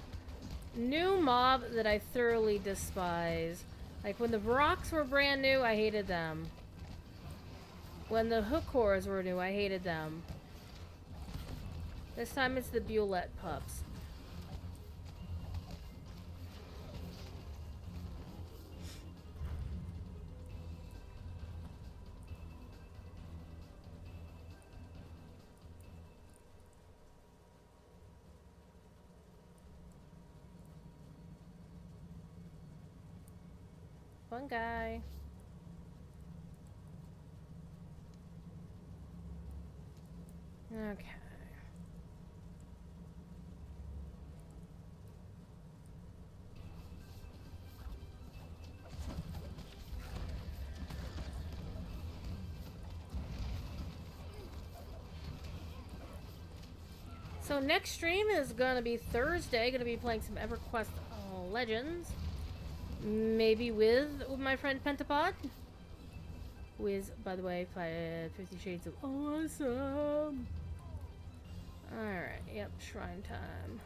[SPEAKER 1] new mob that I thoroughly despise. Like when the Broks were brand new, I hated them. When the Hookors were new, I hated them. This time it's the Bulette pups. Fun guy. Okay. So next stream is gonna be Thursday. Gonna be playing some EverQuest Legends. Maybe with my friend Pentapod, who is, by the way, 50 Shades of Awesome. Alright, yep, shrine time.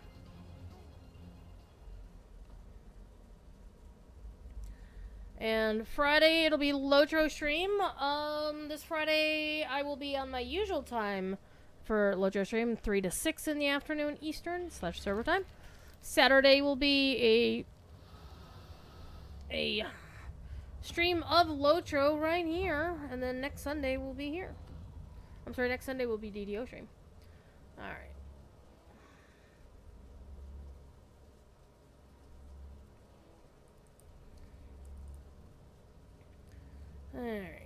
[SPEAKER 1] And Friday, it'll be Lotro stream. This Friday, I will be on my usual time for Lotro stream, 3 to 6 in the afternoon Eastern / server time. Saturday will be a stream of Lotro right here, and then next Sunday will be here. I'm sorry, next Sunday will be DDO stream. Alright. Alright.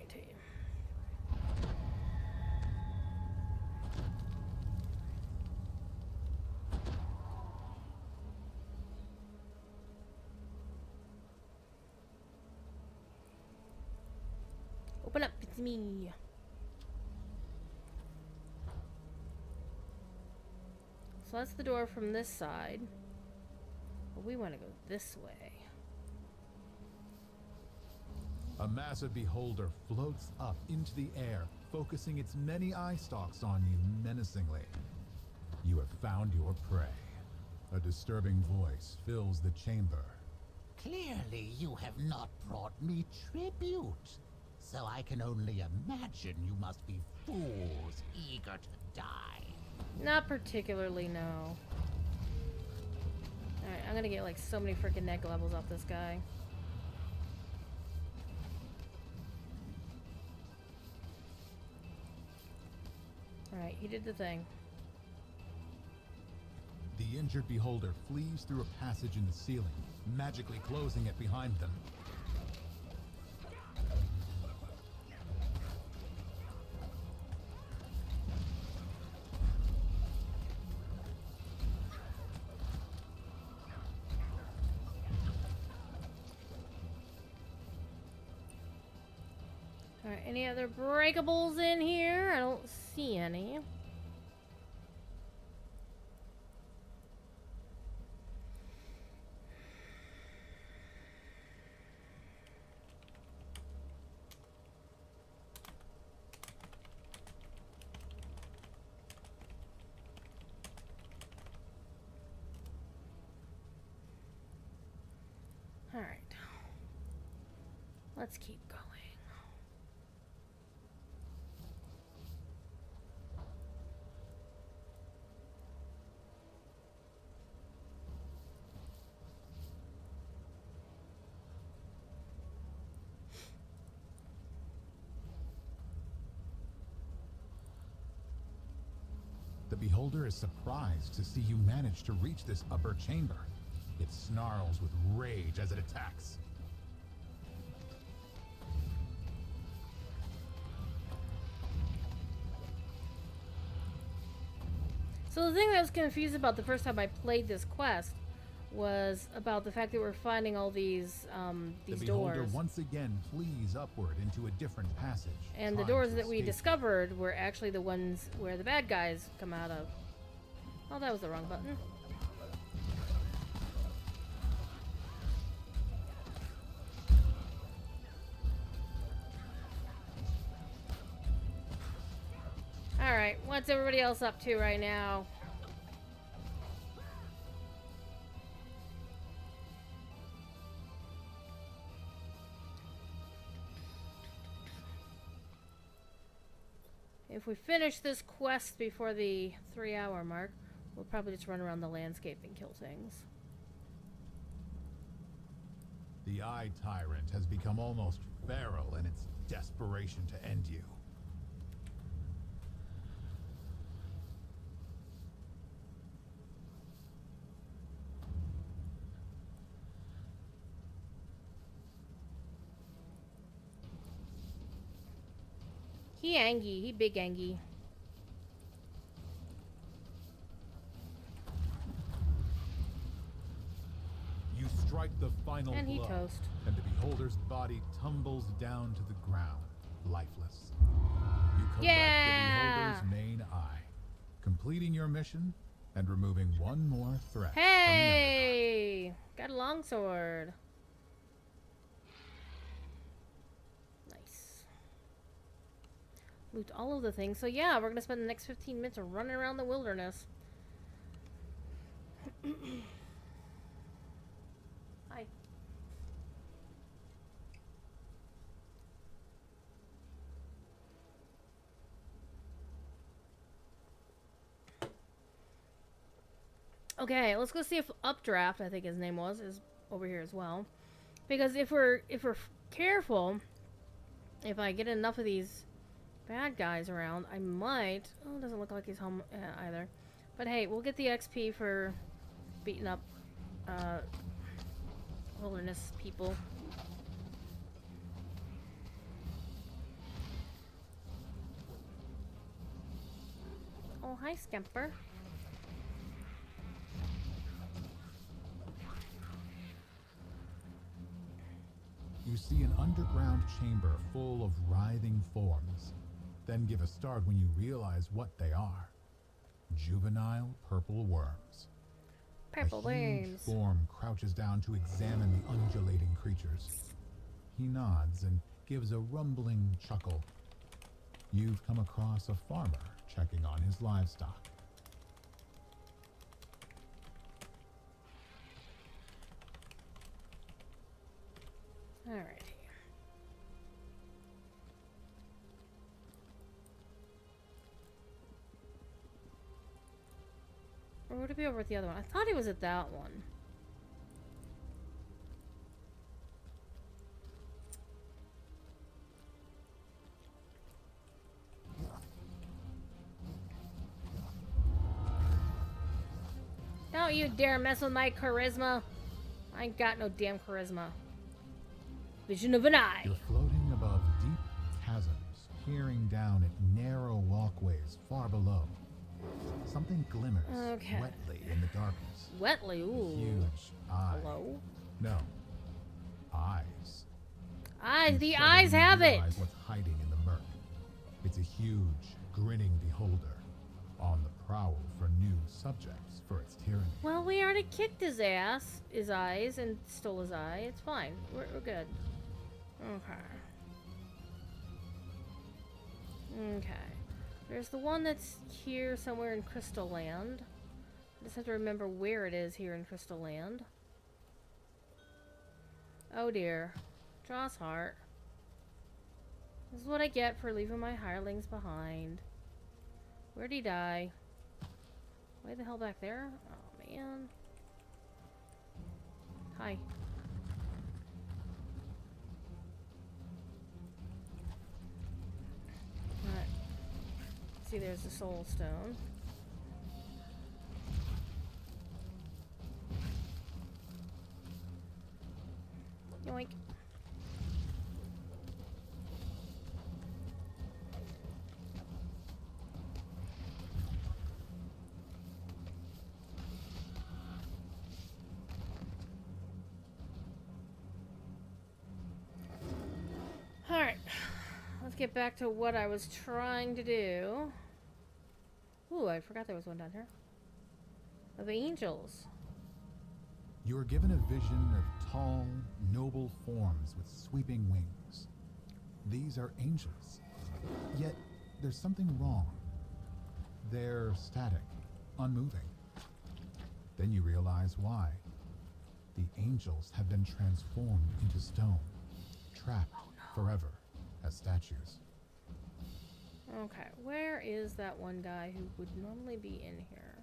[SPEAKER 1] Open up, it's me. So that's the door from this side. But we want to go this way.
[SPEAKER 2] A massive beholder floats up into the air, focusing its many eye stalks on you menacingly. You have found your prey. A disturbing voice fills the chamber.
[SPEAKER 6] Clearly you have not brought me tribute, so I can only imagine you must be fools eager to die.
[SPEAKER 1] Not particularly, no. Alright, I'm gonna get like so many freaking neck levels off this guy. Alright, he did the thing.
[SPEAKER 2] The injured beholder flees through a passage in the ceiling, magically closing it behind them.
[SPEAKER 1] Alright, any other breakables in here? I don't see any. Alright. Let's keep going.
[SPEAKER 2] The beholder is surprised to see you manage to reach this upper chamber. It snarls with rage as it attacks.
[SPEAKER 1] So the thing that I was confused about the first time I played this quest was about the fact that we're finding all these
[SPEAKER 2] The beholder
[SPEAKER 1] doors.
[SPEAKER 2] once again flees upward into a different passage.
[SPEAKER 1] And the
[SPEAKER 2] trying
[SPEAKER 1] doors
[SPEAKER 2] to
[SPEAKER 1] that we
[SPEAKER 2] escape.
[SPEAKER 1] discovered were actually the ones where the bad guys come out of. Oh, that was the wrong button. Alright, what's everybody else up to right now? If we finish this quest before the 3-hour mark, we'll probably just run around the landscape and kill things.
[SPEAKER 2] The Eye Tyrant has become almost feral in its desperation to end you.
[SPEAKER 1] He angry. He big angry.
[SPEAKER 2] You strike the final
[SPEAKER 1] And he
[SPEAKER 2] blow,
[SPEAKER 1] toast.
[SPEAKER 2] and the beholder's body tumbles down to the ground, lifeless. You collect
[SPEAKER 1] Yeah!
[SPEAKER 2] the beholder's main eye, completing your mission and removing one more threat
[SPEAKER 1] Hey! Got a longsword. Nice. Loot all of the things. So yeah, we're gonna spend the next 15 minutes running around the wilderness. Hi. Okay, let's go see if Updraft, I think his name was, is over here as well. Because if we're careful, if I get enough of these bad guys around, I might. Oh, it doesn't look like he's home either. But hey, we'll get the XP for beating up wilderness people. Oh, hi, Scamper.
[SPEAKER 2] You see an underground chamber full of writhing forms, then give a start when you realize what they are. Juvenile purple worms.
[SPEAKER 1] Purple
[SPEAKER 2] A huge
[SPEAKER 1] worms.
[SPEAKER 2] form crouches down to examine the undulating creatures. He nods and gives a rumbling chuckle. You've come across a farmer checking on his livestock.
[SPEAKER 1] Alrighty. Or would it be over at the other one? I thought he was at that one. Don't you dare mess with my charisma. I ain't got no damn charisma. Vision of an eye.
[SPEAKER 2] You're floating above deep chasms, peering down at narrow walkways far below. Something glimmers
[SPEAKER 1] Okay.
[SPEAKER 2] wetly in the darkness.
[SPEAKER 1] Wetly, ooh.
[SPEAKER 2] Huge eye.
[SPEAKER 1] Hello?
[SPEAKER 2] No. Eyes.
[SPEAKER 1] Eyes,
[SPEAKER 2] You
[SPEAKER 1] the
[SPEAKER 2] suddenly
[SPEAKER 1] eyes have it.
[SPEAKER 2] realize what's hiding in the murk. It's a huge, grinning beholder on the prowl for new subjects for its tyranny.
[SPEAKER 1] Well, we already kicked his ass, his eyes, and stole his eye. It's fine. We're good. Okay. Okay. There's the one that's here somewhere in Crystal Land. I just have to remember where it is here in Crystal Land. Oh dear. Joss Hart. This is what I get for leaving my hirelings behind. Where'd he die? Way the hell back there? Oh man. Hi. Alright. See, there's the soul stone. Yoink. Alright. Let's get back to what I was trying to do. Ooh, I forgot there was one down here. Of angels.
[SPEAKER 2] You are given a vision of tall, noble forms with sweeping wings. These are angels. Yet, there's something wrong. They're static, unmoving. Then you realize why. The angels have been transformed into stone, trapped forever as statues.
[SPEAKER 1] Okay, where is that one guy who would normally be in here?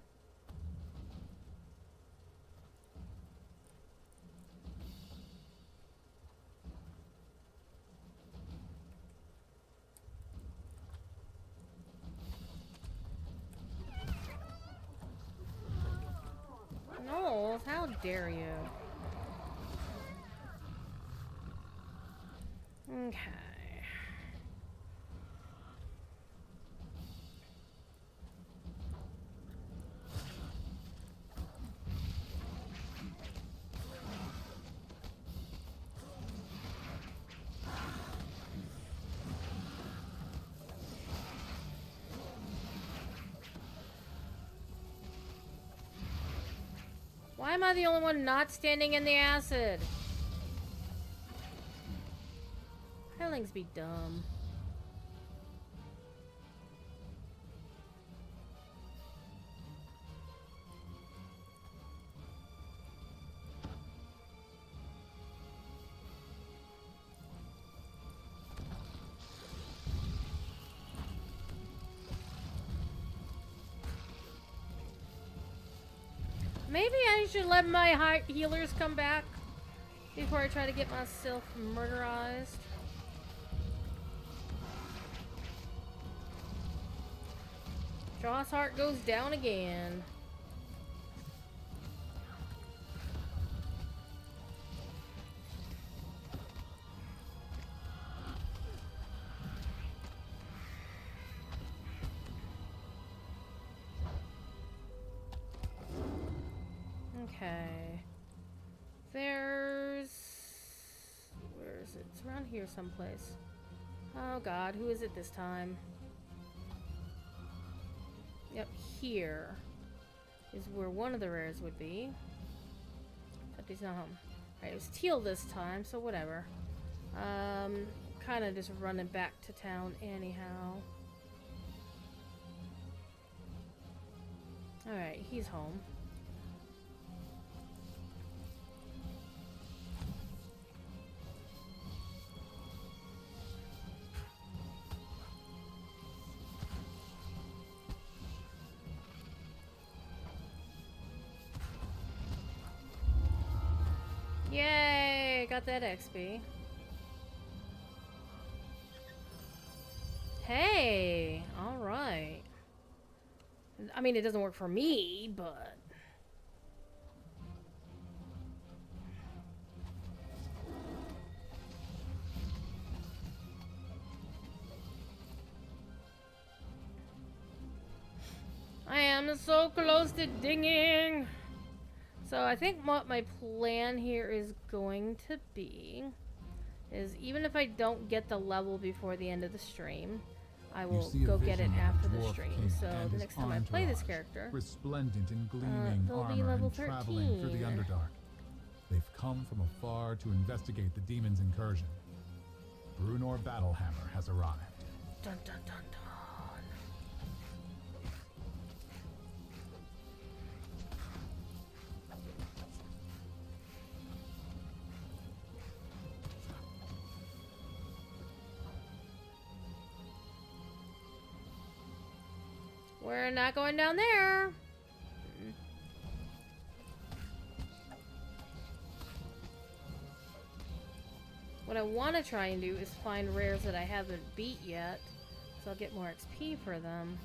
[SPEAKER 1] No, how dare you? Okay. Why am I the only one not standing in the acid? Hirelings be dumb. Maybe I should let my healers come back before I try to get myself murderized. Joss Hart goes down again. Okay. Where is it? It's around here someplace. Oh god, who is it this time? Yep, here. is where one of the rares would be. But he's not home. Alright, it was teal this time, so whatever. Kind of just running back to town anyhow. Alright, he's home. Yay! Got that XP. Hey! Alright. I mean, it doesn't work for me, but... I am so close to dinging! So I think what my plan here is going to be is even if I don't get the level before the end of the stream, I will go get it after the stream. So the next time I play this character,
[SPEAKER 2] resplendent in gleaming
[SPEAKER 1] they'll be
[SPEAKER 2] armor
[SPEAKER 1] level
[SPEAKER 2] and traveling through the
[SPEAKER 1] 13.
[SPEAKER 2] Underdark. They've come from afar to investigate the demon's incursion. Brunor Battlehammer has arrived.
[SPEAKER 1] dun dun dun dun. We're not going down there. What I want to try and do is find rares that I haven't beat yet, so I'll get more XP for them.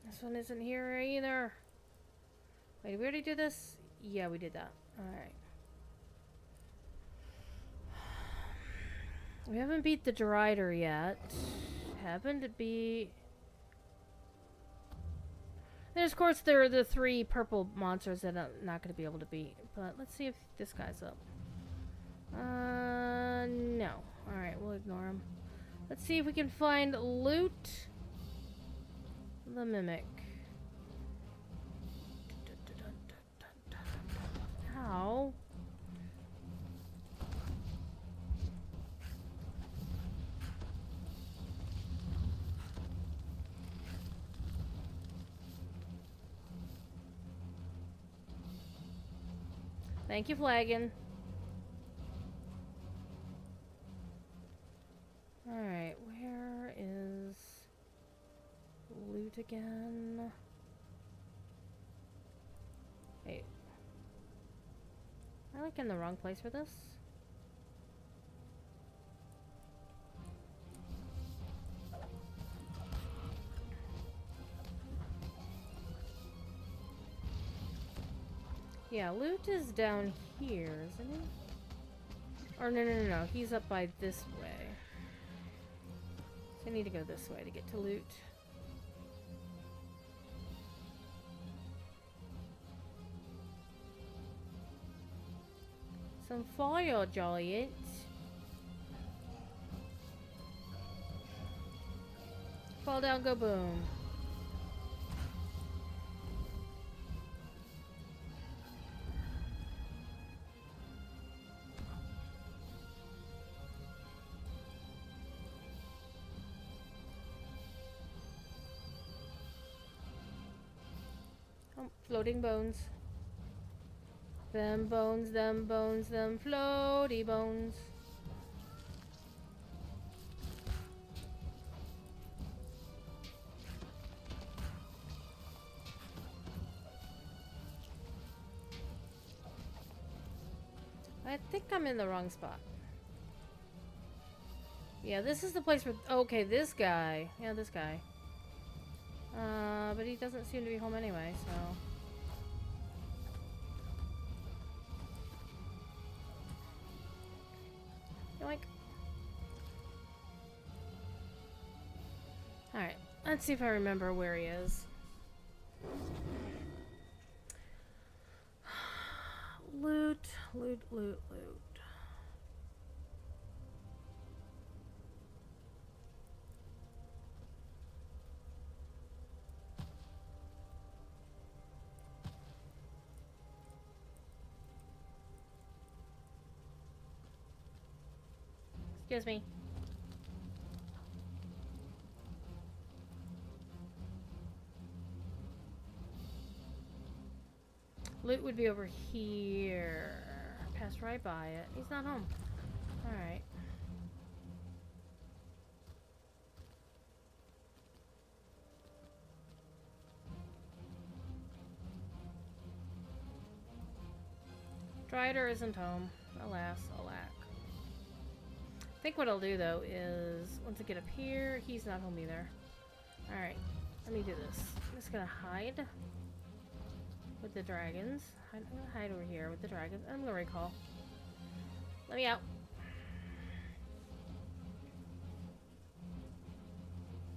[SPEAKER 1] This one isn't here either. Wait, did we already do this? Yeah, we did that. Alright. We haven't beat the Drider yet. Happened to be... There's, of course, there are the 3 purple monsters that I'm not going to be able to beat. But let's see if this guy's up. No. Alright, we'll ignore him. Let's see if we can find loot. The Mimic. Ow. Thank you, flagon. Alright, where is loot again? Wait. Am I like in the wrong place for this? Yeah, loot is down here, isn't he? Or no. He's up by this way. So I need to go this way to get to loot. Some fire giants. Fall down, go boom. Oh, floating bones. Them bones, them floaty bones. I think I'm in the wrong spot. Yeah, this is the place where... Okay, this guy. Yeah, this guy. But he doesn't seem to be home anyway, so... Yoink. Alright, let's see if I remember where he is. Loot. Excuse me. Loot would be over here. Passed right by it. He's not home. Alright. Strider isn't home. Alas, alack. I think what I'll do though is once I get up here, he's not home either. Alright, let me do this. I'm just gonna hide with the dragons. I'm gonna hide over here with the dragons. I'm gonna recall. Let me out.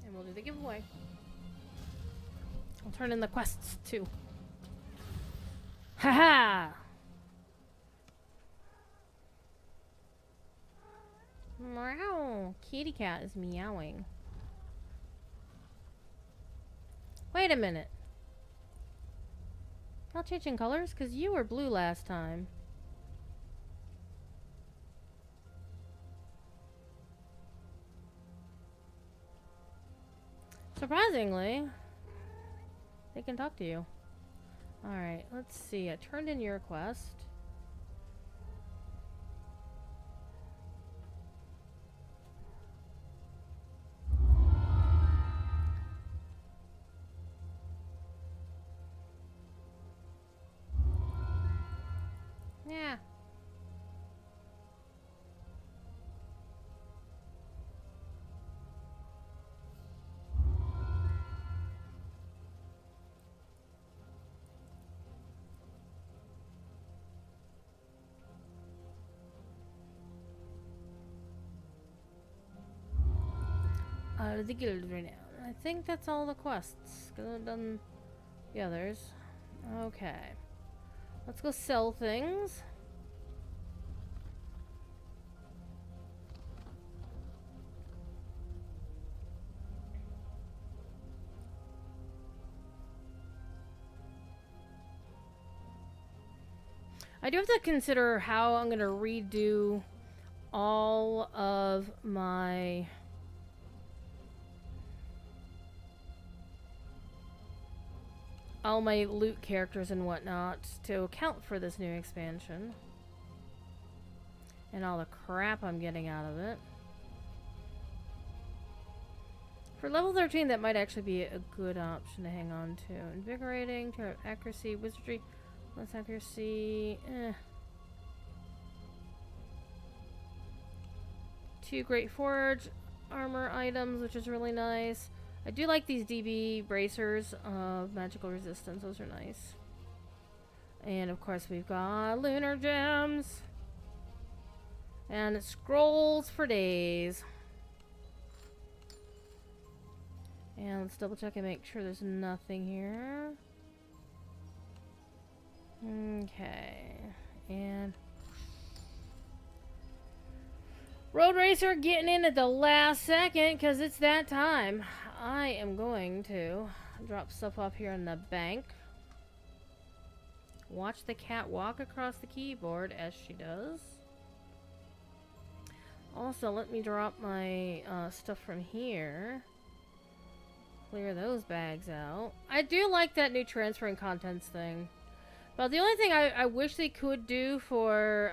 [SPEAKER 1] And we'll do the giveaway. I'll turn in the quests too. Haha! Meow. Kitty cat is meowing. Wait a minute. Y'all changing colors? Because you were blue last time. Surprisingly, they can talk to you. Alright, let's see. I turned in your quest. Yeah. Out of the guild right now. I think that's all the quests. Cause I've done the others. Okay. Let's go sell things. I do have to consider how I'm going to redo all of my loot characters and whatnot to account for this new expansion and all the crap I'm getting out of it. For level 13, that might actually be a good option to hang on to. Invigorating, Terror of accuracy, wizardry, less accuracy. 2 great forge armor items, which is really nice. I do like these DB bracers of magical resistance. Those are nice. And of course we've got lunar gems. And scrolls for days. And let's double check and make sure there's nothing here. Okay. And Road Racer getting in at the last second because it's that time. I am going to drop stuff off here on the bank. Watch the cat walk across the keyboard as she does. Also, let me drop my stuff from here. Clear those bags out. I do like that new transferring contents thing. But the only thing I wish they could do for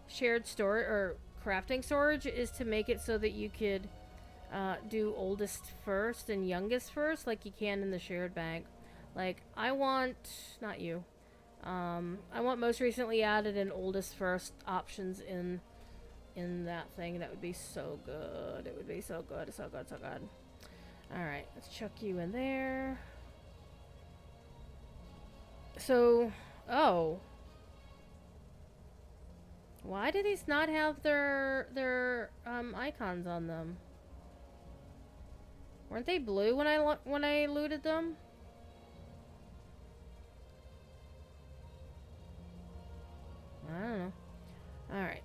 [SPEAKER 1] shared storage or crafting storage is to make it so that you could do oldest first and youngest first, like you can in the shared bag. Like, I want, not you, I want most recently added and oldest first options in that thing. That would be so good. It would be so good, so good, so good. Alright, let's chuck you in there. So, oh. Why do these not have their icons on them? Weren't they blue when I looted them? I don't know. Alright.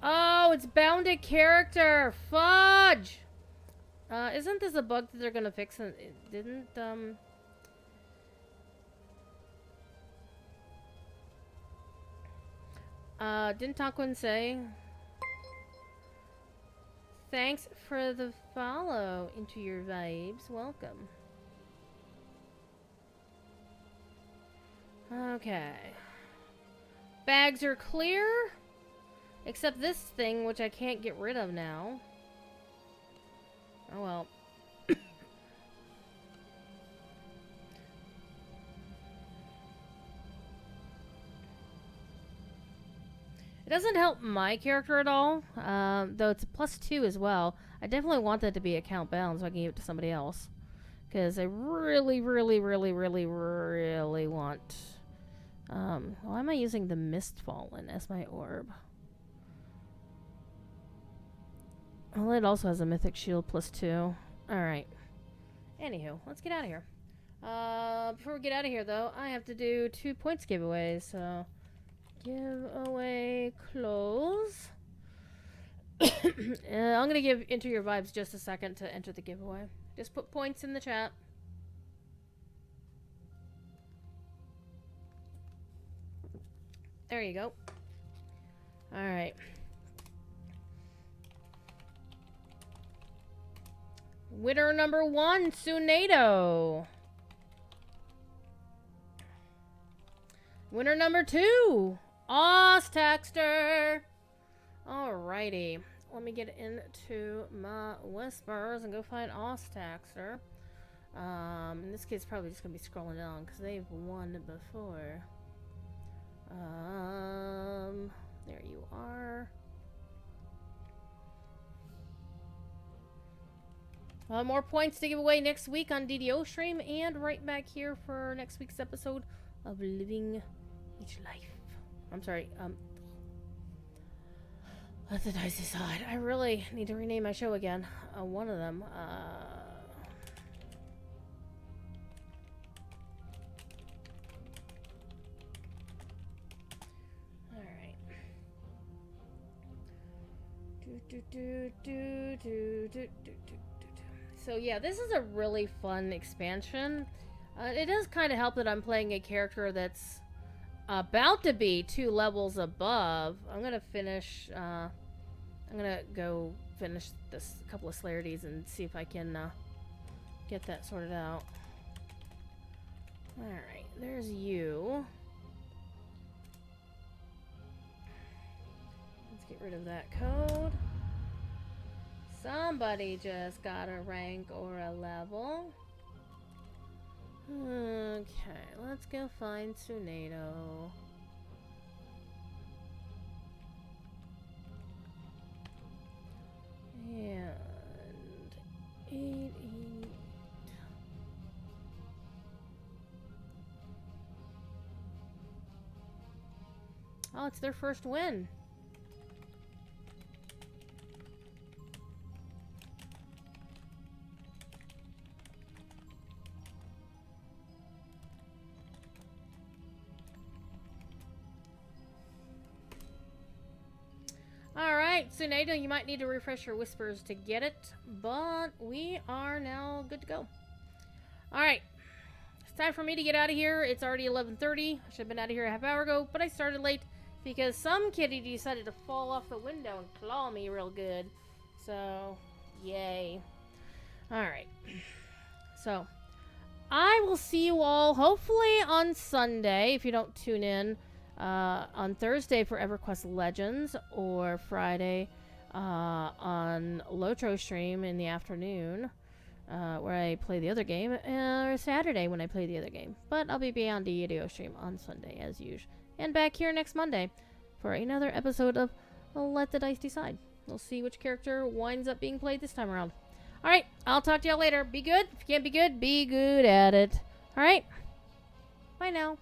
[SPEAKER 1] Oh, it's bounded character! Fudge! Isn't this a bug that they're gonna fix? It didn't, Didn't Taquin say? Thanks for the follow. Into your vibes. Welcome. Okay. Bags are clear. Except this thing, which I can't get rid of now. Oh well. It doesn't help my character at all, though it's a +2 as well. I definitely want that to be account bound so I can give it to somebody else. Because I really, really, really, really, really want... why am I using the Mistfallen as my orb? Well, it also has a Mythic Shield +2. Alright. Anywho, let's get out of here. Before we get out of here, though, I have to do 2 points giveaways, so... Giveaway close. I'm gonna give Enter Your Vibes just a second to enter the giveaway. Just put points in the chat. There you go. Alright. Winner number 1, Tsunado. Winner number 2, Ostaxter. Alrighty. Let me get into my whispers and go find Ostaxter. In this case, probably just going to be scrolling down because they've won before. There you are. More points to give away next week on DDO stream and right back here for next week's episode of Living Each Life. I'm sorry, let the dice decide. I really need to rename my show again. One of them, alright. So yeah, this is a really fun expansion. It does kind of help that I'm playing a character that's about to be 2 levels above. I'm gonna finish, I'm gonna go finish this couple of Slayerties and see if I can get that sorted out. Alright, there's you. Let's get rid of that code. Somebody just got a rank or a level. Okay, let's go find Tsunado. And 8. Oh, it's their first win. Alright, Tsunado, you might need to refresh your whispers to get it, but we are now good to go. Alright, it's time for me to get out of here. It's already 11:30. I should have been out of here a half hour ago, but I started late because some kitty decided to fall off the window and claw me real good. So, yay. Alright, so I will see you all hopefully on Sunday if you don't tune in. On Thursday for EverQuest Legends, or Friday on Lotro stream in the afternoon, where I play the other game, or Saturday when I play the other game. But I'll be beyond the video stream on Sunday as usual, and back here next Monday for another episode of Let the Dice Decide. We'll see which character winds up being played this time around. Alright, I'll talk to y'all later. Be good. If you can't be good at it. Alright, bye now.